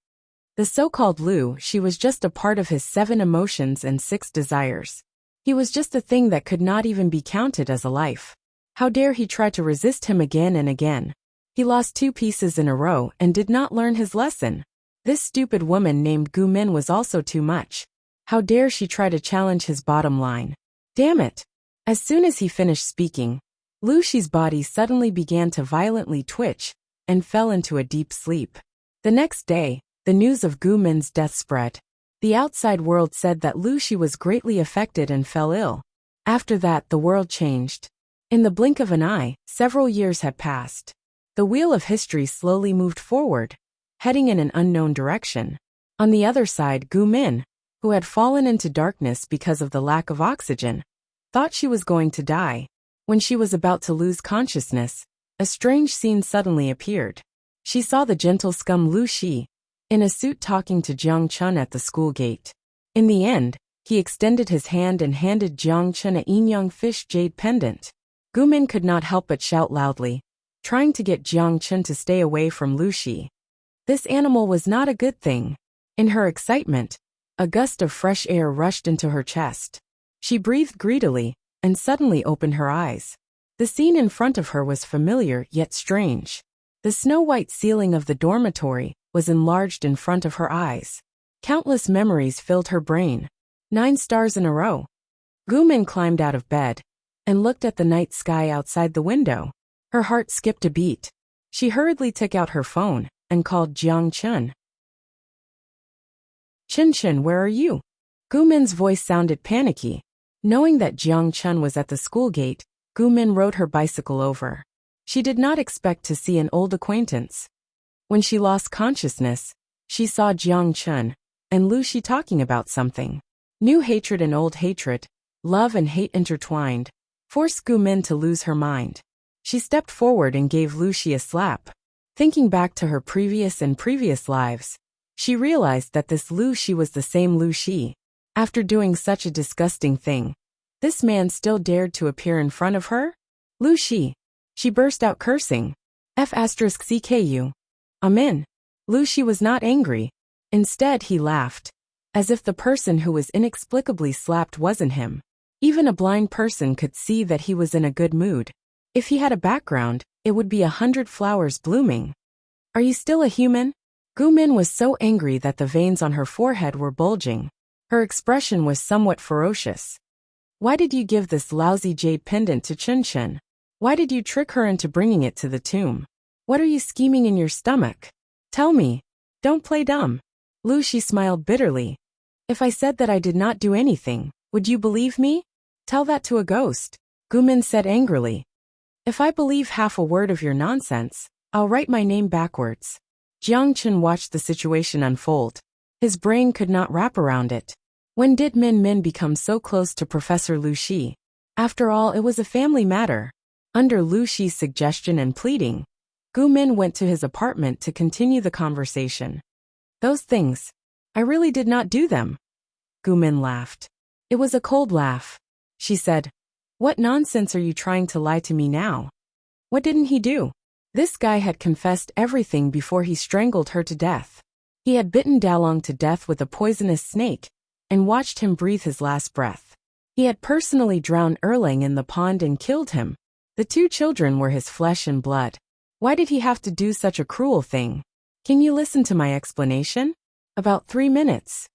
The so-called Lu Shi was just a part of his 7 emotions and 6 desires. He was just a thing that could not even be counted as a life. How dare he try to resist him again and again? He lost 2 pieces in a row and did not learn his lesson. This stupid woman named Gu Min was also too much. How dare she try to challenge his bottom line? Damn it! As soon as he finished speaking, Lu Shi's body suddenly began to violently twitch and fell into a deep sleep. The next day, the news of Gu Min's death spread. The outside world said that Lu Shi was greatly affected and fell ill. After that, the world changed. In the blink of an eye, several years had passed. The wheel of history slowly moved forward, heading in an unknown direction. On the other side, Gu Min, who had fallen into darkness because of the lack of oxygen, thought she was going to die. When she was about to lose consciousness, a strange scene suddenly appeared. She saw the gentle scum Lu Shi, in a suit talking to Jiang Chun at the school gate. In the end, he extended his hand and handed Jiang Chun a yin-yang fish jade pendant. Gu Min could not help but shout loudly, trying to get Jiang Chun to stay away from Lu Shi. This animal was not a good thing. In her excitement, a gust of fresh air rushed into her chest. She breathed greedily, and suddenly opened her eyes. The scene in front of her was familiar yet strange. The snow-white ceiling of the dormitory was enlarged in front of her eyes. Countless memories filled her brain. 9 stars in a row. Gu Min climbed out of bed and looked at the night sky outside the window. Her heart skipped a beat. She hurriedly took out her phone and called Jiang Chun. Chun, where are you? Gu Min's voice sounded panicky. Knowing that Jiang Chun was at the school gate, Gu Min rode her bicycle over. She did not expect to see an old acquaintance. When she lost consciousness, she saw Jiang Chun and Lu Shi talking about something. New hatred and old hatred, love and hate intertwined, forced Gu Min to lose her mind. She stepped forward and gave Lu Shi a slap. Thinking back to her previous lives, she realized that this Lu Shi was the same Lu Shi. After doing such a disgusting thing, this man still dared to appear in front of her? Lu Shi. She burst out cursing. F***CKU. Amen. Lu Shi was not angry. Instead, he laughed, as if the person who was inexplicably slapped wasn't him. Even a blind person could see that he was in a good mood. If he had a background, it would be 100 flowers blooming. Are you still a human? Gu Min was so angry that the veins on her forehead were bulging. Her expression was somewhat ferocious. Why did you give this lousy jade pendant to Chun? Why did you trick her into bringing it to the tomb? What are you scheming in your stomach? Tell me. Don't play dumb. Lu Shi smiled bitterly. If I said that I did not do anything, would you believe me? Tell that to a ghost, Gu Min said angrily. If I believe half a word of your nonsense, I'll write my name backwards. Jiang Chun watched the situation unfold. His brain could not wrap around it. When did Min become so close to Professor Lu Shi? After all, it was a family matter. Under Lu Shi's suggestion and pleading, Gu Min went to his apartment to continue the conversation. Those things. I really did not do them. Gu Min laughed. It was a cold laugh. She said, what nonsense are you trying to lie to me now? What didn't he do? This guy had confessed everything before he strangled her to death. He had bitten Dalong to death with a poisonous snake and watched him breathe his last breath. He had personally drowned Erlang in the pond and killed him. The 2 children were his flesh and blood. Why did he have to do such a cruel thing? Can you listen to my explanation? About 3 minutes.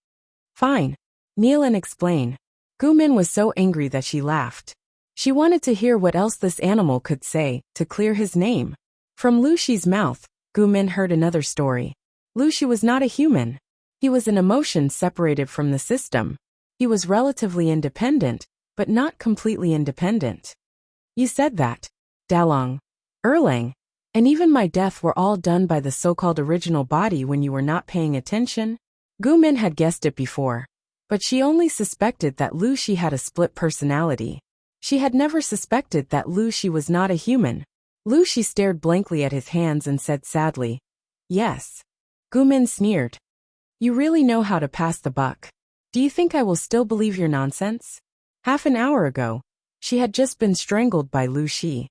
Fine. Kneel and explain. Gu Min was so angry that she laughed. She wanted to hear what else this animal could say to clear his name. From Lu Shi's mouth, Gu Min heard another story. Lu Shi was not a human. He was an emotion separated from the system. He was relatively independent, but not completely independent. You said that. Dalong, Erlang, and even my death were all done by the so-called original body when you were not paying attention? Gu Min had guessed it before, but she only suspected that Lu Shi had a split personality. She had never suspected that Lu Shi was not a human. Lu Shi stared blankly at his hands and said sadly, Yes. Gumin sneered. You really know how to pass the buck. Do you think I will still believe your nonsense? Half an hour ago, she had just been strangled by Lu Shi.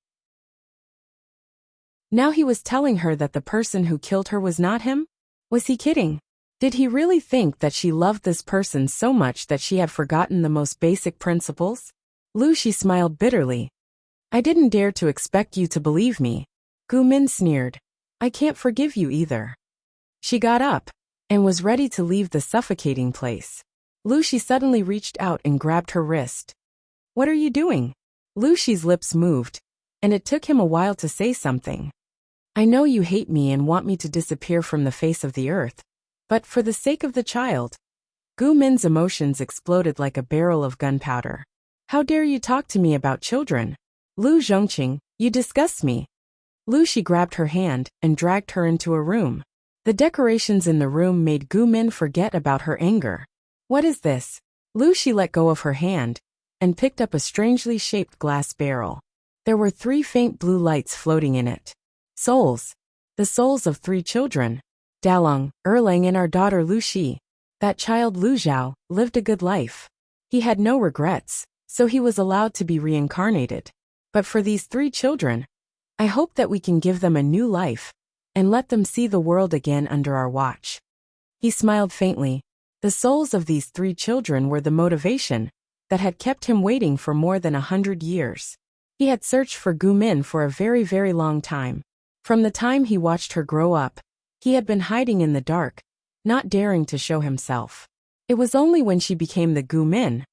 Now he was telling her that the person who killed her was not him? Was he kidding? Did he really think that she loved this person so much that she had forgotten the most basic principles? Lu Shi smiled bitterly. I didn't dare to expect you to believe me. Gu Min sneered. I can't forgive you either. She got up and was ready to leave the suffocating place. Lu Shi suddenly reached out and grabbed her wrist. What are you doing? Lu Shi's lips moved, and it took him a while to say something. I know you hate me and want me to disappear from the face of the earth, but for the sake of the child. Gu Min's emotions exploded like a barrel of gunpowder. How dare you talk to me about children? Lu Zhongqing, you disgust me. Lu Shi grabbed her hand and dragged her into a room. The decorations in the room made Gu Min forget about her anger. What is this? Lu Shi let go of her hand and picked up a strangely shaped glass barrel. There were 3 faint blue lights floating in it. Souls. The souls of 3 children. Dalong, Erlang and our daughter Lu Shi. That child Lu Zhao lived a good life. He had no regrets, so he was allowed to be reincarnated. But for these 3 children, I hope that we can give them a new life and let them see the world again under our watch. He smiled faintly. The souls of these 3 children were the motivation that had kept him waiting for more than 100 years. He had searched for Gu Min for a very, very long time. From the time he watched her grow up, he had been hiding in the dark, not daring to show himself. It was only when she became the Gu Min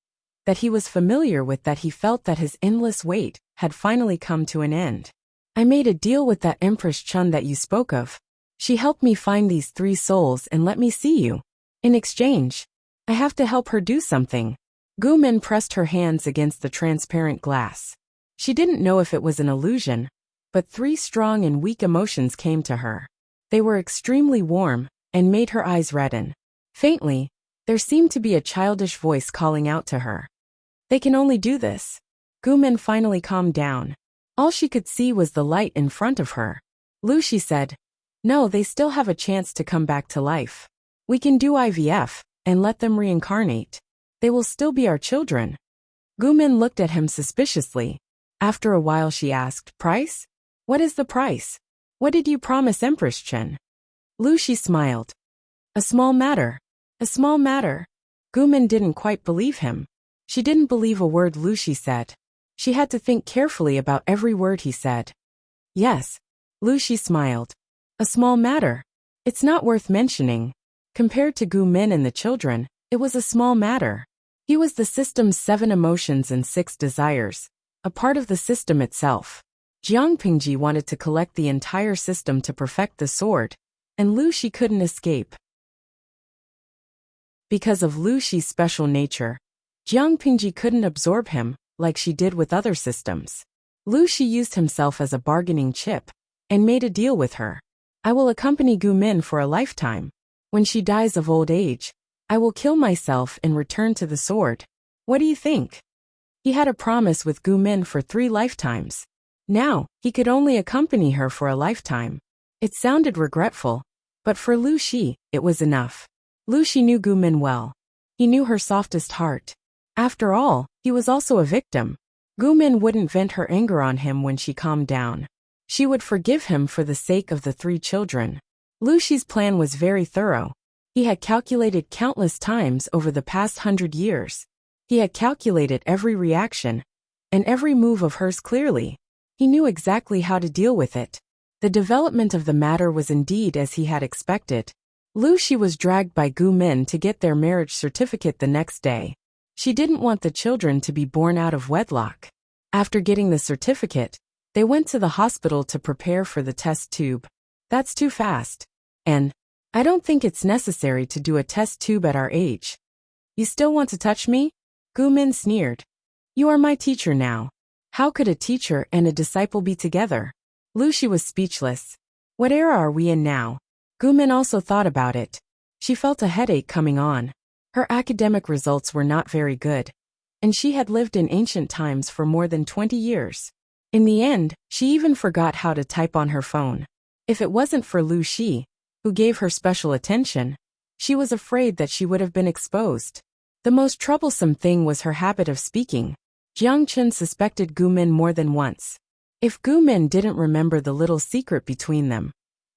that he was familiar with that he felt that his endless wait had finally come to an end. I made a deal with that Empress Chun that you spoke of. She helped me find these 3 souls and let me see you. In exchange, I have to help her do something. Gu Min pressed her hands against the transparent glass. She didn't know if it was an illusion, but 3 strong and weak emotions came to her. They were extremely warm and made her eyes redden. Faintly, there seemed to be a childish voice calling out to her. They can only do this. Gu Min finally calmed down. All she could see was the light in front of her. Lu Shi said, no, they still have a chance to come back to life. We can do IVF and let them reincarnate. They will still be our children. Gu Min looked at him suspiciously. After a while she asked, price? What is the price? What did you promise Empress Chen? Lu Shi smiled. A small matter. A small matter. Gu Min didn't quite believe him. She didn't believe a word Lu Shi said. She had to think carefully about every word he said. Yes. Lu Shi smiled. A small matter. It's not worth mentioning. Compared to Gu Min and the children, it was a small matter. He was the system's 7 emotions and 6 desires, a part of the system itself. Jiang Pingji wanted to collect the entire system to perfect the sword, and Lu Shi couldn't escape. Because of Lu Shi's special nature, Jiang Pingji couldn't absorb him like she did with other systems. Lu Shi used himself as a bargaining chip and made a deal with her. I will accompany Gu Min for a lifetime. When she dies of old age, I will kill myself and return to the sword. What do you think? He had a promise with Gu Min for 3 lifetimes. Now, he could only accompany her for a lifetime. It sounded regretful, but for Lu Shi, it was enough. Lu Shi knew Gu Min well. He knew her softest heart. After all, he was also a victim. Gu Min wouldn't vent her anger on him when she calmed down. She would forgive him for the sake of the 3 children. Lu Shi's plan was very thorough. He had calculated countless times over the past 100 years. He had calculated every reaction and every move of hers clearly. He knew exactly how to deal with it. The development of the matter was indeed as he had expected. Lu Shi was dragged by Gu Min to get their marriage certificate the next day. She didn't want the children to be born out of wedlock. After getting the certificate, they went to the hospital to prepare for the test tube. That's too fast. And I don't think it's necessary to do a test tube at our age. You still want to touch me? Gu Min sneered. You are my teacher now. How could a teacher and a disciple be together? Lu Shi was speechless. What era are we in now? Gu Min also thought about it. She felt a headache coming on. Her academic results were not very good, and she had lived in ancient times for more than 20 years. In the end, she even forgot how to type on her phone. If it wasn't for Lu Shi, who gave her special attention. She was afraid that she would have been exposed. The most troublesome thing was her habit of speaking. Jiang Chen suspected Gu Min more than once. If Gu Min didn't remember the little secret between them,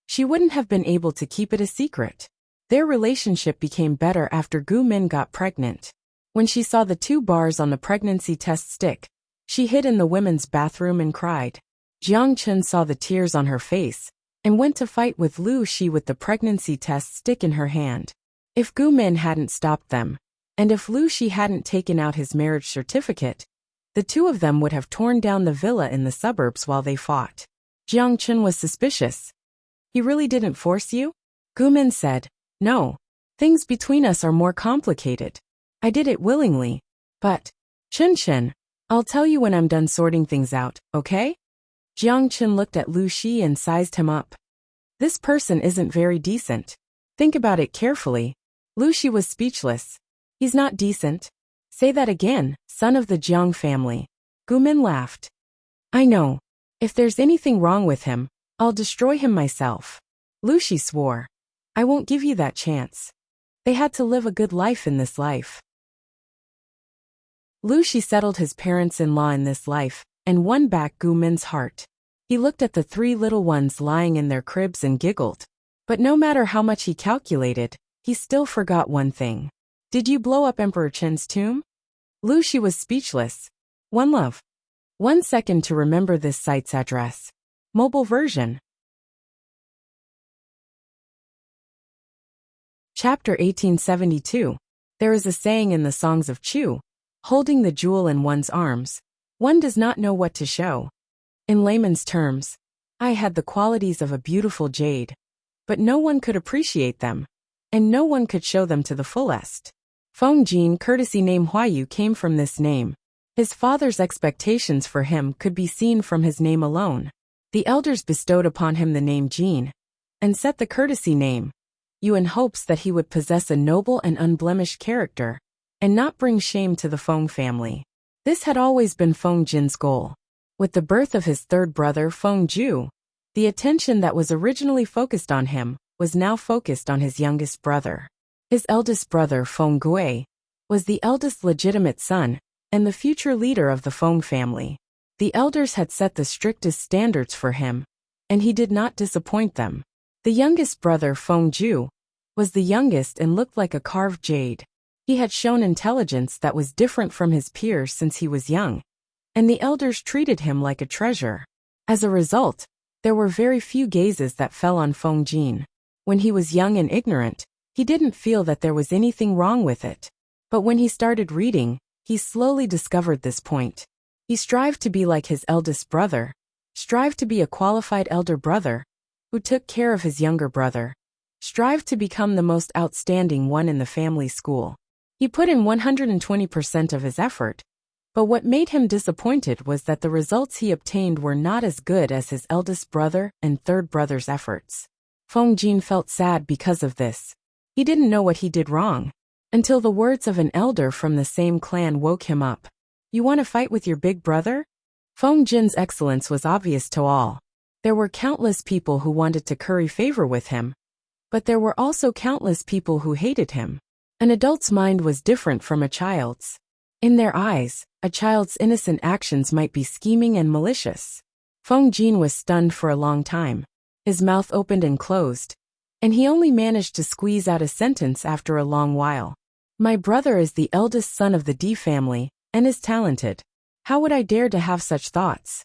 she wouldn't have been able to keep it a secret. Their relationship became better after Gu Min got pregnant. When she saw the 2 bars on the pregnancy test stick, she hid in the women's bathroom and cried. Jiang Chen saw the tears on her face and went to fight with Lu Shi with the pregnancy test stick in her hand. If Gu Min hadn't stopped them, and if Lu Shi hadn't taken out his marriage certificate, the 2 of them would have torn down the villa in the suburbs while they fought. Jiang Chen was suspicious. He really didn't force you? Gu Min said, no. Things between us are more complicated. I did it willingly. But, Chen, I'll tell you when I'm done sorting things out, okay? Jiang Chen looked at Lu Shi and sized him up. This person isn't very decent. Think about it carefully. Lu Shi was speechless. He's not decent. Say that again, son of the Jiang family. Gu Min laughed. I know. If there's anything wrong with him, I'll destroy him myself. Lu Shi swore. I won't give you that chance. They had to live a good life in this life. Lu Shi settled his parents-in-law in this life, and won back Gu Min's heart. He looked at the 3 little ones lying in their cribs and giggled. But no matter how much he calculated, he still forgot one thing. Did you blow up Emperor Chen's tomb? Lu Shi was speechless. One love. 1 second to remember this site's address. Mobile version. Chapter 1872. There is a saying in the songs of Chu, holding the jewel in one's arms, one does not know what to show. In layman's terms, I had the qualities of a beautiful jade, but no one could appreciate them, and no one could show them to the fullest. Feng Jin courtesy name Huayu came from this name. His father's expectations for him could be seen from his name alone. The elders bestowed upon him the name Jin, and set the courtesy name, Yu, in hopes that he would possess a noble and unblemished character, and not bring shame to the Feng family. This had always been Feng Jin's goal. With the birth of his 3rd brother Feng Ju, the attention that was originally focused on him was now focused on his youngest brother. His eldest brother Feng Gui was the eldest legitimate son and the future leader of the Feng family. The elders had set the strictest standards for him, and he did not disappoint them. The youngest brother Feng Ju was the youngest and looked like a carved jade. He had shown intelligence that was different from his peers since he was young, and the elders treated him like a treasure. As a result, there were very few gazes that fell on Feng Jin. When he was young and ignorant, he didn't feel that there was anything wrong with it. But when he started reading, he slowly discovered this point. He strived to be like his eldest brother, strived to be a qualified elder brother, who took care of his younger brother, strived to become the most outstanding one in the family school. He put in 120% of his effort, but what made him disappointed was that the results he obtained were not as good as his eldest brother and 3rd brother's efforts. Feng Jin felt sad because of this. He didn't know what he did wrong, until the words of an elder from the same clan woke him up. You want to fight with your big brother? Feng Jin's excellence was obvious to all. There were countless people who wanted to curry favor with him, but there were also countless people who hated him. An adult's mind was different from a child's. In their eyes, a child's innocent actions might be scheming and malicious. Feng Jin was stunned for a long time. His mouth opened and closed, and he only managed to squeeze out a sentence after a long while. My brother is the eldest son of the D family, and is talented. How would I dare to have such thoughts?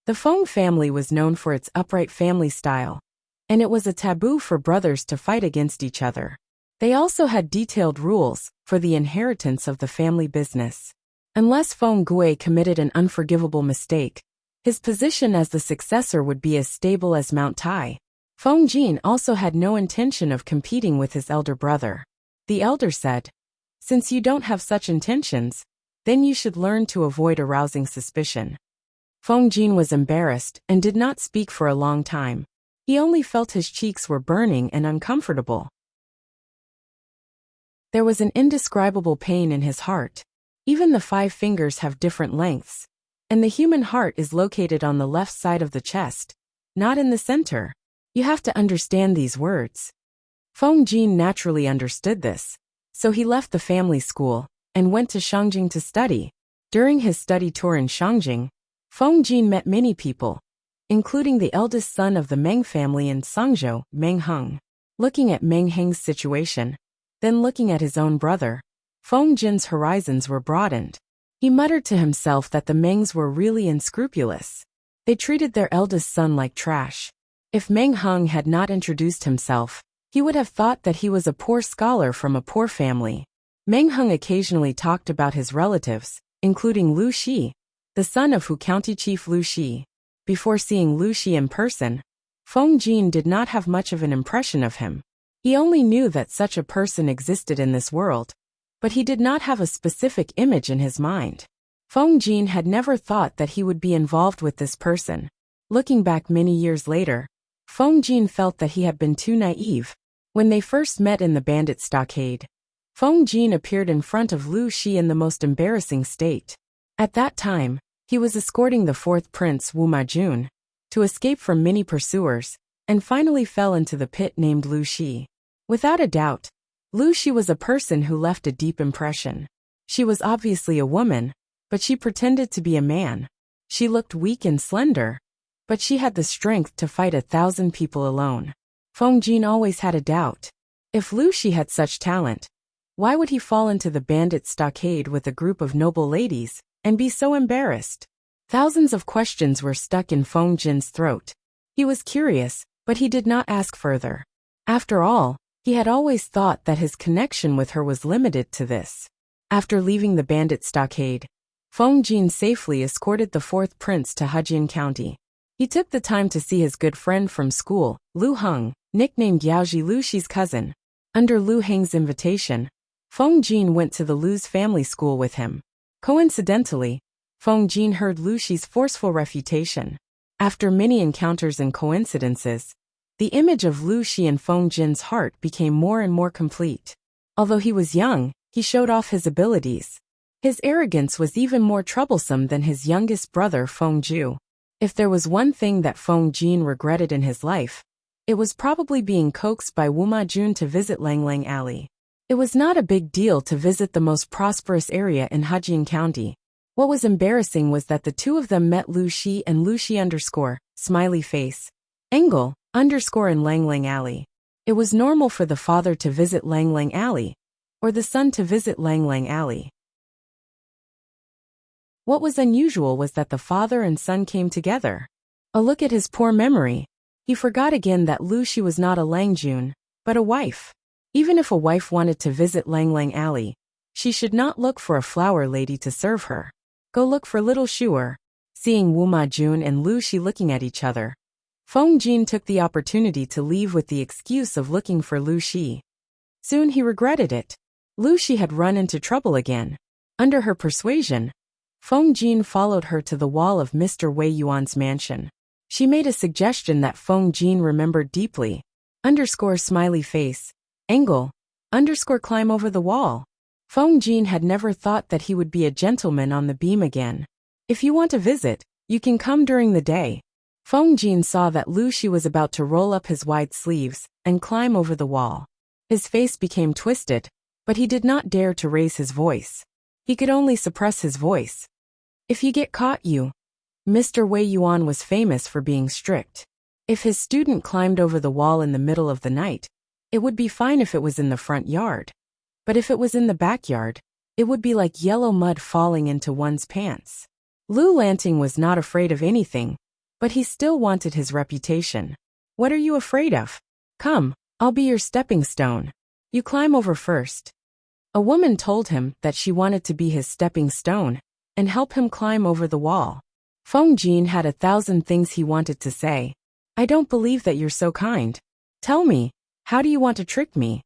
The Feng family was known for its upright family style, and it was a taboo for brothers to fight against each other. They also had detailed rules for the inheritance of the family business. Unless Feng Gui committed an unforgivable mistake, his position as the successor would be as stable as Mount Tai. Feng Jin also had no intention of competing with his elder brother. The elder said, "Since you don't have such intentions, then you should learn to avoid arousing suspicion." Feng Jin was embarrassed and did not speak for a long time. He only felt his cheeks were burning and uncomfortable. There was an indescribable pain in his heart. Even the 5 fingers have different lengths, and the human heart is located on the left side of the chest, not in the center. You have to understand these words. Feng Jin naturally understood this, so he left the family school and went to Shangjing to study. During his study tour in Shangjing, Feng Jin met many people, including the eldest son of the Meng family in Sangzhou, Meng Heng. Looking at Meng Heng's situation, then looking at his own brother, Feng Jin's horizons were broadened. He muttered to himself that the Mengs were really unscrupulous. They treated their eldest son like trash. If Meng Heng had not introduced himself, he would have thought that he was a poor scholar from a poor family. Meng Heng occasionally talked about his relatives, including Lu Shi, the son of Hu County Chief Lu Shi. Before seeing Lu Shi in person, Feng Jin did not have much of an impression of him. He only knew that such a person existed in this world, but he did not have a specific image in his mind. Feng Jin had never thought that he would be involved with this person. Looking back many years later, Feng Jin felt that he had been too naive. When they first met in the bandit stockade, Feng Jin appeared in front of Lu Shi in the most embarrassing state. At that time, he was escorting the fourth prince Wu Majun to escape from many pursuers, and finally fell into the pit named Lu Shi. Without a doubt, Lu Shi was a person who left a deep impression. She was obviously a woman, but she pretended to be a man. She looked weak and slender, but she had the strength to fight 1,000 people alone. Feng Jin always had a doubt. If Lu Shi had such talent, why would he fall into the bandit stockade with a group of noble ladies and be so embarrassed? Thousands of questions were stuck in Feng Jin's throat. He was curious, but he did not ask further. After all, he had always thought that his connection with her was limited to this. After leaving the bandit stockade, Feng Jin safely escorted the fourth prince to Hejian County. He took the time to see his good friend from school, Lu Heng, nicknamed Yaoji Lu Shi's cousin. Under Lu Heng's invitation, Feng Jin went to the Lu's family school with him. Coincidentally, Feng Jin heard Lu Shi's forceful refutation. After many encounters and coincidences, the image of Lu Shi in Feng Jin's heart became more and more complete. Although he was young, he showed off his abilities. His arrogance was even more troublesome than his youngest brother Feng Ju. If there was one thing that Feng Jin regretted in his life, it was probably being coaxed by Wu Majun to visit Langlang Alley. It was not a big deal to visit the most prosperous area in Hejian County. What was embarrassing was that the two of them met Lu Shi and Lu Shi _ smiley face, Engel _ in Langlang Alley. It was normal for the father to visit Langlang Alley, or the son to visit Langlang Alley. What was unusual was that the father and son came together. A look at his poor memory. He forgot again that Lu Shi was not a Langjun, but a wife. Even if a wife wanted to visit Langlang Alley, she should not look for a flower lady to serve her. Go look for little Shuer. Seeing Wu Majun and Lu Shi looking at each other, Feng Jin took the opportunity to leave with the excuse of looking for Lu Shi. Soon he regretted it. Lu Shi had run into trouble again. Under her persuasion, Feng Jin followed her to the wall of Mr. Wei Yuan's mansion. She made a suggestion that Feng Jin remembered deeply. Smiley face, Engel _ climb over the wall. Feng Jin had never thought that he would be a gentleman on the beam again. If you want a visit, you can come during the day. Feng Jin saw that Lu Shi was about to roll up his wide sleeves and climb over the wall. His face became twisted, but he did not dare to raise his voice. He could only suppress his voice. If you get caught, you. Mr. Wei Yuan was famous for being strict. If his student climbed over the wall in the middle of the night, it would be fine if it was in the front yard. But if it was in the backyard, it would be like yellow mud falling into one's pants. Lu Lanting was not afraid of anything, but he still wanted his reputation. What are you afraid of? Come, I'll be your stepping stone. You climb over first. A woman told him that she wanted to be his stepping stone and help him climb over the wall. Feng Jin had 1,000 things he wanted to say. I don't believe that you're so kind. Tell me, how do you want to trick me?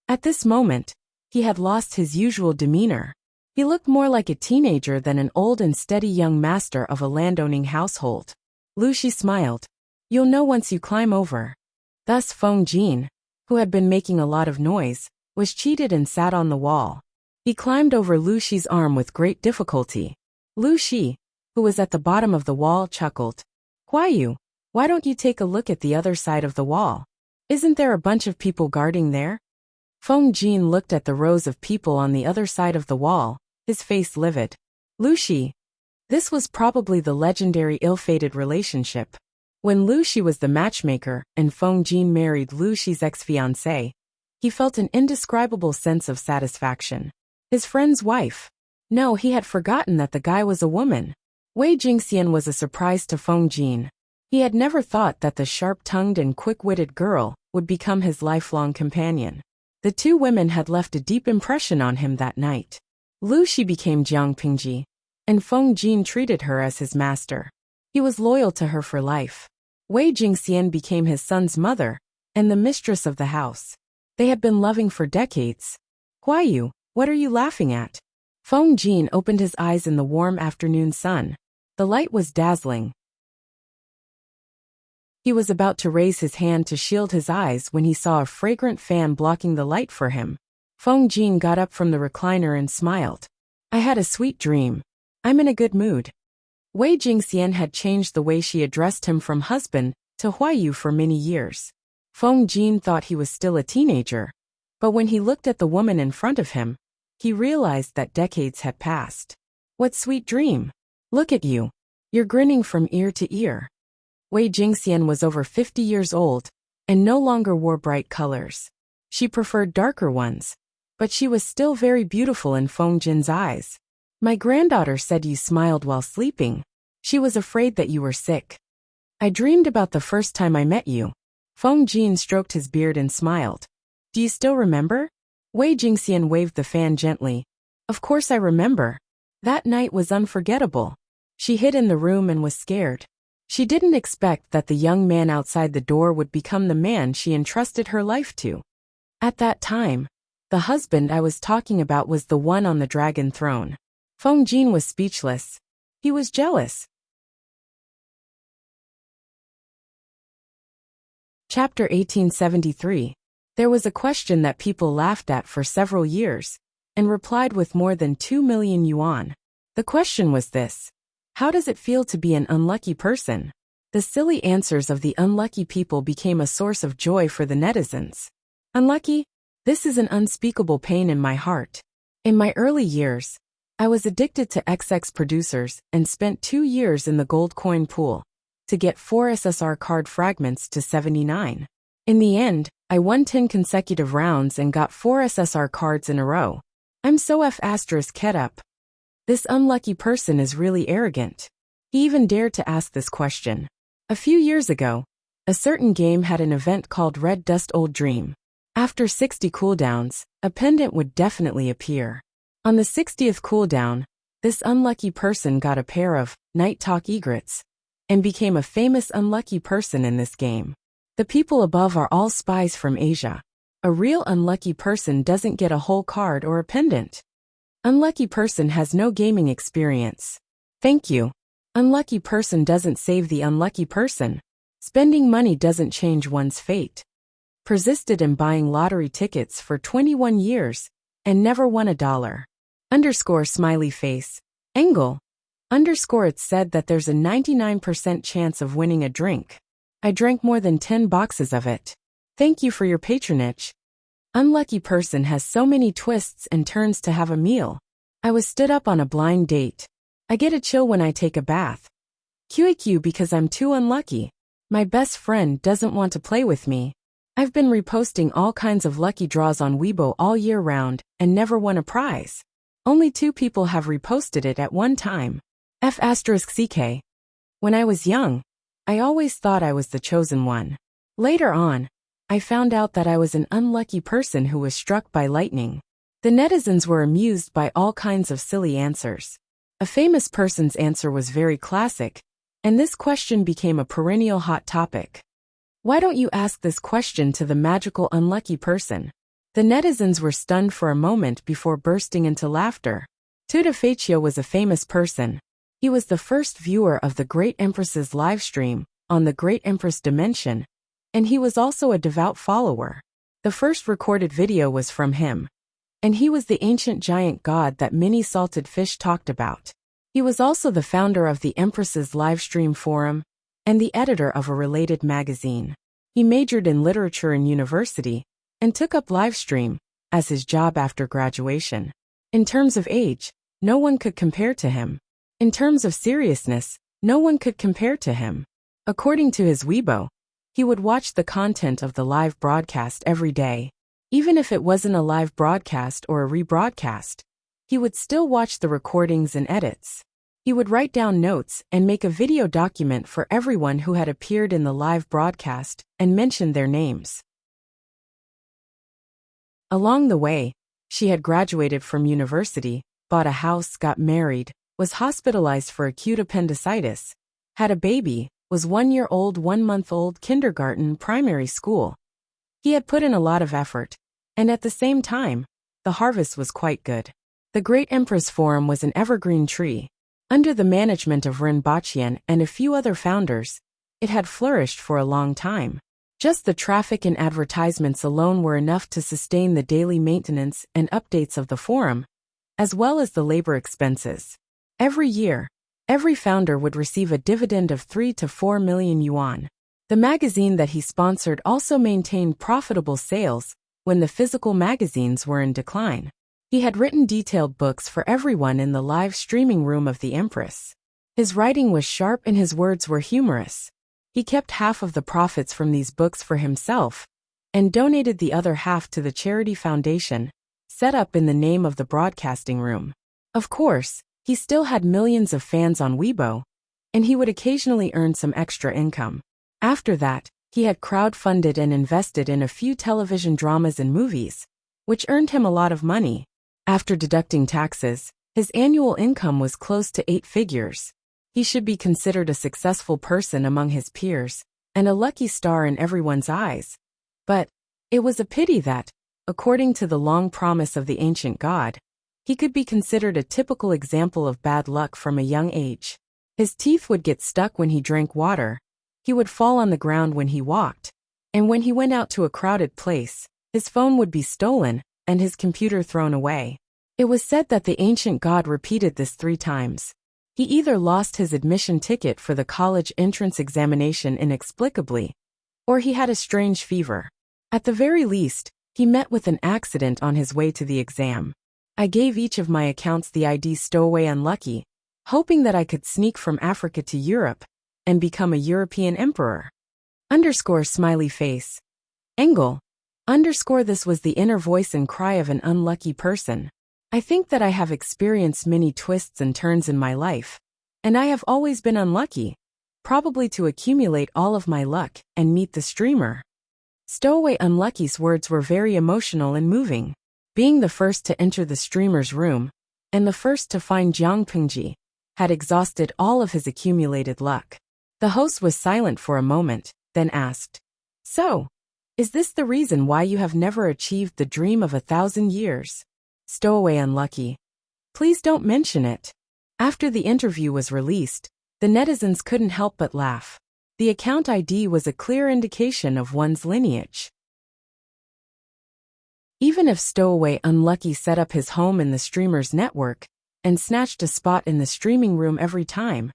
At this moment, he had lost his usual demeanor. He looked more like a teenager than an old and steady young master of a landowning household. Lu Shi smiled. You'll know once you climb over. Thus Feng Jin, who had been making a lot of noise, was cheated and sat on the wall. He climbed over Lu Shi's arm with great difficulty. Lu Shi, who was at the bottom of the wall, chuckled. Huaiyu, Why don't you take a look at the other side of the wall? Isn't there a bunch of people guarding there? Feng Jin looked at the rows of people on the other side of the wall, his face livid. Lu Shi. This was probably the legendary ill-fated relationship. When Lu Shi was the matchmaker and Feng Jin married Lu Shi's ex-fiancée, he felt an indescribable sense of satisfaction. His friend's wife. No, he had forgotten that the guy was a woman. Wei Jingxian was a surprise to Feng Jin. He had never thought that the sharp-tongued and quick-witted girl would become his lifelong companion. The two women had left a deep impression on him that night. Lu Shi became Jiang Pingji, and Feng Jin treated her as his master. He was loyal to her for life. Wei Jingxian became his son's mother and the mistress of the house. They had been loving for decades. Huayu, what are you laughing at? Feng Jin opened his eyes in the warm afternoon sun. The light was dazzling. He was about to raise his hand to shield his eyes when he saw a fragrant fan blocking the light for him. Feng Jin got up from the recliner and smiled. I had a sweet dream. I'm in a good mood. Wei Jingxian had changed the way she addressed him from husband to Huayu for many years. Feng Jin thought he was still a teenager, but when he looked at the woman in front of him, he realized that decades had passed. What sweet dream! Look at you. You're grinning from ear to ear. Wei Jingxian was over 50 years old and no longer wore bright colors. She preferred darker ones, but she was still very beautiful in Feng Jin's eyes. My granddaughter said you smiled while sleeping. She was afraid that you were sick. I dreamed about the first time I met you. Feng Jin stroked his beard and smiled. Do you still remember? Wei Jingxian waved the fan gently. Of course I remember. That night was unforgettable. She hid in the room and was scared. She didn't expect that the young man outside the door would become the man she entrusted her life to. At that time, the husband I was talking about was the one on the dragon throne. Feng Jin was speechless. He was jealous. Chapter 1873. There was a question that people laughed at for several years, and replied with more than 2 million yuan. The question was this: how does it feel to be an unlucky person? The silly answers of the unlucky people became a source of joy for the netizens. Unlucky? This is an unspeakable pain in my heart. In my early years, I was addicted to XX producers and spent 2 years in the gold coin pool to get 4 SSR card fragments to 79. In the end, I won 10 consecutive rounds and got 4 SSR cards in a row. I'm so F***ed up. This unlucky person is really arrogant. He even dared to ask this question. A few years ago, a certain game had an event called Red Dust Old Dream. After 60 cooldowns, a pendant would definitely appear. On the 60th cooldown, this unlucky person got a pair of Night Talk egrets and became a famous unlucky person in this game. The people above are all spies from Asia. A real unlucky person doesn't get a whole card or a pendant. Unlucky person has no gaming experience. Thank you. Unlucky person doesn't save the unlucky person. Spending money doesn't change one's fate. Persisted in buying lottery tickets for 21 years and never won $1. Underscore smiley face. Angle. Underscore it said that there's a 99% chance of winning a drink. I drank more than 10 boxes of it. Thank you for your patronage. Unlucky person has so many twists and turns to have a meal. I was stood up on a blind date. I get a chill when I take a bath. QAQ because I'm too unlucky. My best friend doesn't want to play with me. I've been reposting all kinds of lucky draws on Weibo all year round and never won a prize. Only 2 people have reposted it at one time. F***CK. When I was young, I always thought I was the chosen one. Later on, I found out that I was an unlucky person who was struck by lightning. The netizens were amused by all kinds of silly answers. A famous person's answer was very classic, and this question became a perennial hot topic. Why don't you ask this question to the magical unlucky person? The netizens were stunned for a moment before bursting into laughter. Tuda Faccio was a famous person. He was the first viewer of the Great Empress's live stream on the Great Empress Dimension, and he was also a devout follower. The first recorded video was from him, and he was the ancient giant god that many salted fish talked about. He was also the founder of the Empress's live stream forum and the editor of a related magazine. He majored in literature in university and took up livestream as his job after graduation. In terms of age, no one could compare to him. In terms of seriousness, no one could compare to him. According to his Weibo, he would watch the content of the live broadcast every day. Even if it wasn't a live broadcast or a rebroadcast, he would still watch the recordings and edits. He would write down notes and make a video document for everyone who had appeared in the live broadcast and mention their names. Along the way, she had graduated from university, bought a house, got married, was hospitalized for acute appendicitis, had a baby, was 1 year old, 1 month old, kindergarten, primary school. He had put in a lot of effort, and at the same time, the harvest was quite good. The Great Empress Forum was an evergreen tree. Under the management of Ren Baqian and a few other founders, it had flourished for a long time. Just the traffic and advertisements alone were enough to sustain the daily maintenance and updates of the forum, as well as the labor expenses. Every year, every founder would receive a dividend of 3 to 4 million yuan. The magazine that he sponsored also maintained profitable sales when the physical magazines were in decline. He had written detailed books for everyone in the live streaming room of the Empress. His writing was sharp and his words were humorous. He kept half of the profits from these books for himself and donated the other half to the charity foundation set up in the name of the broadcasting room. Of course, he still had millions of fans on Weibo, and he would occasionally earn some extra income. After that, he had crowdfunded and invested in a few television dramas and movies, which earned him a lot of money. After deducting taxes, his annual income was close to 8 figures. He should be considered a successful person among his peers, and a lucky star in everyone's eyes. But it was a pity that, according to the long promise of the ancient god, he could be considered a typical example of bad luck from a young age. His teeth would get stuck when he drank water, he would fall on the ground when he walked, and when he went out to a crowded place, his phone would be stolen and his computer thrown away. It was said that the ancient god repeated this 3 times. He either lost his admission ticket for the college entrance examination inexplicably, or he had a strange fever. At the very least, he met with an accident on his way to the exam. I gave each of my accounts the ID Stowaway Unlucky, hoping that I could sneak from Africa to Europe and become a European emperor. Smiley face. Engel. This was the inner voice and cry of an unlucky person. I think that I have experienced many twists and turns in my life, and I have always been unlucky, probably to accumulate all of my luck and meet the streamer. Stowaway Unlucky's words were very emotional and moving. Being the first to enter the streamer's room, and the first to find Jiang Pingji, had exhausted all of his accumulated luck. The host was silent for a moment, then asked, "So, is this the reason why you have never achieved the dream of 1,000 years? Stowaway Unlucky. Please don't mention it." After the interview was released, the netizens couldn't help but laugh. The account ID was a clear indication of one's lineage. Even if Stowaway Unlucky set up his home in the streamer's network and snatched a spot in the streaming room every time,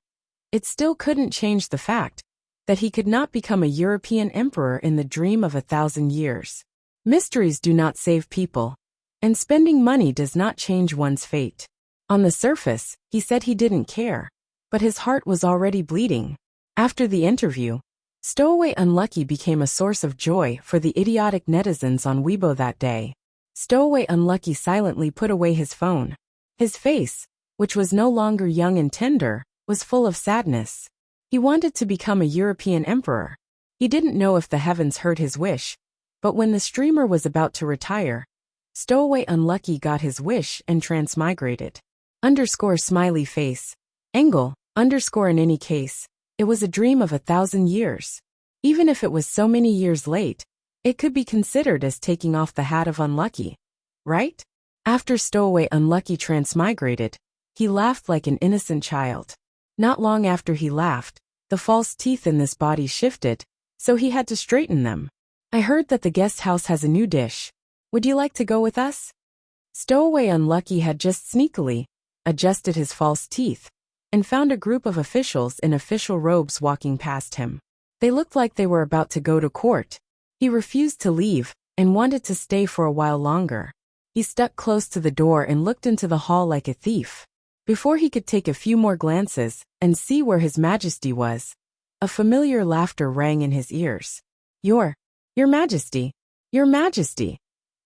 it still couldn't change the fact that he could not become a European emperor in the dream of 1,000 years. Mysteries do not save people, and spending money does not change one's fate. On the surface, he said he didn't care, but his heart was already bleeding. After the interview, Stowaway Unlucky became a source of joy for the idiotic netizens on Weibo that day. Stowaway Unlucky silently put away his phone. His face, which was no longer young and tender, was full of sadness. He wanted to become a European emperor. He didn't know if the heavens heard his wish, but when the streamer was about to retire, Stowaway Unlucky got his wish and transmigrated. Smiley face. Engel. In any case, it was a dream of 1,000 years. Even if it was so many years late, it could be considered as taking off the hat of unlucky, right? After Stowaway Unlucky transmigrated, he laughed like an innocent child. Not long after he laughed, the false teeth in this body shifted, so he had to straighten them. I heard that the guest house has a new dish. Would you like to go with us? Stowaway Unlucky had just sneakily adjusted his false teeth, and found a group of officials in official robes walking past him. They looked like they were about to go to court. He refused to leave and wanted to stay for a while longer. He stuck close to the door and looked into the hall like a thief. Before he could take a few more glances and see where His Majesty was, a familiar laughter rang in his ears. Your Majesty, Your Majesty.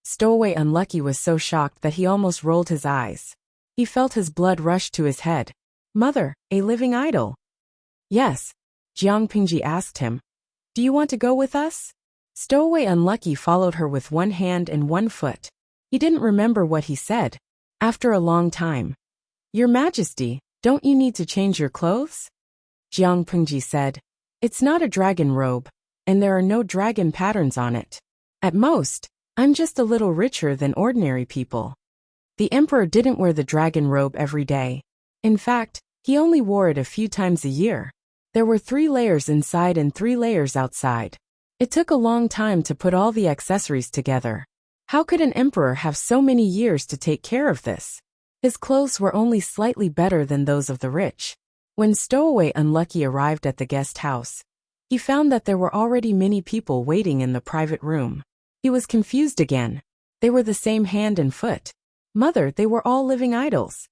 Stowaway Unlucky was so shocked that he almost rolled his eyes. He felt his blood rush to his head. Mother, a living idol? Yes. Jiang Pingji asked him. Do you want to go with us? Stowaway Unlucky followed her with one hand and one foot. He didn't remember what he said. After a long time. Your Majesty, don't you need to change your clothes? Jiang Pingji said. It's not a dragon robe, and there are no dragon patterns on it. At most, I'm just a little richer than ordinary people. The emperor didn't wear the dragon robe every day. In fact, he only wore it a few times a year. There were 3 layers inside and 3 layers outside. It took a long time to put all the accessories together. How could an emperor have so many years to take care of this? His clothes were only slightly better than those of the rich. When Stowaway Unlucky arrived at the guest house, he found that there were already many people waiting in the private room. He was confused again. They were the same hand and foot. Mother, they were all living idols.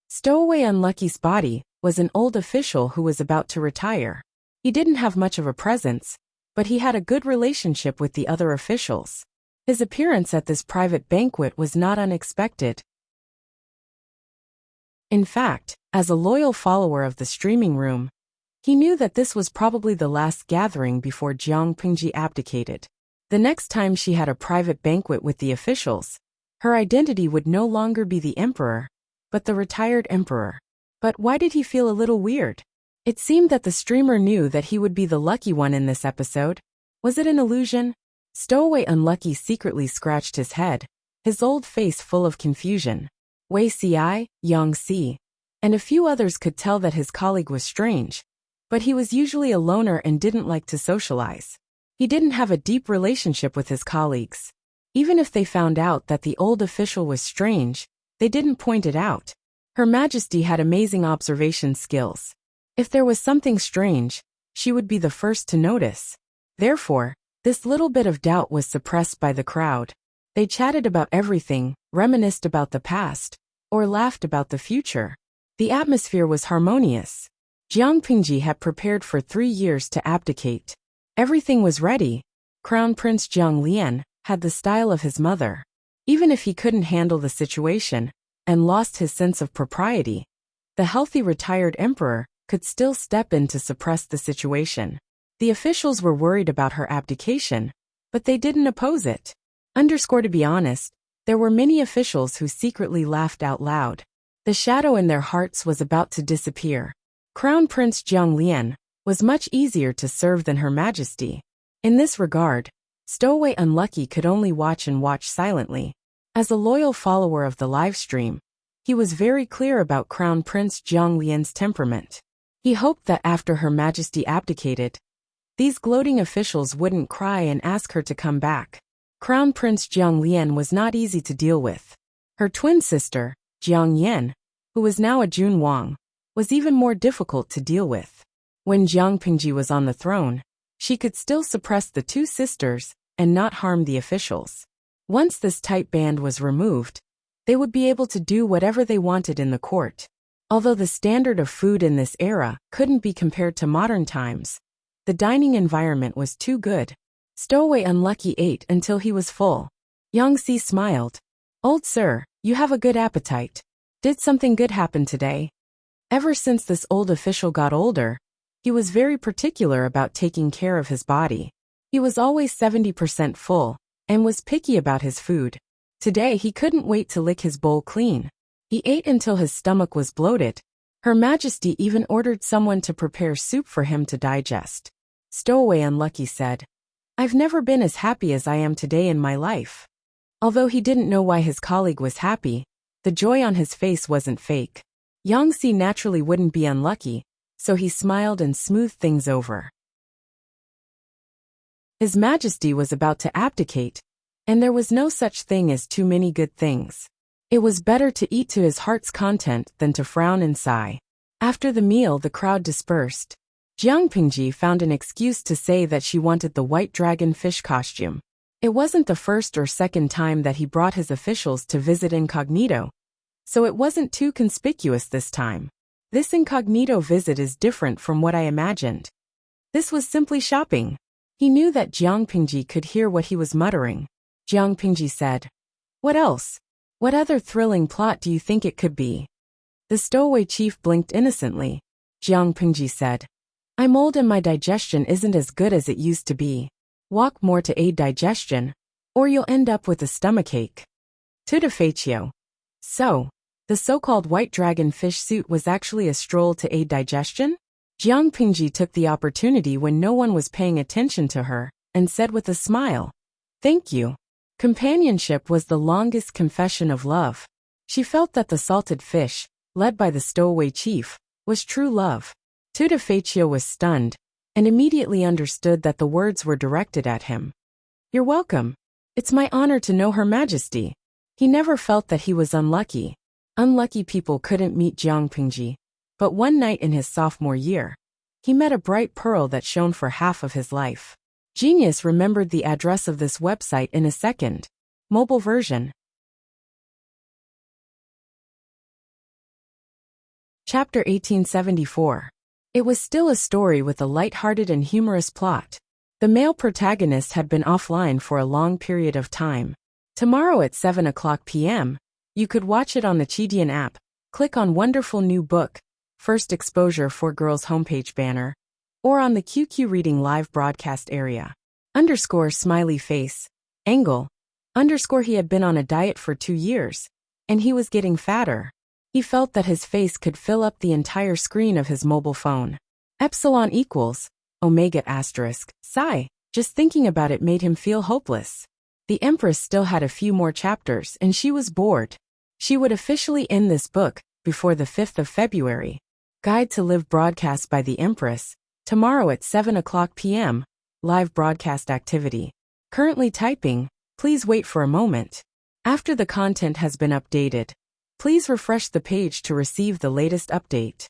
Stowaway Unlucky's body was an old official who was about to retire. He didn't have much of a presence, but he had a good relationship with the other officials. His appearance at this private banquet was not unexpected. In fact, as a loyal follower of the streaming room, he knew that this was probably the last gathering before Jiang Pingji abdicated. The next time she had a private banquet with the officials, her identity would no longer be the emperor, but the retired emperor. But why did he feel a little weird? It seemed that the streamer knew that he would be the lucky one in this episode. Was it an illusion? Stowaway Unlucky secretly scratched his head, his old face full of confusion. Wei Ci, Yang Si, and a few others could tell that his colleague was strange, but he was usually a loner and didn't like to socialize. He didn't have a deep relationship with his colleagues. Even if they found out that the old official was strange, they didn't point it out. Her Majesty had amazing observation skills. If there was something strange, she would be the first to notice. Therefore, this little bit of doubt was suppressed by the crowd. They chatted about everything, reminisced about the past, or laughed about the future. The atmosphere was harmonious. Jiang Pingji had prepared for 3 years to abdicate. Everything was ready. Crown Prince Jiang Lian had the style of his mother. Even if he couldn't handle the situation and lost his sense of propriety, the healthy retired emperor could still step in to suppress the situation. The officials were worried about her abdication, but they didn't oppose it. To be honest, there were many officials who secretly laughed out loud. The shadow in their hearts was about to disappear. Crown Prince Jiang Lian was much easier to serve than Her Majesty. In this regard, Stowaway Unlucky could only watch and watch silently. As a loyal follower of the livestream, he was very clear about Crown Prince Jiang Lian's temperament. He hoped that after Her Majesty abdicated, these gloating officials wouldn't cry and ask her to come back. Crown Prince Jiang Lian was not easy to deal with. Her twin sister, Jiang Yan, who was now a Jun Wang, was even more difficult to deal with. When Jiang Pingji was on the throne, she could still suppress the 2 sisters and not harm the officials. Once this tight band was removed, they would be able to do whatever they wanted in the court. Although the standard of food in this era couldn't be compared to modern times, the dining environment was too good. Stowaway Unlucky ate until he was full. Yang Si smiled. Old sir, you have a good appetite. Did something good happen today? Ever since this old official got older, he was very particular about taking care of his body. He was always 70% full and was picky about his food. Today he couldn't wait to lick his bowl clean. He ate until his stomach was bloated. Her Majesty even ordered someone to prepare soup for him to digest. Stowaway Unlucky said, I've never been as happy as I am today in my life. Although he didn't know why his colleague was happy, the joy on his face wasn't fake. Yang Si naturally wouldn't be unlucky, so he smiled and smoothed things over. His Majesty was about to abdicate, and there was no such thing as too many good things. It was better to eat to his heart's content than to frown and sigh. After the meal, the crowd dispersed. Jiang Pingji found an excuse to say that she wanted the white dragon fish costume. It wasn't the first or second time that he brought his officials to visit incognito, so it wasn't too conspicuous this time. This incognito visit is different from what I imagined. This was simply shopping. He knew that Jiang Pingji could hear what he was muttering. Jiang Pingji said, "What else? What other thrilling plot do you think it could be?" The stowaway chief blinked innocently. Jiang Pingji said, "I'm old and my digestion isn't as good as it used to be. Walk more to aid digestion, or you'll end up with a stomachache." Tutifaccio. So, the so-called white dragon fish suit was actually a stroll to aid digestion? Jiang Pingji took the opportunity when no one was paying attention to her, and said with a smile, "Thank you." Companionship was the longest confession of love. She felt that the salted fish, led by the stowaway chief, was true love. Tutifaccio was stunned, and immediately understood that the words were directed at him. "You're welcome. It's my honor to know Her Majesty." He never felt that he was unlucky. Unlucky people couldn't meet Jiang Pingji. But one night in his sophomore year, he met a bright pearl that shone for half of his life. Genius remembered the address of this website in a second. Mobile version. Chapter 1874. It was still a story with a light-hearted and humorous plot. The male protagonist had been offline for a long period of time. Tomorrow at 7 p.m., you could watch it on the Chidian app. Click on Wonderful New Book, First Exposure for Girls homepage banner, or on the QQ Reading live broadcast area. Smiley face. Angle. He had been on a diet for 2 years, and he was getting fatter. He felt that his face could fill up the entire screen of his mobile phone. Epsilon equals omega asterisk psi. Just thinking about it made him feel hopeless. The Empress still had a few more chapters and she was bored. She would officially end this book before the 5th of February. Guide to Live broadcast by the Empress, tomorrow at 7 p.m., live broadcast activity. Currently typing, please wait for a moment. After the content has been updated, please refresh the page to receive the latest update.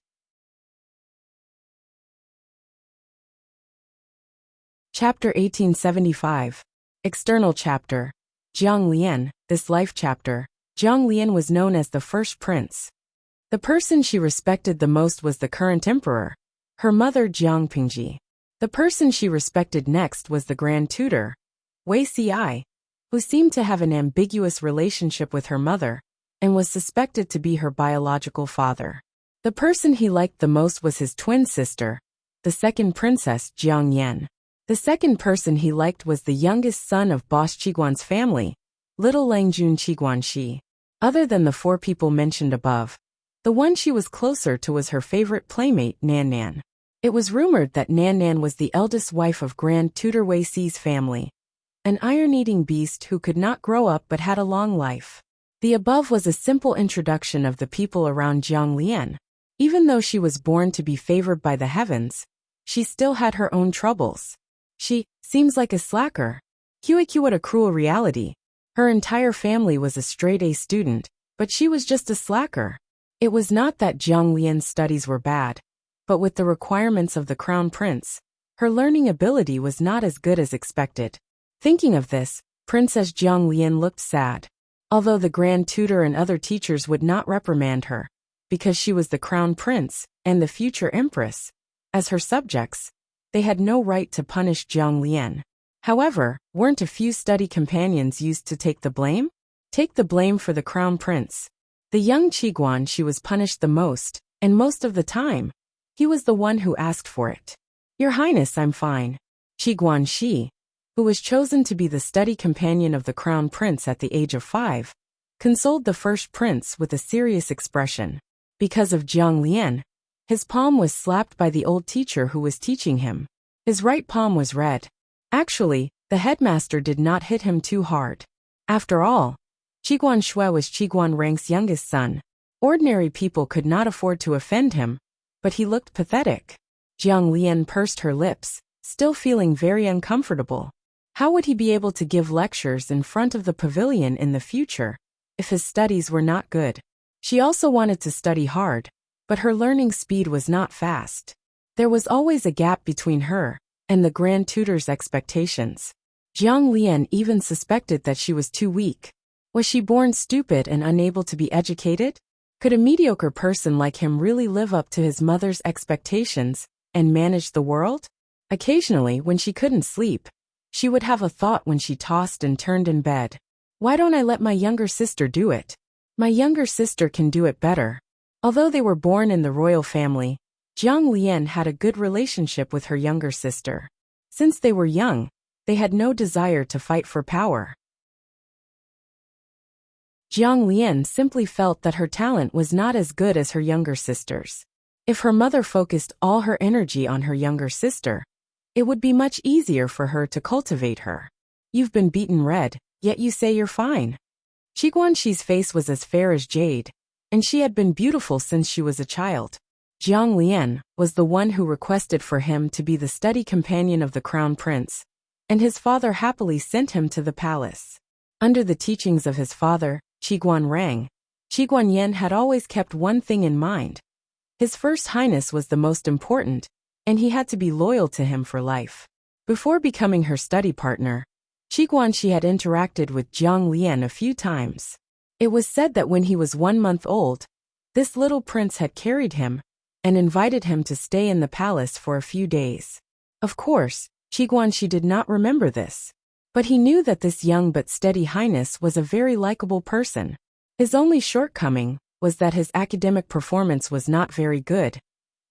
Chapter 1875. External chapter. Jiang Lian. This life chapter, Jiang Lian was known as the first prince. The person she respected the most was the current emperor, her mother Jiang Pingji. The person she respected next was the grand tutor, Wei Ci, who seemed to have an ambiguous relationship with her mother, and was suspected to be her biological father. The person he liked the most was his twin sister, the second princess Jiang Yan. The second person he liked was the youngest son of boss Qiguan's family, little Langjun Qiguanxi. Other than the 4 people mentioned above, the one she was closer to was her favorite playmate Nan Nan. It was rumored that Nan Nan was the eldest wife of Grand Tutor Wei Ci's family, an iron-eating beast who could not grow up but had a long life. The above was a simple introduction of the people around Jiang Lian. Even though she was born to be favored by the heavens, she still had her own troubles. She seems like a slacker. QAQ, what a cruel reality. Her entire family was a straight-A student, but she was just a slacker. It was not that Jiang Lian's studies were bad, but with the requirements of the crown prince, her learning ability was not as good as expected. Thinking of this, Princess Jiang Lian looked sad. Although the grand tutor and other teachers would not reprimand her, because she was the crown prince and the future empress, as her subjects, they had no right to punish Jiang Lian. However, weren't a few study companions used to take the blame? Take the blame for the crown prince. The young Qiguan she was punished the most, and most of the time, he was the one who asked for it. Your Highness, I'm fine. Qiguan Shi, who was chosen to be the study companion of the crown prince at the age of 5, consoled the first prince with a serious expression. Because of Jiang Lian, his palm was slapped by the old teacher who was teaching him. His right palm was red. Actually, the headmaster did not hit him too hard. After all, Qiguan Shui was Qiguan Rang's youngest son. Ordinary people could not afford to offend him, but he looked pathetic. Jiang Lian pursed her lips, still feeling very uncomfortable. How would he be able to give lectures in front of the pavilion in the future, if his studies were not good? She also wanted to study hard, but her learning speed was not fast. There was always a gap between her and the grand tutor's expectations. Jiang Lian even suspected that she was too weak. Was she born stupid and unable to be educated? Could a mediocre person like him really live up to his mother's expectations and manage the world? Occasionally, when she couldn't sleep, she would have a thought when she tossed and turned in bed. Why don't I let my younger sister do it? My younger sister can do it better. Although they were born in the royal family, Jiang Lian had a good relationship with her younger sister. Since they were young, they had no desire to fight for power. Jiang Lian simply felt that her talent was not as good as her younger sister's. If her mother focused all her energy on her younger sister, it would be much easier for her to cultivate her. You've been beaten red, yet you say you're fine. Qi Guanxi's face was as fair as jade, and she had been beautiful since she was a child. Jiang Lian was the one who requested for him to be the study companion of the crown prince, and his father happily sent him to the palace. Under the teachings of his father, Qi Guanrang, Qi Guanyin had always kept one thing in mind. His First Highness was the most important, and he had to be loyal to him for life. Before becoming her study partner, Qi Guanxi had interacted with Jiang Lian a few times. It was said that when he was 1 month old, this little prince had carried him and invited him to stay in the palace for a few days. Of course, Qi Guanxi did not remember this, but he knew that this young but steady highness was a very likable person. His only shortcoming was that his academic performance was not very good,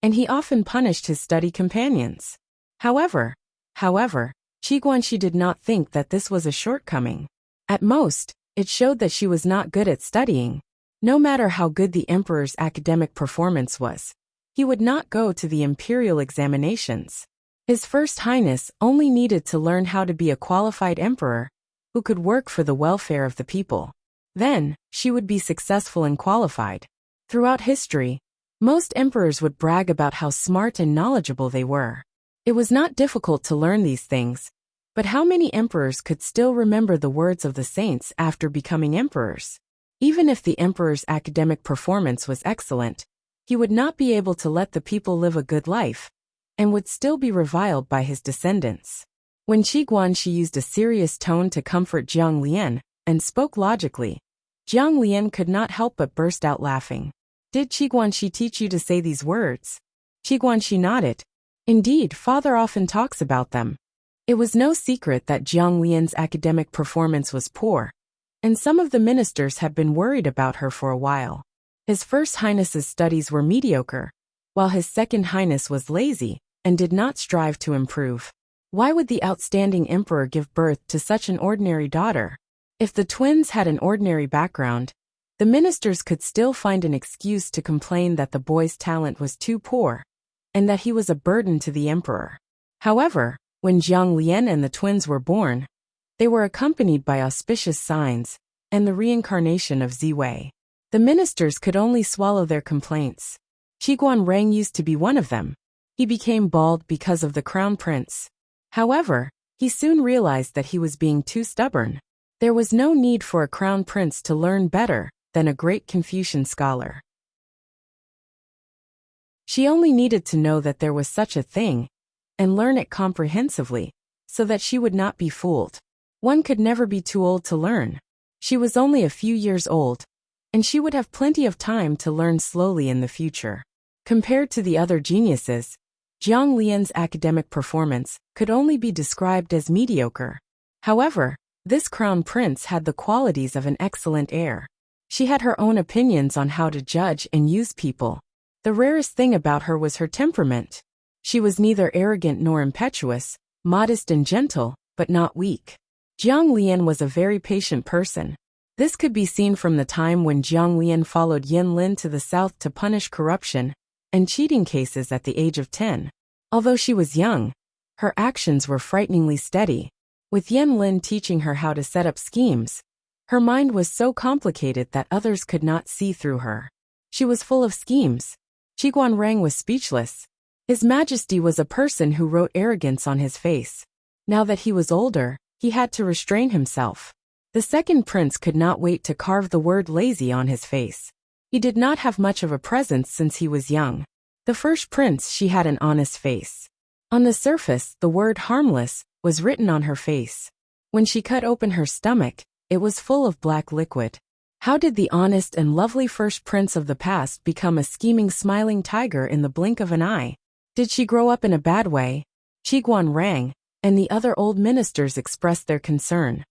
and he often punished his study companions. However, Qi Guanxi did not think that this was a shortcoming. At most, it showed that she was not good at studying. No matter how good the emperor's academic performance was, he would not go to the imperial examinations. His First Highness only needed to learn how to be a qualified emperor who could work for the welfare of the people. Then, she would be successful and qualified. Throughout history, most emperors would brag about how smart and knowledgeable they were. It was not difficult to learn these things, but how many emperors could still remember the words of the saints after becoming emperors? Even if the emperor's academic performance was excellent, he would not be able to let the people live a good life, and would still be reviled by his descendants. When Qi Guanxi used a serious tone to comfort Jiang Lian and spoke logically, Jiang Lian could not help but burst out laughing. Did Qi Guanxi teach you to say these words? Qi Guanxi nodded. Indeed, father often talks about them. It was no secret that Jiang Lian's academic performance was poor, and some of the ministers had been worried about her for a while. His First Highness's studies were mediocre, while his Second Highness was lazy and did not strive to improve. Why would the outstanding emperor give birth to such an ordinary daughter? If the twins had an ordinary background, the ministers could still find an excuse to complain that the boy's talent was too poor, and that he was a burden to the emperor. However, when Jiang Lian and the twins were born, they were accompanied by auspicious signs and the reincarnation of Ziwei. The ministers could only swallow their complaints. Qi Guanrang used to be one of them. He became bald because of the crown prince. However, he soon realized that he was being too stubborn. There was no need for a crown prince to learn better than a great Confucian scholar. She only needed to know that there was such a thing, and learn it comprehensively, so that she would not be fooled. One could never be too old to learn. She was only a few years old, and she would have plenty of time to learn slowly in the future. Compared to the other geniuses, Jiang Lian's academic performance could only be described as mediocre. However, this crown prince had the qualities of an excellent heir. She had her own opinions on how to judge and use people. The rarest thing about her was her temperament. She was neither arrogant nor impetuous, modest and gentle, but not weak. Jiang Lian was a very patient person. This could be seen from the time when Jiang Lian followed Yin Lin to the south to punish corruption and cheating cases at the age of 10. Although she was young, her actions were frighteningly steady. With Yin Lin teaching her how to set up schemes, her mind was so complicated that others could not see through her. She was full of schemes. Qi Guanrang was speechless. His Majesty was a person who wrote arrogance on his face. Now that he was older, he had to restrain himself. The second prince could not wait to carve the word lazy on his face. He did not have much of a presence since he was young. The first prince, she had an honest face. On the surface, the word harmless was written on her face. When she cut open her stomach, it was full of black liquid. How did the honest and lovely first prince of the past become a scheming, smiling tiger in the blink of an eye? Did she grow up in a bad way? Qiguan rang, and the other old ministers expressed their concern.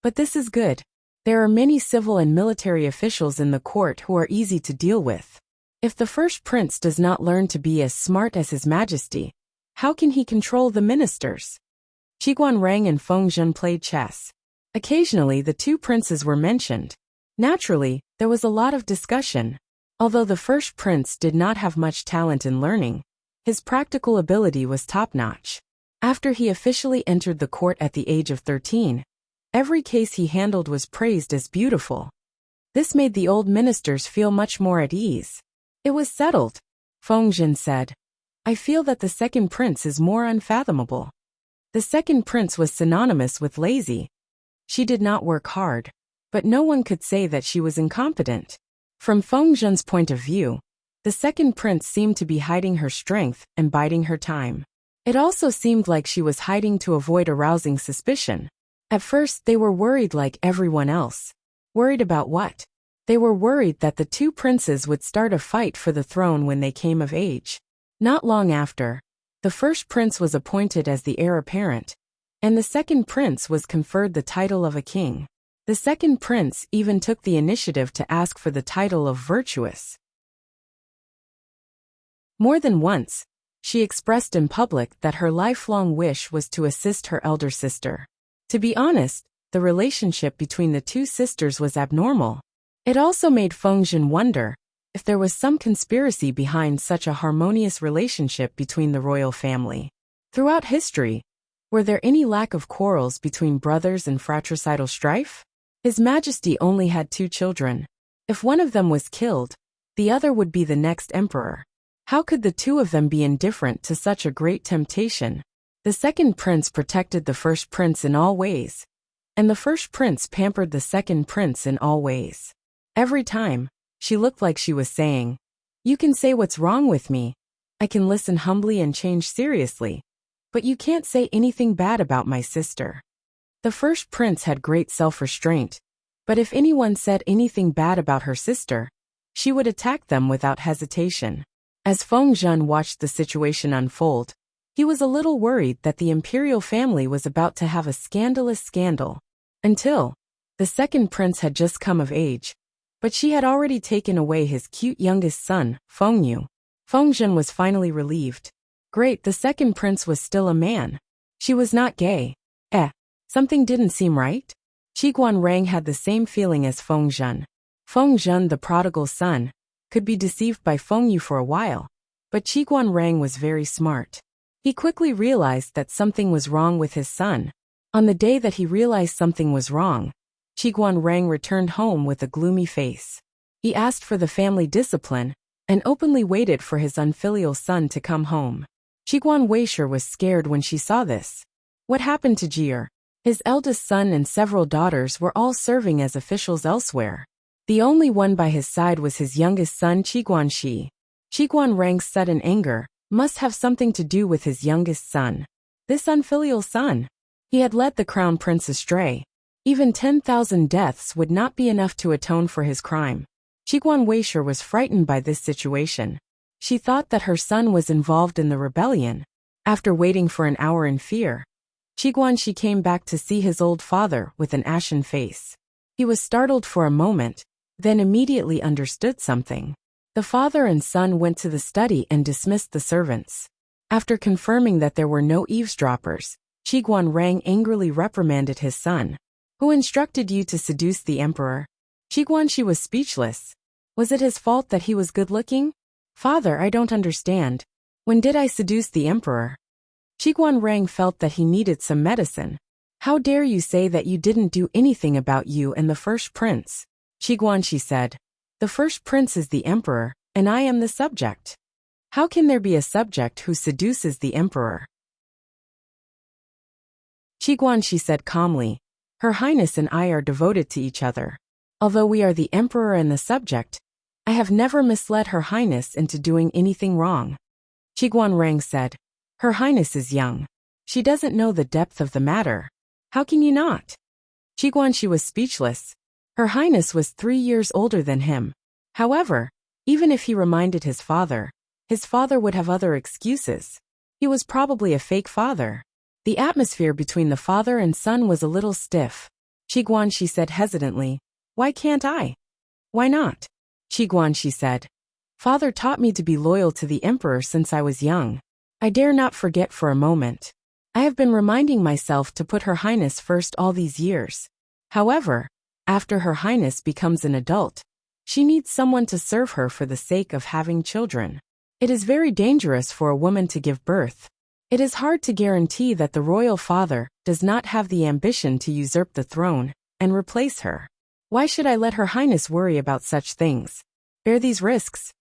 But this is good. There are many civil and military officials in the court who are easy to deal with. If the first prince does not learn to be as smart as His Majesty, how can he control the ministers? Qiguan Rang and Feng Zhen played chess. Occasionally the two princes were mentioned. Naturally, there was a lot of discussion. Although the first prince did not have much talent in learning, his practical ability was top-notch. After he officially entered the court at the age of 13, every case he handled was praised as beautiful. This made the old ministers feel much more at ease. It was settled. Feng Zhen said, I feel that the second prince is more unfathomable. The second prince was synonymous with lazy. She did not work hard, but no one could say that she was incompetent. From Feng Zhen's point of view, the second prince seemed to be hiding her strength and biding her time. It also seemed like she was hiding to avoid arousing suspicion. At first they were worried like everyone else. Worried about what? They were worried that the two princes would start a fight for the throne when they came of age. Not long after, the first prince was appointed as the heir apparent, and the second prince was conferred the title of a king. The second prince even took the initiative to ask for the title of virtuous. More than once, she expressed in public that her lifelong wish was to assist her elder sister. To be honest, the relationship between the two sisters was abnormal. It also made Feng Zhen wonder if there was some conspiracy behind such a harmonious relationship between the royal family. Throughout history, were there any lack of quarrels between brothers and fratricidal strife? His Majesty only had 2 children. If one of them was killed, the other would be the next emperor. How could the two of them be indifferent to such a great temptation? The second prince protected the first prince in all ways, and the first prince pampered the second prince in all ways. Every time, she looked like she was saying, You can say what's wrong with me. I can listen humbly and change seriously. But you can't say anything bad about my sister. The first prince had great self-restraint, but if anyone said anything bad about her sister, she would attack them without hesitation. As Feng Zhen watched the situation unfold, he was a little worried that the imperial family was about to have a scandalous scandal. Until, the second prince had just come of age, but she had already taken away his cute youngest son, Feng Yu. Feng Zhen was finally relieved. Great, the second prince was still a man. She was not gay. Something didn't seem right? Qiguan Rang had the same feeling as Feng Zhen. Feng Zhen, the prodigal son, could be deceived by Feng Yu for a while, but Qiguan Rang was very smart. He quickly realized that something was wrong with his son. On the day that he realized something was wrong, Qiguan Rang returned home with a gloomy face. He asked for the family discipline and openly waited for his unfilial son to come home. Qiguan Weisher was scared when she saw this. What happened to Jier? His eldest son and several daughters were all serving as officials elsewhere. The only one by his side was his youngest son Qiguan Shi. Qiguan Rang's sudden anger must have something to do with his youngest son. This unfilial son. He had led the crown prince astray. Even 10,000 deaths would not be enough to atone for his crime. Qiguan Weisher was frightened by this situation. She thought that her son was involved in the rebellion. After waiting for an hour in fear, Qiguan Shi came back to see his old father with an ashen face. He was startled for a moment, then immediately understood something. The father and son went to the study and dismissed the servants. After confirming that there were no eavesdroppers, Qiguan Rang angrily reprimanded his son. Who instructed you to seduce the emperor? Qiguan Shi was speechless. Was it his fault that he was good-looking? Father, I don't understand. When did I seduce the emperor? Qiguan Rang felt that he needed some medicine. How dare you say that you didn't do anything about you and the first prince? Qiguan Shi said. The first prince is the emperor, and I am the subject. How can there be a subject who seduces the emperor? Qiguan Shi said calmly. Her Highness and I are devoted to each other. Although we are the emperor and the subject, I have never misled Her Highness into doing anything wrong. Qi Guanrang said, Her Highness is young. She doesn't know the depth of the matter. How can you not? Qi Guanxi was speechless. Her Highness was 3 years older than him. However, even if he reminded his father would have other excuses. He was probably a fake father. The atmosphere between the father and son was a little stiff. Qi Guanxi said hesitantly, Why can't I? Why not? Qi Guanxi said, Father taught me to be loyal to the emperor since I was young. I dare not forget for a moment. I have been reminding myself to put Her Highness first all these years. However, after Her Highness becomes an adult, she needs someone to serve her for the sake of having children. It is very dangerous for a woman to give birth. It is hard to guarantee that the royal father does not have the ambition to usurp the throne and replace her. Why should I let Her Highness worry about such things? Bear these risks?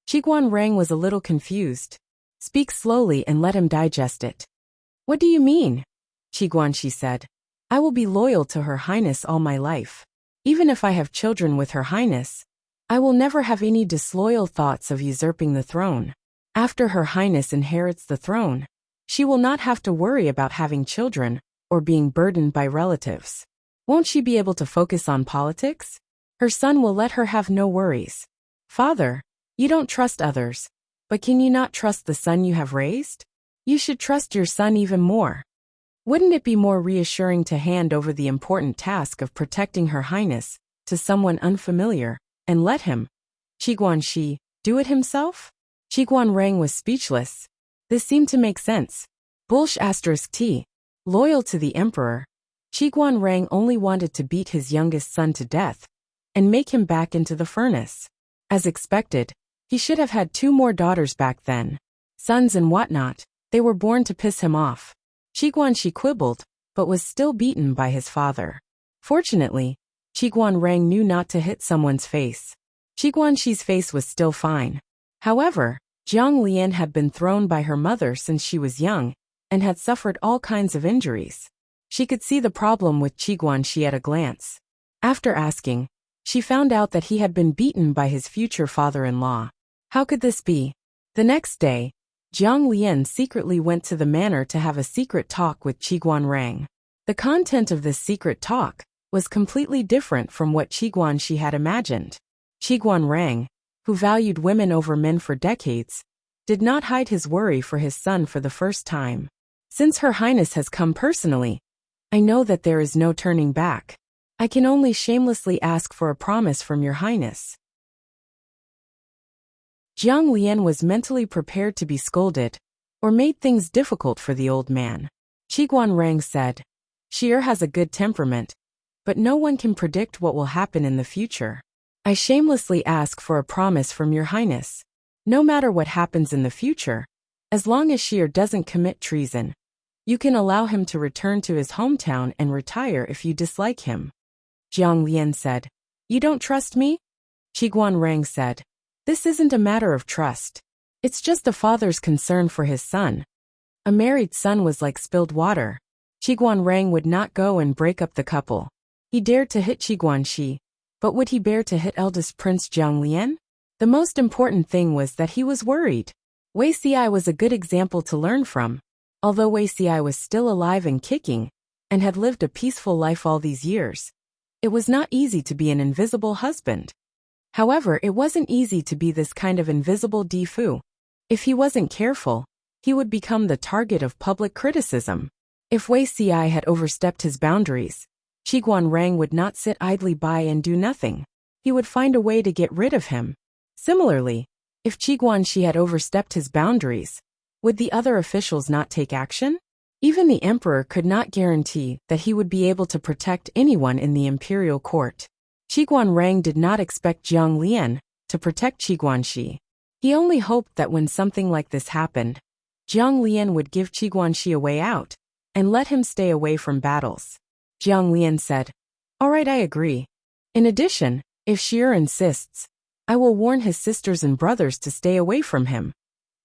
Qi Guanrang was a little confused. Speak slowly and let him digest it. What do you mean? Qi Guanxi said. I will be loyal to Her Highness all my life. Even if I have children with Her Highness, I will never have any disloyal thoughts of usurping the throne. After Her Highness inherits the throne, she will not have to worry about having children or being burdened by relatives. Won't she be able to focus on politics? Her son will let her have no worries. Father, you don't trust others, but can you not trust the son you have raised? You should trust your son even more. Wouldn't it be more reassuring to hand over the important task of protecting Her Highness to someone unfamiliar and let him, Qi Guanxi, do it himself? Qi Guanrang was speechless. This seemed to make sense. T. Loyal to the emperor, Qi Guanrang only wanted to beat his youngest son to death and make him back into the furnace. As expected, he should have had 2 more daughters back then. Sons and whatnot, they were born to piss him off. Qi Guanxi quibbled, but was still beaten by his father. Fortunately, Qi Guanrang knew not to hit someone's face. Qi Guanxi's face was still fine. However, Jiang Lian had been thrown by her mother since she was young and had suffered all kinds of injuries. She could see the problem with Qi Guanxi at a glance. After asking, she found out that he had been beaten by his future father-in-law. How could this be? The next day, Jiang Lian secretly went to the manor to have a secret talk with Qi Guanrang. The content of this secret talk was completely different from what Qi Guanxi had imagined. Qi Guanrang, who valued women over men for decades, did not hide his worry for his son for the first time. Since Her Highness has come personally, I know that there is no turning back. I can only shamelessly ask for a promise from Your Highness. Jiang Lian was mentally prepared to be scolded, or made things difficult for the old man. Qi Guanrang said, Xi'er has a good temperament, but no one can predict what will happen in the future. I shamelessly ask for a promise from Your Highness. No matter what happens in the future, as long as Xi'er doesn't commit treason, you can allow him to return to his hometown and retire if you dislike him. Jiang Lian said, You don't trust me? Qi Guanrang said, This isn't a matter of trust. It's just a father's concern for his son. A married son was like spilled water. Qi Guanrang would not go and break up the couple. He dared to hit Qi Guanxi, but would he bear to hit eldest Prince Jiang Lian? The most important thing was that he was worried. Wei Xi was a good example to learn from. Although Wei Xi was still alive and kicking, and had lived a peaceful life all these years, it was not easy to be an invisible husband. However, it wasn't easy to be this kind of invisible Difu. If he wasn't careful, he would become the target of public criticism. If Wei Xi had overstepped his boundaries, Qi Guanrang would not sit idly by and do nothing. He would find a way to get rid of him. Similarly, if Qi Guanxi had overstepped his boundaries, would the other officials not take action? Even the emperor could not guarantee that he would be able to protect anyone in the imperial court. Qi Guanrang did not expect Jiang Lian to protect Qi Guanxi. He only hoped that when something like this happened, Jiang Lian would give Qi Guanxi a way out and let him stay away from battles. Jiang Lian said, All right, I agree. In addition, if Xi'er insists, I will warn his sisters and brothers to stay away from him.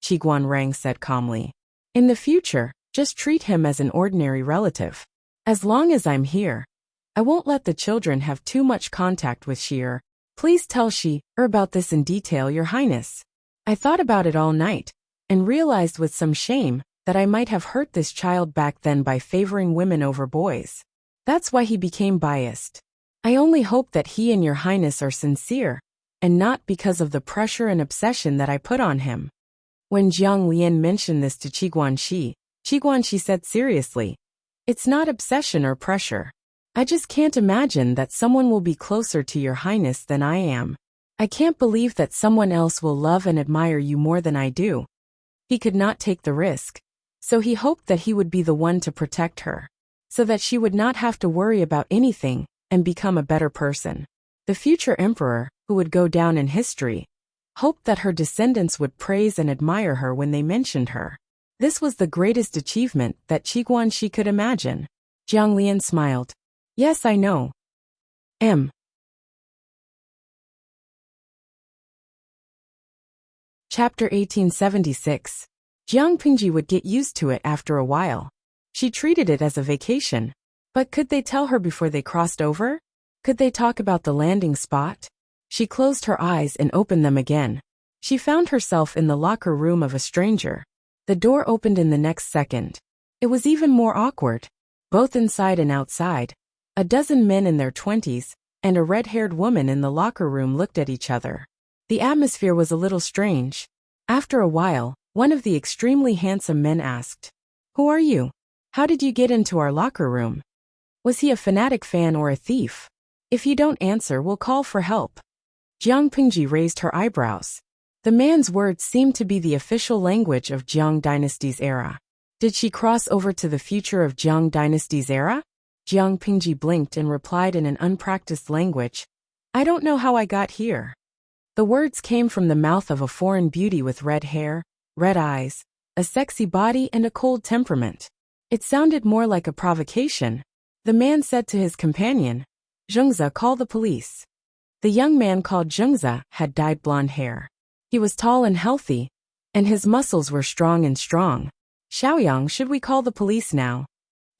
Qi Guanrang said calmly. In the future, just treat him as an ordinary relative. As long as I'm here, I won't let the children have too much contact with Xi'er. Please tell about this in detail, Your Highness. I thought about it all night, and realized with some shame that I might have hurt this child back then by favoring women over boys. That's why he became biased. I only hope that he and Your Highness are sincere, and not because of the pressure and obsession that I put on him. When Jiang Lian mentioned this to Qi Guanxi said seriously, "It's not obsession or pressure. I just can't imagine that someone will be closer to Your Highness than I am. I can't believe that someone else will love and admire you more than I do." He could not take the risk, so he hoped that he would be the one to protect her, so that she would not have to worry about anything and become a better person. The future emperor, who would go down in history, hoped that her descendants would praise and admire her when they mentioned her. This was the greatest achievement that Qi Guanxi could imagine. Jiang Lian smiled. "Yes, I know. Chapter 1876. Jiang Pingji would get used to it after a while. She treated it as a vacation. But could they tell her before they crossed over? Could they talk about the landing spot? She closed her eyes and opened them again. She found herself in the locker room of a stranger. The door opened in the next second. It was even more awkward. Both inside and outside, a dozen men in their 20s and a red-haired woman in the locker room looked at each other. The atmosphere was a little strange. After a while, one of the extremely handsome men asked, "Who are you? How did you get into our locker room? Was he a fanatic fan or a thief? If you don't answer, we'll call for help." Jiang Pingji raised her eyebrows. The man's words seemed to be the official language of Jiang Dynasty's era. Did she cross over to the future of Jiang Dynasty's era? Jiang Pingji blinked and replied in an unpracticed language, "I don't know how I got here." The words came from the mouth of a foreign beauty with red hair, red eyes, a sexy body and a cold temperament. It sounded more like a provocation. The man said to his companion, "Zhengze, call the police." The young man called Zhengze had dyed blonde hair. He was tall and healthy, and his muscles were strong. "Xiaoyang, should we call the police now?"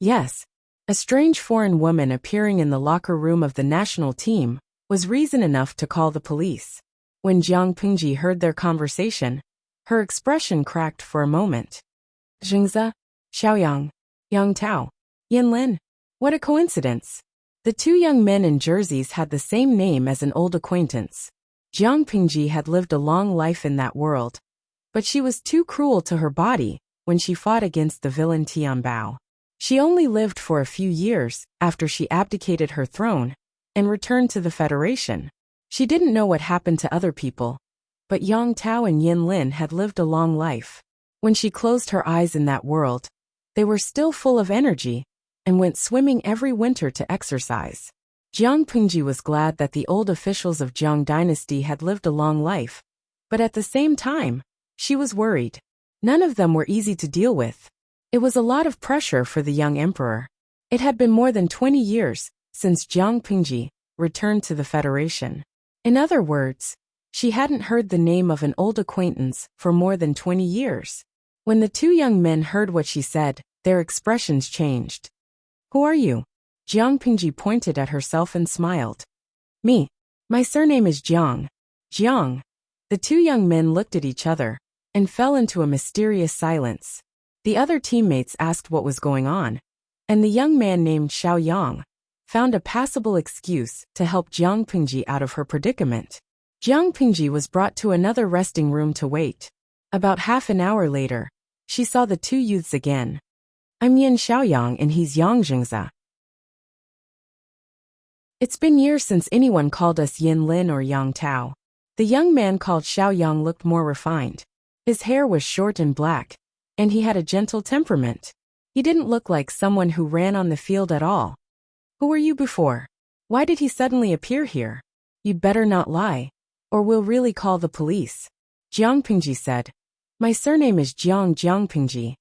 "Yes." A strange foreign woman appearing in the locker room of the national team was reason enough to call the police. When Jiang Pingji heard their conversation, her expression cracked for a moment. "Zhengze, Xiaoyang, Yang Tao, Yanlin. What a coincidence." The two young men in jerseys had the same name as an old acquaintance. Jiang Pingji had lived a long life in that world, but she was too cruel to her body when she fought against the villain Tian Bao. She only lived for a few years after she abdicated her throne and returned to the Federation. She didn't know what happened to other people, but Yang Tao and Yin Lin had lived a long life. When she closed her eyes in that world, they were still full of energy and went swimming every winter to exercise. Jiang Pingji was glad that the old officials of Jiang Dynasty had lived a long life, but at the same time, she was worried. None of them were easy to deal with. It was a lot of pressure for the young emperor. It had been more than 20 years since Jiang Pingji returned to the Federation. In other words, she hadn't heard the name of an old acquaintance for more than 20 years. When the two young men heard what she said, their expressions changed. "Who are you?" Jiang Pingji pointed at herself and smiled. "Me. My surname is Jiang." "Jiang." The two young men looked at each other and fell into a mysterious silence. The other teammates asked what was going on, and the young man named Xiaoyang found a passable excuse to help Jiang Pingji out of her predicament. Jiang Pingji was brought to another resting room to wait. About half an hour later, she saw the two youths again. "I'm Yin Xiaoyang and he's Yang Zhengze. It's been years since anyone called us Yin Lin or Yang Tao." The young man called Xiaoyang looked more refined. His hair was short and black, and he had a gentle temperament. He didn't look like someone who ran on the field at all. "Who were you before? Why did he suddenly appear here? You'd better not lie, or we'll really call the police." Jiang Pingji said. "My surname is Jiang Pingji."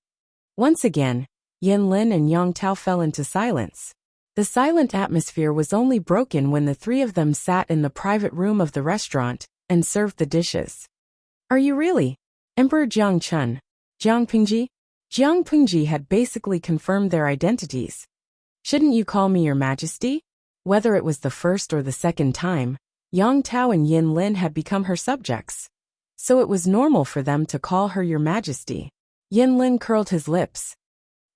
Once again, Yin Lin and Yang Tao fell into silence. The silent atmosphere was only broken when the three of them sat in the private room of the restaurant and served the dishes. "Are you really Emperor Jiang Chun, Jiang Pingji?" Jiang Pingji had basically confirmed their identities. "Shouldn't you call me Your Majesty?" Whether it was the first or the second time, Yang Tao and Yin Lin had become her subjects. So it was normal for them to call her Your Majesty. Yin Lin curled his lips.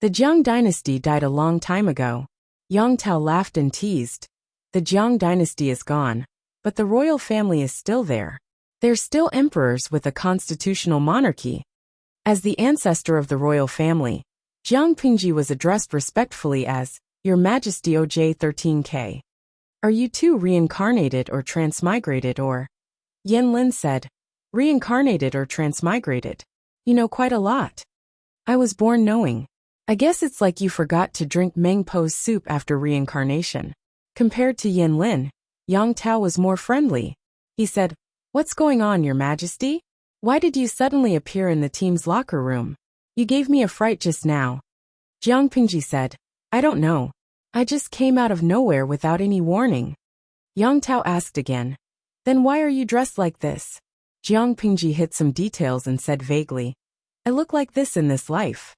The Jiang dynasty died a long time ago. Yang Tao laughed and teased. The Jiang dynasty is gone, but the royal family is still there. They're still emperors with a constitutional monarchy. As the ancestor of the royal family, Jiang Pingji was addressed respectfully as Your Majesty OJ13K. Are you too reincarnated or transmigrated or? Yin Lin said, Reincarnated or transmigrated? You know quite a lot. I was born knowing. I guess it's like you forgot to drink Meng Po's soup after reincarnation. Compared to Yin Lin, Yang Tao was more friendly. He said, What's going on, Your Majesty? Why did you suddenly appear in the team's locker room? You gave me a fright just now. Jiang Pingji said, I don't know. I just came out of nowhere without any warning. Yang Tao asked again, Then why are you dressed like this? Jiang Pingji hid some details and said vaguely, I look like this in this life.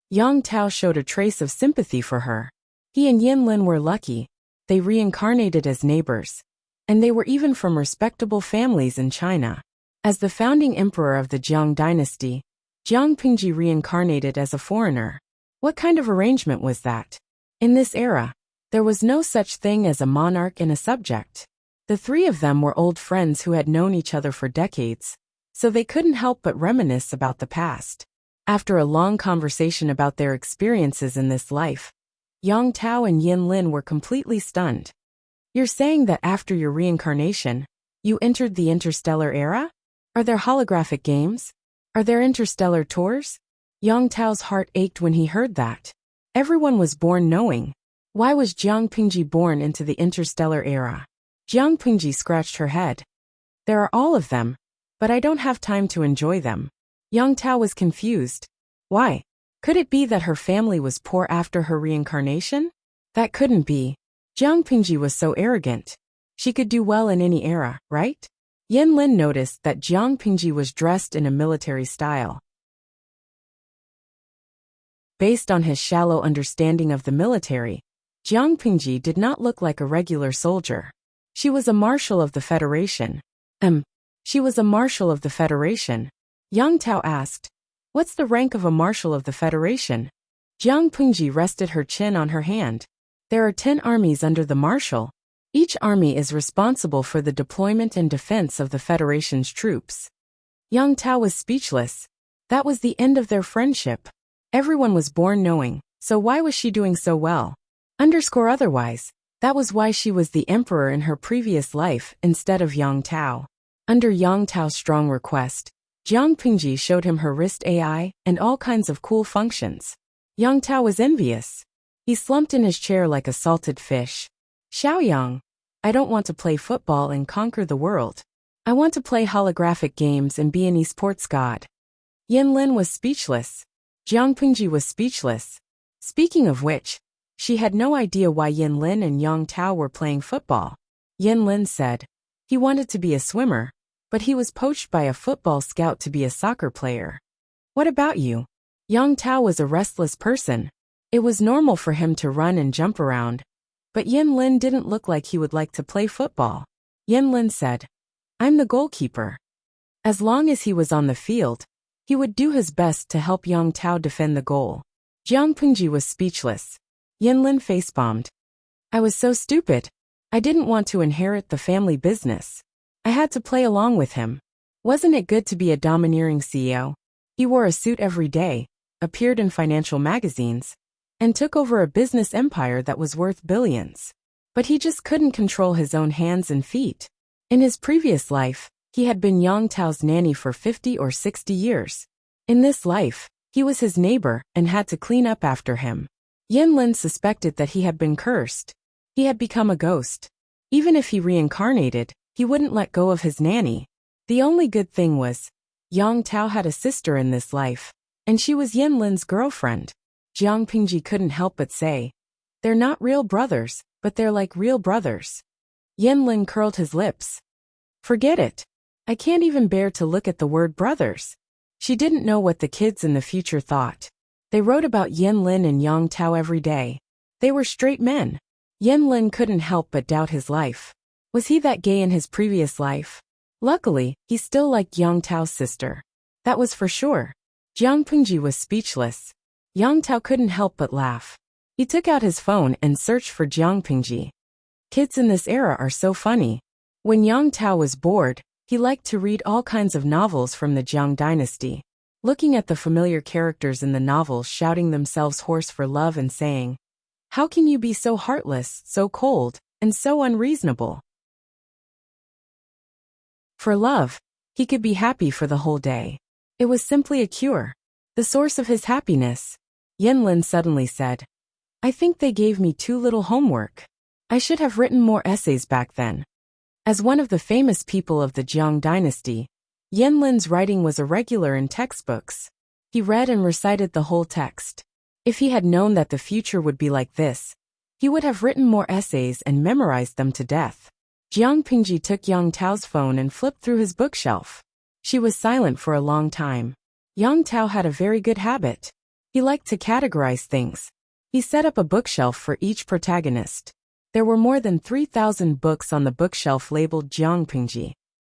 Yang Tao showed a trace of sympathy for her. He and Yin Lin were lucky. They reincarnated as neighbors. And they were even from respectable families in China. As the founding emperor of the Jiang dynasty, Jiang Pingji reincarnated as a foreigner. What kind of arrangement was that? In this era, there was no such thing as a monarch and a subject. The three of them were old friends who had known each other for decades, so they couldn't help but reminisce about the past. After a long conversation about their experiences in this life, Yang Tao and Yin Lin were completely stunned. You're saying that after your reincarnation, you entered the interstellar era? Are there holographic games? Are there interstellar tours? Yang Tao's heart ached when he heard that. Everyone was born knowing. Why was Jiang Pingji born into the interstellar era? Jiang Pingji scratched her head. There are all of them, but I don't have time to enjoy them. Yang Tao was confused. Why? Could it be that her family was poor after her reincarnation? That couldn't be. Jiang Pingji was so arrogant. She could do well in any era, right? Yin Lin noticed that Jiang Pingji was dressed in a military style. Based on his shallow understanding of the military, Jiang Pingji did not look like a regular soldier. She was a marshal of the Federation. She was a marshal of the Federation. Yang Tao asked, What's the rank of a marshal of the Federation? Jiang Pingji rested her chin on her hand. There are 10 armies under the marshal. Each army is responsible for the deployment and defense of the Federation's troops. Yang Tao was speechless. That was the end of their friendship. Everyone was born knowing, so why was she doing so well? Otherwise, that was why she was the emperor in her previous life instead of Yang Tao. Under Yang Tao's strong request, Jiang Pingji showed him her wrist AI and all kinds of cool functions. Yang Tao was envious. He slumped in his chair like a salted fish. Xiaoyang, I don't want to play football and conquer the world. I want to play holographic games and be an esports god. Yin Lin was speechless. Jiang Pingji was speechless. Speaking of which, she had no idea why Yin Lin and Yang Tao were playing football. Yin Lin said, he wanted to be a swimmer, but he was poached by a football scout to be a soccer player. What about you? Yang Tao was a restless person. It was normal for him to run and jump around, but Yin Lin didn't look like he would like to play football. Yin Lin said, I'm the goalkeeper. As long as he was on the field, he would do his best to help Yang Tao defend the goal. Jiang Pingji was speechless. Yin Lin face-bombed. I was so stupid. I didn't want to inherit the family business. I had to play along with him. Wasn't it good to be a domineering CEO? He wore a suit every day, appeared in financial magazines, and took over a business empire that was worth billions. But he just couldn't control his own hands and feet. In his previous life, he had been Yang Tao's nanny for 50 or 60 years. In this life, he was his neighbor and had to clean up after him. Yin Lin suspected that he had been cursed. He had become a ghost. Even if he reincarnated, he wouldn't let go of his nanny. The only good thing was, Yang Tao had a sister in this life, and she was Yin Lin's girlfriend. Jiang Pingji couldn't help but say, they're not real brothers, but they're like real brothers. Yin Lin curled his lips. Forget it. I can't even bear to look at the word brothers. She didn't know what the kids in the future thought. They wrote about Yin Lin and Yang Tao every day. They were straight men. Yin Lin couldn't help but doubt his life. Was he that gay in his previous life? Luckily, he still liked Yang Tao's sister. That was for sure. Jiang Pingji was speechless. Yang Tao couldn't help but laugh. He took out his phone and searched for Jiang Pingji. Kids in this era are so funny. When Yang Tao was bored, he liked to read all kinds of novels from the Jiang dynasty. Looking at the familiar characters in the novels shouting themselves hoarse for love and saying, "How can you be so heartless, so cold, and so unreasonable?" For love, he could be happy for the whole day. It was simply a cure. The source of his happiness. Yanlin suddenly said, "I think they gave me too little homework. I should have written more essays back then." As one of the famous people of the Jiang dynasty, Yanlin's writing was irregular in textbooks. He read and recited the whole text. If he had known that the future would be like this, he would have written more essays and memorized them to death. Jiang Pingji took Yang Tao's phone and flipped through his bookshelf. She was silent for a long time. Yang Tao had a very good habit. He liked to categorize things. He set up a bookshelf for each protagonist. There were more than 3,000 books on the bookshelf labeled Jiang Pingji.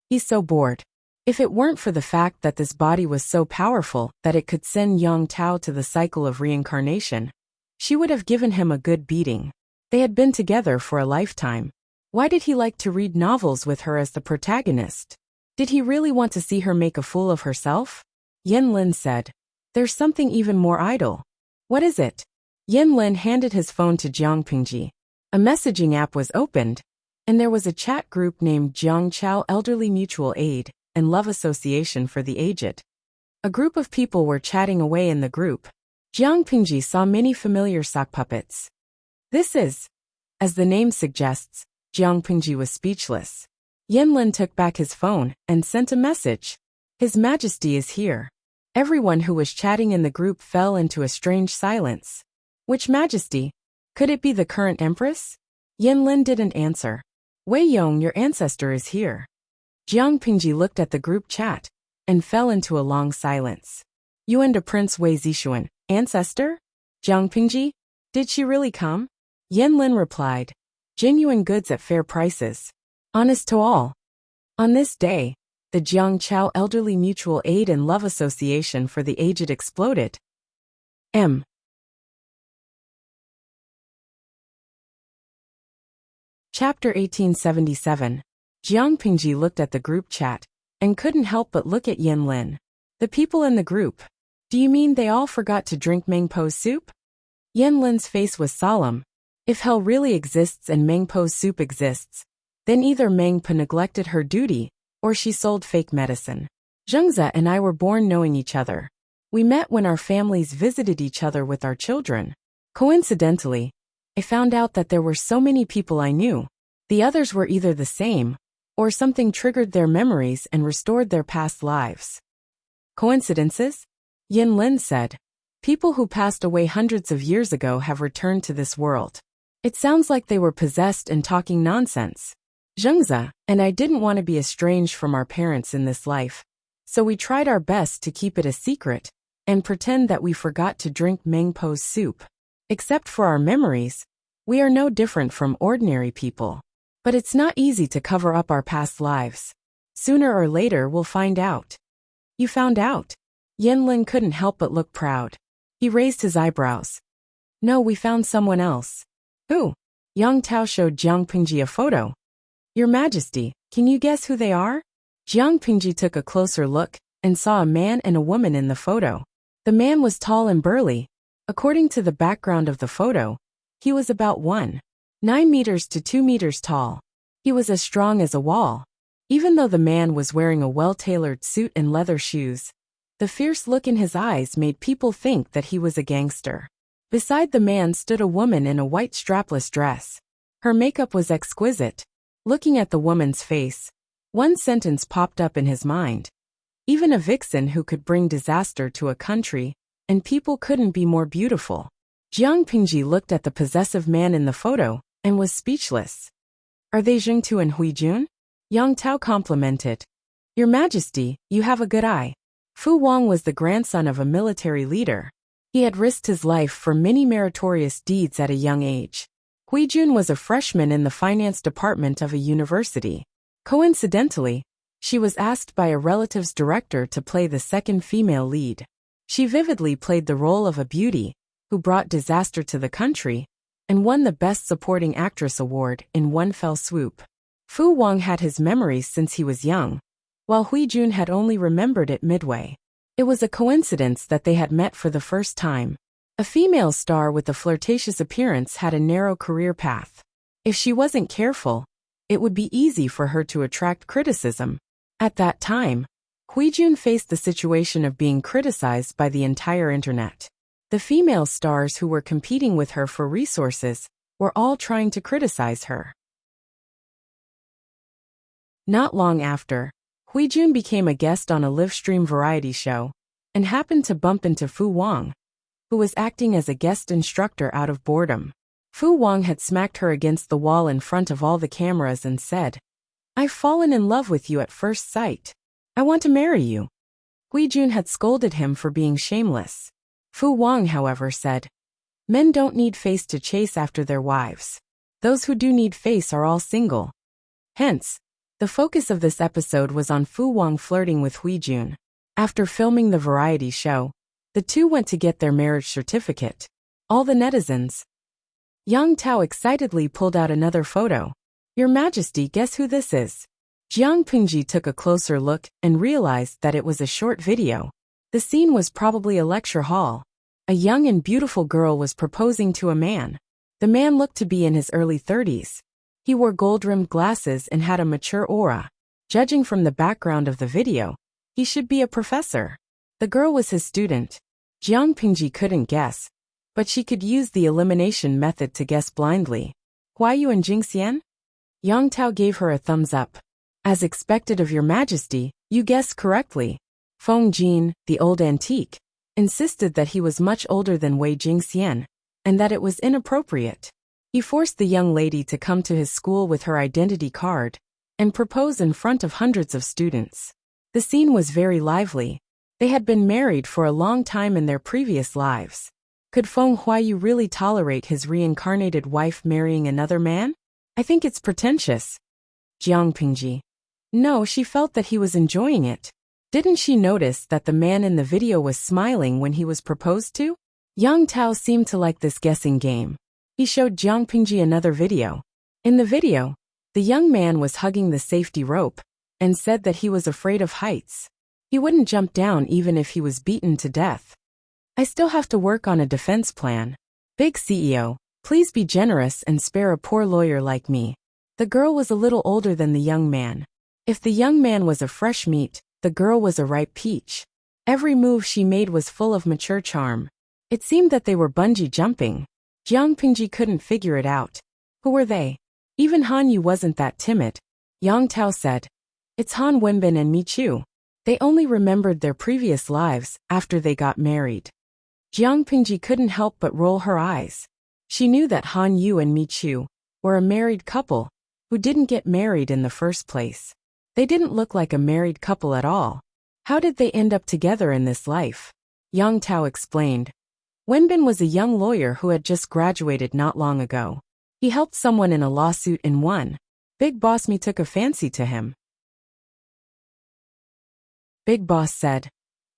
He's so bored. If it weren't for the fact that this body was so powerful that it could send Yang Tao to the cycle of reincarnation, she would have given him a good beating. They had been together for a lifetime. Why did he like to read novels with her as the protagonist? Did he really want to see her make a fool of herself? Yanlin said, "There's something even more idle." "What is it?" Yanlin handed his phone to Jiang Pingji. A messaging app was opened, and there was a chat group named Jiangchao Elderly Mutual Aid and Love Association for the Aged. A group of people were chatting away in the group. Jiang Pingji saw many familiar sock puppets. "This is..." As the name suggests, Jiang Pingji was speechless. Yanlin took back his phone and sent a message. "His Majesty is here." Everyone who was chatting in the group fell into a strange silence. Which Majesty? Could it be the current Empress? Yanlin didn't answer. "Wei Yong, your ancestor is here." Jiang Pingji looked at the group chat and fell into a long silence. "You and Prince Wei Zixuan, ancestor? Jiang Pingji? Did she really come?" Yanlin replied, "Genuine goods at fair prices. Honest to all." On this day, the Jiangchao Elderly Mutual Aid and Love Association for the Aged exploded. Chapter 1877. Jiang Pingji looked at the group chat and couldn't help but look at Yanlin. The people in the group. "Do you mean they all forgot to drink Mangpo's soup?" Yanlin's face was solemn. If hell really exists and Mangpo's soup exists, then either Mangpo neglected her duty, or she sold fake medicine. Zhengze and I were born knowing each other. We met when our families visited each other with our children. Coincidentally, I found out that there were so many people I knew. The others were either the same, or something triggered their memories and restored their past lives. Coincidences? Yanlin said. People who passed away hundreds of years ago have returned to this world. It sounds like they were possessed and talking nonsense. Zhengze and I didn't want to be estranged from our parents in this life, so we tried our best to keep it a secret and pretend that we forgot to drink Mangpo's soup. Except for our memories, we are no different from ordinary people. But it's not easy to cover up our past lives. Sooner or later we'll find out. You found out? Yanlin couldn't help but look proud. He raised his eyebrows. No, we found someone else. Who? Yang Tao showed Jiang Pingji a photo. Your Majesty, can you guess who they are? Jiang Pingji took a closer look and saw a man and a woman in the photo. The man was tall and burly. According to the background of the photo, he was about 1.9 meters to 2 meters tall. He was as strong as a wall. Even though the man was wearing a well-tailored suit and leather shoes, the fierce look in his eyes made people think that he was a gangster. Beside the man stood a woman in a white strapless dress. Her makeup was exquisite. Looking at the woman's face, one sentence popped up in his mind. Even a vixen who could bring disaster to a country and people couldn't be more beautiful. Jiang Pingji looked at the possessive man in the photo and was speechless. Are they Jingtu and Huijun? Yang Tao complimented. Your Majesty, you have a good eye. Fu Wang was the grandson of a military leader. He had risked his life for many meritorious deeds at a young age. Hui Jun was a freshman in the finance department of a university. Coincidentally, she was asked by a relative's director to play the second female lead. She vividly played the role of a beauty who brought disaster to the country and won the Best Supporting Actress award in one fell swoop. Fu Wang had his memories since he was young, while Hui Jun had only remembered it midway. It was a coincidence that they had met for the first time. A female star with a flirtatious appearance had a narrow career path. If she wasn't careful, it would be easy for her to attract criticism. At that time, Hui Jun faced the situation of being criticized by the entire internet. The female stars who were competing with her for resources were all trying to criticize her. Not long after, Hui Jun became a guest on a live-stream variety show and happened to bump into Fu Wang, who was acting as a guest instructor out of boredom. Fu Wang had smacked her against the wall in front of all the cameras and said, "I've fallen in love with you at first sight. I want to marry you." Hui Jun had scolded him for being shameless. Fu Wang, however, said, "Men don't need face to chase after their wives. Those who do need face are all single." Hence, the focus of this episode was on Fu Wang flirting with Hui Jun. After filming the variety show, the two went to get their marriage certificate. All the netizens. Yang Tao excitedly pulled out another photo. "Your Majesty, guess who this is?" Jiang Pingji took a closer look and realized that it was a short video. The scene was probably a lecture hall. A young and beautiful girl was proposing to a man. The man looked to be in his early 30s. He wore gold-rimmed glasses and had a mature aura. Judging from the background of the video, he should be a professor. The girl was his student. Jiang Pingji couldn't guess, but she could use the elimination method to guess blindly. "Huayu and Jingxian?" Yang Tao gave her a thumbs up. "As expected of your Majesty, you guessed correctly." Feng Jin, the old antique, insisted that he was much older than Wei Jingxian, and that it was inappropriate. He forced the young lady to come to his school with her identity card and propose in front of hundreds of students. The scene was very lively. They had been married for a long time in their previous lives. Could Feng Huayu really tolerate his reincarnated wife marrying another man? "I think it's pretentious." Jiang Pingji. No, she felt that he was enjoying it. Didn't she notice that the man in the video was smiling when he was proposed to? Yang Tao seemed to like this guessing game. He showed Jiang Pingji another video. In the video, the young man was hugging the safety rope and said that he was afraid of heights. He wouldn't jump down even if he was beaten to death. "I still have to work on a defense plan. Big CEO, please be generous and spare a poor lawyer like me." The girl was a little older than the young man. If the young man was a fresh meat, the girl was a ripe peach. Every move she made was full of mature charm. It seemed that they were bungee jumping. Jiang Pingji couldn't figure it out. Who were they? Even Han Yu wasn't that timid. Yang Tao said, "It's Han Wenbin and Mi Chu." They only remembered their previous lives after they got married. Jiang Pingji couldn't help but roll her eyes. She knew that Han Yu and Mi Chu were a married couple who didn't get married in the first place. They didn't look like a married couple at all. How did they end up together in this life? Yang Tao explained. Wenbin was a young lawyer who had just graduated not long ago. He helped someone in a lawsuit and won. Big Boss Mi took a fancy to him. Big Boss said,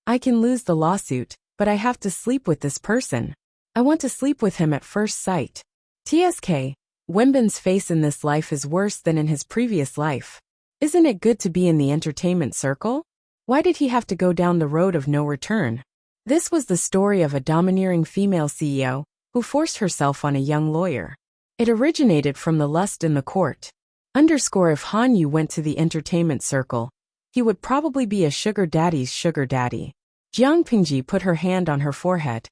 "I can lose the lawsuit, but I have to sleep with this person. I want to sleep with him at first sight." TSK, Wenbin's face in this life is worse than in his previous life. Isn't it good to be in the entertainment circle? Why did he have to go down the road of no return? This was the story of a domineering female CEO who forced herself on a young lawyer. It originated from the lust in the court. If Han Yu went to the entertainment circle, he would probably be a sugar daddy's sugar daddy. Jiang Pingji put her hand on her forehead.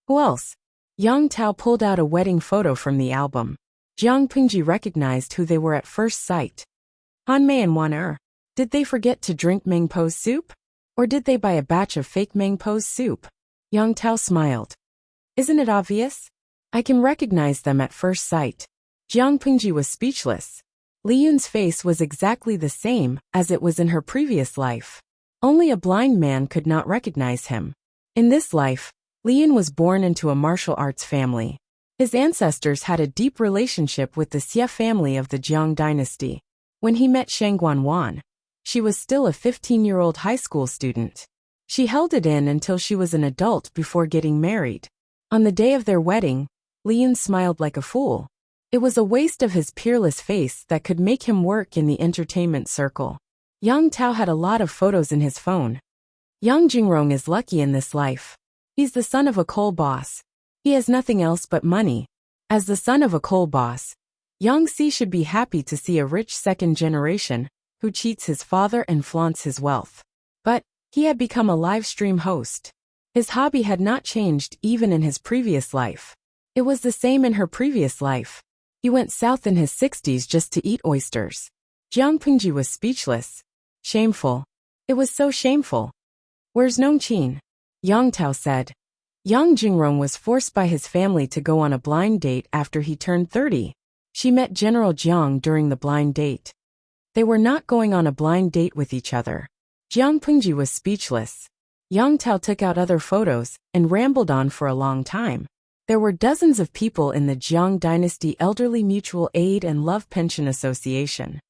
Who else? Yang Tao pulled out a wedding photo from the album. Jiang Pingji recognized who they were at first sight. Han Mei and Wan Er. Did they forget to drink Mengpo's soup? Or did they buy a batch of fake Mengpo's soup? Yang Tao smiled. Isn't it obvious? I can recognize them at first sight. Jiang Pingji was speechless. Li Yun's face was exactly the same as it was in her previous life. Only a blind man could not recognize him. In this life, Li Yun was born into a martial arts family. His ancestors had a deep relationship with the Xie family of the Jiang dynasty. When he met Shang Guanwan, she was still a 15-year-old high school student. She held it in until she was an adult before getting married. On the day of their wedding, Lian smiled like a fool. It was a waste of his peerless face that could make him work in the entertainment circle. Yang Tao had a lot of photos in his phone. Yang Jingrong is lucky in this life. He's the son of a coal boss. He has nothing else but money. As the son of a coal boss, Yang Si should be happy to see a rich second generation who cheats his father and flaunts his wealth. But he had become a live stream host. His hobby had not changed even in his previous life. It was the same in her previous life. He went south in his 60s just to eat oysters. Jiang Pingji was speechless. Shameful. It was so shameful. Where's Nongqin? Yang Tao said. Yang Jingrong was forced by his family to go on a blind date after he turned 30. She met General Jiang during the blind date. They were not going on a blind date with each other. Jiang Pingji was speechless. Yang Tao took out other photos and rambled on for a long time. There were dozens of people in the Jiang Dynasty Elderly Mutual Aid and Love Pension Association.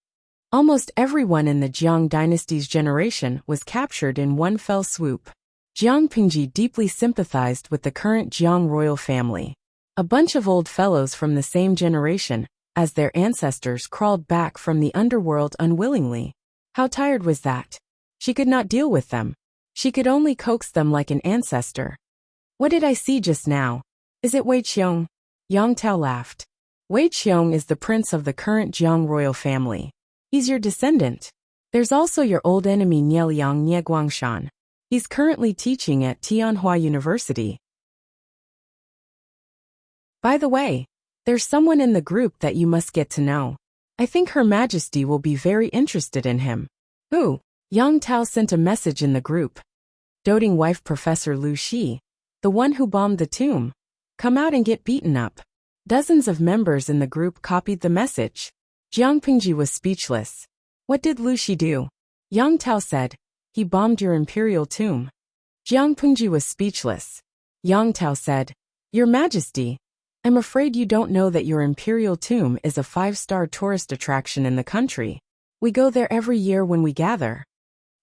Almost everyone in the Jiang Dynasty's generation was captured in one fell swoop. Jiang Pingji deeply sympathized with the current Jiang royal family. A bunch of old fellows from the same generation as their ancestors crawled back from the underworld unwillingly. How tired was that? She could not deal with them. She could only coax them like an ancestor. What did I see just now? Is it Wei Qiong? Yang Tao laughed. Wei Qiong is the prince of the current Jiang royal family. He's your descendant. There's also your old enemy Nieliang Nie Guangshan. He's currently teaching at Tianhua University. By the way, there's someone in the group that you must get to know. I think Her Majesty will be very interested in him. Who? Yang Tao sent a message in the group. Doting wife Professor Lu Shi, the one who bombed the tomb. Come out and get beaten up. Dozens of members in the group copied the message. Jiang Pingji was speechless. What did Lu Shi do? Yang Tao said, he bombed your imperial tomb. Jiang Pingji was speechless. Yang Tao said, Your Majesty, I'm afraid you don't know that your imperial tomb is a 5-star tourist attraction in the country. We go there every year when we gather.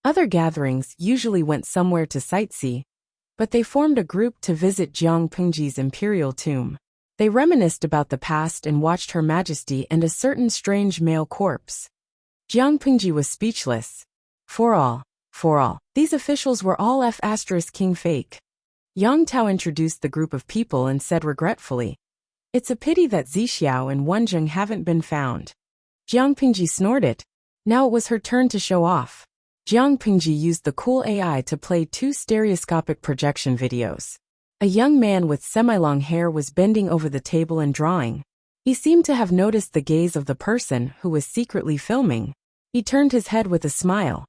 Other gatherings usually went somewhere to sightsee, but they formed a group to visit Jiang Pingji's imperial tomb. They reminisced about the past and watched Her Majesty and a certain strange male corpse. Jiang Pingji was speechless. For all, these officials were all F***king fake. Yang Tao introduced the group of people and said regretfully, It's a pity that Zixiao and Wenzheng haven't been found. Jiang Pingji snorted. Now it was her turn to show off. Jiang Pingji used the cool AI to play 2 stereoscopic projection videos. A young man with semi-long hair was bending over the table and drawing. He seemed to have noticed the gaze of the person who was secretly filming. He turned his head with a smile.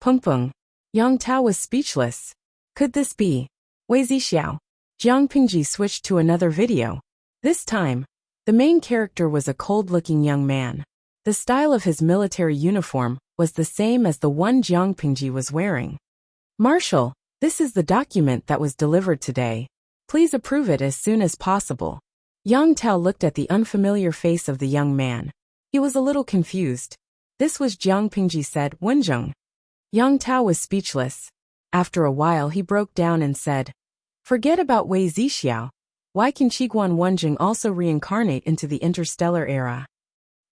Peng Peng. Yang Tao was speechless. Could this be Wei Zixiao? Jiang Pingji switched to another video. This time, the main character was a cold-looking young man. The style of his military uniform was the same as the one Jiang Pingji was wearing. Marshal, this is the document that was delivered today. Please approve it as soon as possible. Yang Tao looked at the unfamiliar face of the young man. He was a little confused. This was Jiang Pingji said, Wenzheng. Yang Tao was speechless. After a while he broke down and said, Forget about Wei Zixiao. Why can Qiguan Wenzheng also reincarnate into the interstellar era?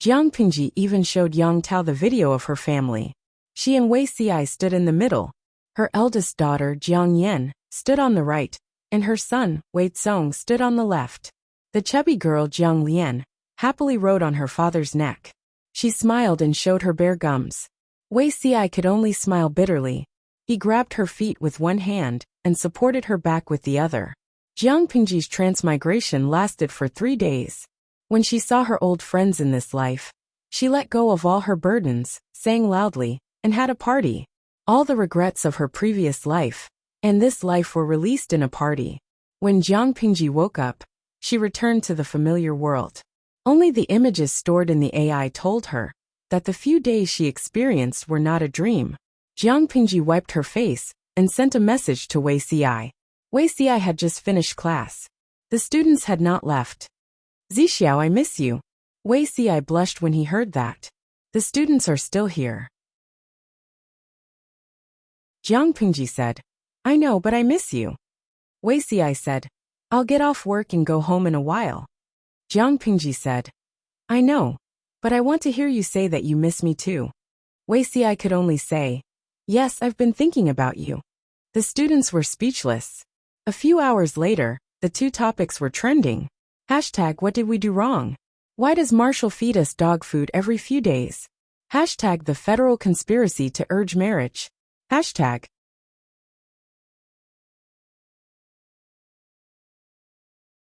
Jiang Pingji even showed Yang Tao the video of her family. She and Wei Xi stood in the middle. Her eldest daughter, Jiang Yan, stood on the right, and her son, Wei Tsong, stood on the left. The chubby girl, Jiang Lian, happily rode on her father's neck. She smiled and showed her bare gums. Wei Xi could only smile bitterly. He grabbed her feet with one hand and supported her back with the other. Jiang Pingji's transmigration lasted for 3 days. When she saw her old friends in this life, she let go of all her burdens, sang loudly, and had a party. All the regrets of her previous life and this life were released in a party. When Jiang Pingji woke up, she returned to the familiar world. Only the images stored in the AI told her that the few days she experienced were not a dream. Jiang Pingji wiped her face and sent a message to Wei Xi. Wei Xi had just finished class. The students had not left. Zixiao, I miss you. Wei Si blushed when he heard that. The students are still here. Jiang Pingji said, I know, but I miss you. Wei Si said, I'll get off work and go home in a while. Jiang Pingji said, I know, but I want to hear you say that you miss me too. Wei Si could only say, yes, I've been thinking about you. The students were speechless. A few hours later, the two topics were trending. Hashtag, what did we do wrong? Why does Marshall feed us dog food every few days? Hashtag, the federal conspiracy to urge marriage. Hashtag.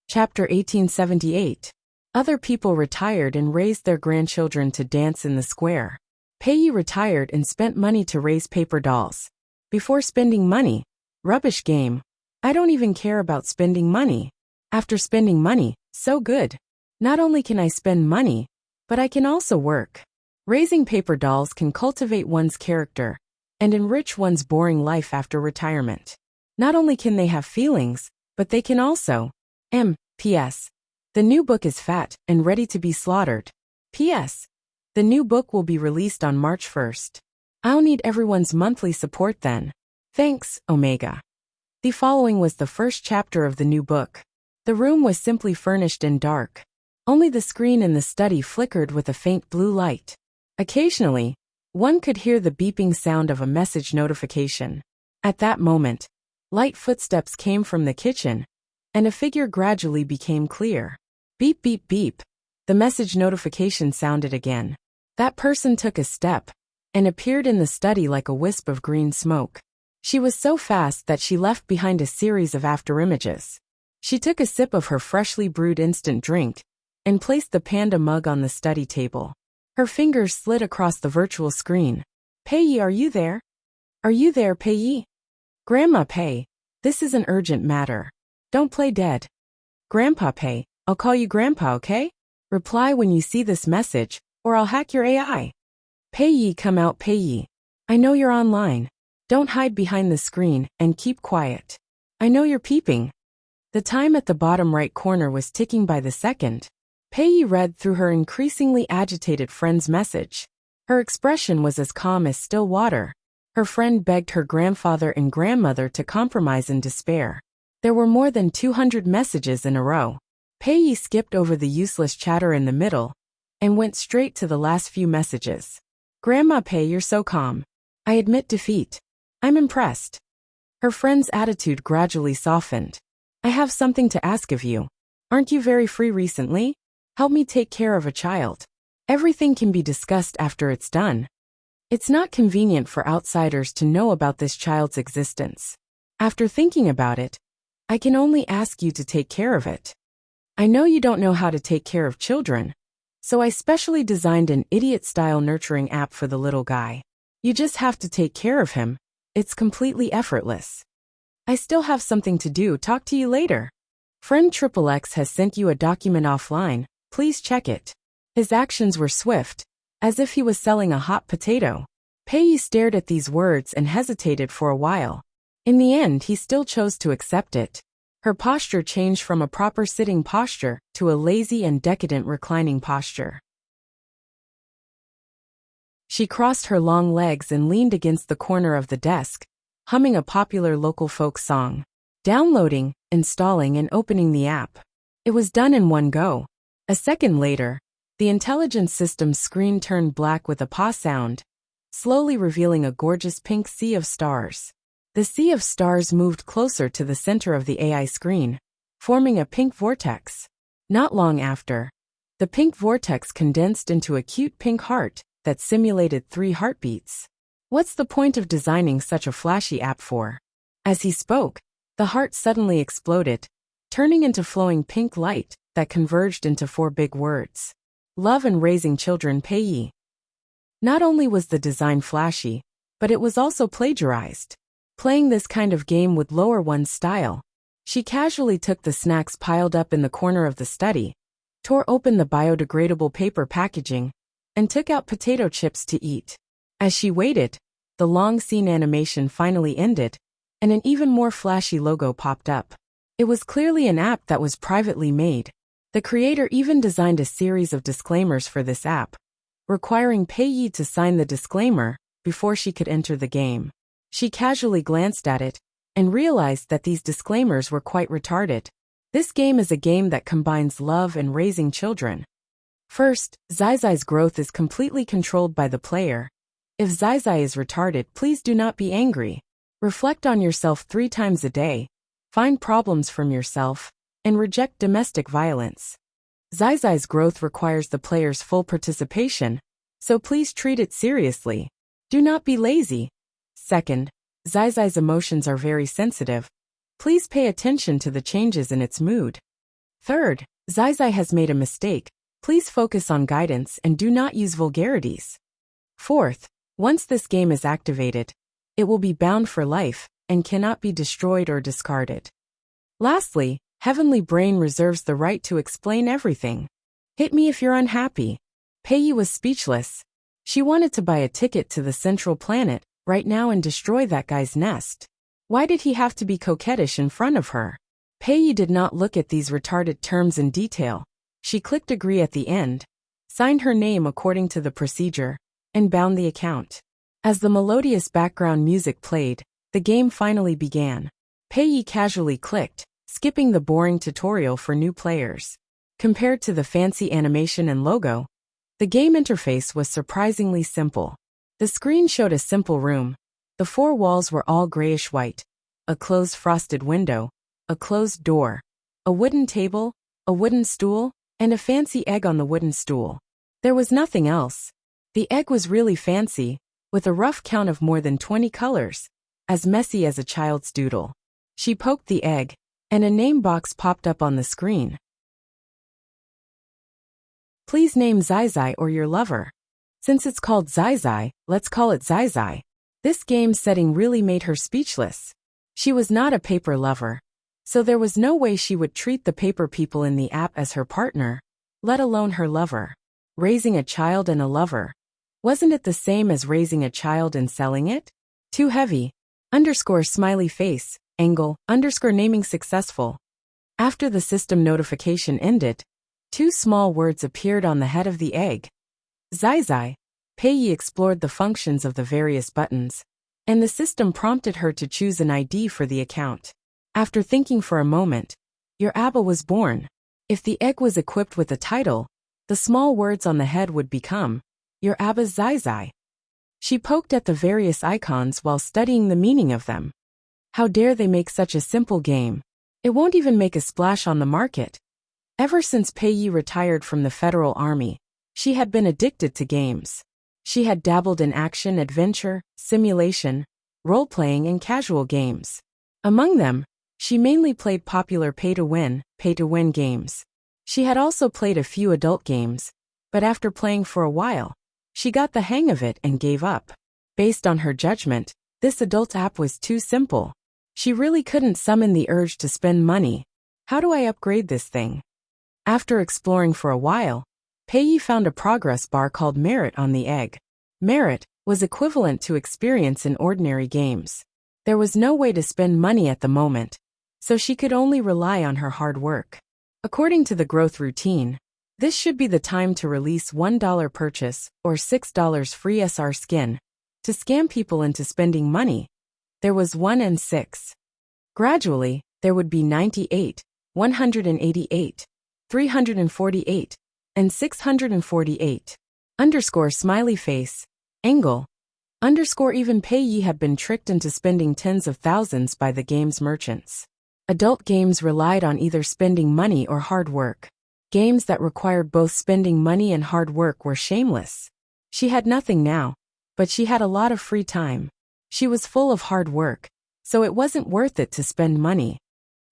Chapter 1878. Other people retired and raised their grandchildren to dance in the square. Pei retired and spent money to raise paper dolls. Before spending money, rubbish game. I don't even care about spending money. After spending money, so good. Not only can I spend money, but I can also work. Raising paper dolls can cultivate one's character and enrich one's boring life after retirement. Not only can they have feelings, but they can also. P.S. The new book is fat and ready to be slaughtered. P.S. The new book will be released on March 1st. I'll need everyone's monthly support then. Thanks, Omega. The following was the first chapter of the new book. The room was simply furnished and dark. Only the screen in the study flickered with a faint blue light. Occasionally, one could hear the beeping sound of a message notification. At that moment, light footsteps came from the kitchen, and a figure gradually became clear. Beep, beep, beep. The message notification sounded again. That person took a step and appeared in the study like a wisp of green smoke. She was so fast that she left behind a series of afterimages. She took a sip of her freshly brewed instant drink and placed the panda mug on the study table. Her fingers slid across the virtual screen. Pei, are you there? Are you there, Pei? Grandma Pei, this is an urgent matter. Don't play dead. Grandpa Pei, I'll call you Grandpa, okay? Reply when you see this message, or I'll hack your AI. Pei, come out, Pei. I know you're online. Don't hide behind the screen and keep quiet. I know you're peeping. The time at the bottom right corner was ticking by the second. Pei read through her increasingly agitated friend's message. Her expression was as calm as still water. Her friend begged her grandfather and grandmother to compromise in despair. There were more than 200 messages in a row. Pei skipped over the useless chatter in the middle and went straight to the last few messages. Grandma Pei, you're so calm. I admit defeat. I'm impressed. Her friend's attitude gradually softened. I have something to ask of you. Aren't you very free recently? Help me take care of a child. Everything can be discussed after it's done. It's not convenient for outsiders to know about this child's existence. After thinking about it, I can only ask you to take care of it. I know you don't know how to take care of children, so I specially designed an idiot-style nurturing app for the little guy. You just have to take care of him. It's completely effortless. I still have something to do. Talk to you later. Friend XXX has sent you a document offline. Please check it. His actions were swift, as if he was selling a hot potato. Pei stared at these words and hesitated for a while. In the end, he still chose to accept it. Her posture changed from a proper sitting posture to a lazy and decadent reclining posture. She crossed her long legs and leaned against the corner of the desk, humming a popular local folk song. Downloading, installing and opening the app. It was done in one go. A second later, the intelligence system's screen turned black with a paw sound, slowly revealing a gorgeous pink sea of stars. The sea of stars moved closer to the center of the AI screen, forming a pink vortex. Not long after, the pink vortex condensed into a cute pink heart that simulated 3 heartbeats. What's the point of designing such a flashy app for? As he spoke, the heart suddenly exploded, turning into flowing pink light that converged into 4 big words. Love and raising children, Pei. Not only was the design flashy, but it was also plagiarized. Playing this kind of game would lower one's style. She casually took the snacks piled up in the corner of the study, tore open the biodegradable paper packaging, and took out potato chips to eat. As she waited, the long scene animation finally ended, and an even more flashy logo popped up. It was clearly an app that was privately made, The creator even designed a series of disclaimers for this app, requiring payee to sign the disclaimer before she could enter the game. She casually glanced at it and realized that these disclaimers were quite retarded. This game is a game that combines love and raising children. First, Zai-Zai's growth is completely controlled by the player. If Zai-Zai is retarded, please do not be angry. Reflect on yourself 3 times a day, find problems from yourself, and reject domestic violence. Zai-Zai's growth requires the player's full participation, so please treat it seriously. Do not be lazy. Second, Zai-Zai's emotions are very sensitive. Please pay attention to the changes in its mood. Third, Zai-Zai has made a mistake. Please focus on guidance and do not use vulgarities. Fourth, once this game is activated, it will be bound for life and cannot be destroyed or discarded. Lastly, Heavenly Brain reserves the right to explain everything. Hit me if you're unhappy. Pei was speechless. She wanted to buy a ticket to the central planet right now and destroy that guy's nest. Why did he have to be coquettish in front of her? Pei did not look at these retarded terms in detail. She clicked agree at the end, signed her name according to the procedure, and bound the account. As the melodious background music played, the game finally began. Pei casually clicked, skipping the boring tutorial for new players. Compared to the fancy animation and logo, the game interface was surprisingly simple. The screen showed a simple room. The 4 walls were all grayish-white, a closed frosted window, a closed door, a wooden table, a wooden stool, and a fancy egg on the wooden stool. There was nothing else. The egg was really fancy, with a rough count of more than 20 colors, as messy as a child's doodle. She poked the egg, and a name box popped up on the screen. Please name Zai-Zai or your lover. Since it's called Zai-Zai, let's call it Zai-Zai. This game setting really made her speechless. She was not a paper lover, so there was no way she would treat the paper people in the app as her partner, let alone her lover. Raising a child and a lover. Wasn't it the same as raising a child and selling it? Too heavy. Smiley face, angle, naming successful. After the system notification ended, 2 small words appeared on the head of the egg. Zai-Zai. Pei explored the functions of the various buttons, and the system prompted her to choose an ID for the account. After thinking for a moment, your ABBA was born. If the egg was equipped with a title, the small words on the head would become, your ABBA's Zai-Zai. She poked at the various icons while studying the meaning of them. How dare they make such a simple game? It won't even make a splash on the market. Ever since Pei retired from the Federal Army, she had been addicted to games. She had dabbled in action, adventure, simulation, role-playing, and casual games. Among them, she mainly played popular pay-to-win games. She had also played a few adult games, but after playing for a while, she got the hang of it and gave up. Based on her judgment, this adult app was too simple. She really couldn't summon the urge to spend money. How do I upgrade this thing? After exploring for a while, Pei found a progress bar called Merit on the egg. Merit was equivalent to experience in ordinary games. There was no way to spend money at the moment, so she could only rely on her hard work. According to the growth routine, this should be the time to release $1 purchase or $6 free SR skin to scam people into spending money. There was 1 and 6. Gradually, there would be 98, 188, 348, and 648. Smiley face, angle. Even Pei had been tricked into spending tens of thousands by the game's merchants. Adult games relied on either spending money or hard work. Games that required both spending money and hard work were shameless. She had nothing now, but she had a lot of free time. She was full of hard work, so it wasn't worth it to spend money.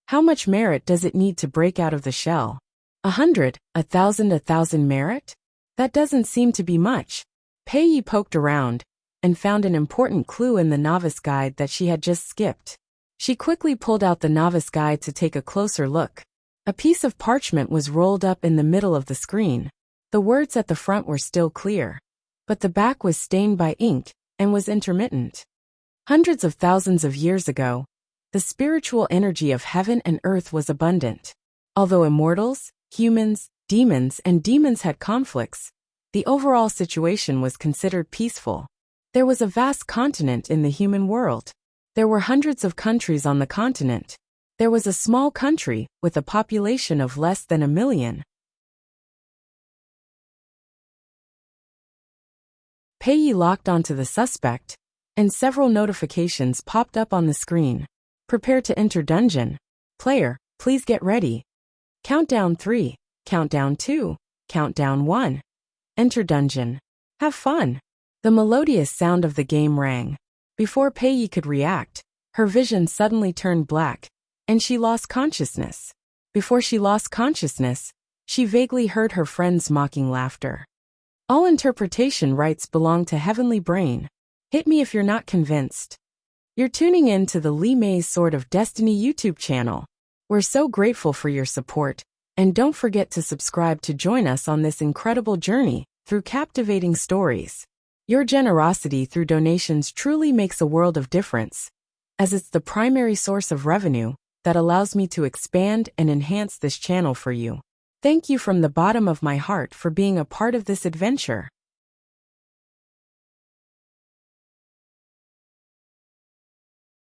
How much merit does it need to break out of the shell? 100, 1,000 merit? That doesn't seem to be much. Pei poked around and found an important clue in the novice guide that she had just skipped. She quickly pulled out the novice guide to take a closer look. A piece of parchment was rolled up in the middle of the screen. The words at the front were still clear, but the back was stained by ink and was intermittent. Hundreds of thousands of years ago, the spiritual energy of heaven and earth was abundant. Although immortals, Humans, demons, and demons had conflicts. The overall situation was considered peaceful. There was a vast continent in the human world. There were hundreds of countries on the continent. There was a small country with a population of less than 1 million. Pei locked onto the suspect, and several notifications popped up on the screen. Prepare to enter dungeon. Player, please get ready. Countdown 3, countdown 2, countdown 1. Enter dungeon. Have fun. The melodious sound of the game rang. Before Pei could react, her vision suddenly turned black, and she lost consciousness. Before she lost consciousness, she vaguely heard her friends' mocking laughter. All interpretation rights belong to Heavenly Brain. Hit me if you're not convinced. You're tuning in to the Li Mei's Sword of Destiny YouTube channel. We're so grateful for your support, and don't forget to subscribe to join us on this incredible journey through captivating stories. Your generosity through donations truly makes a world of difference, as it's the primary source of revenue that allows me to expand and enhance this channel for you. Thank you from the bottom of my heart for being a part of this adventure.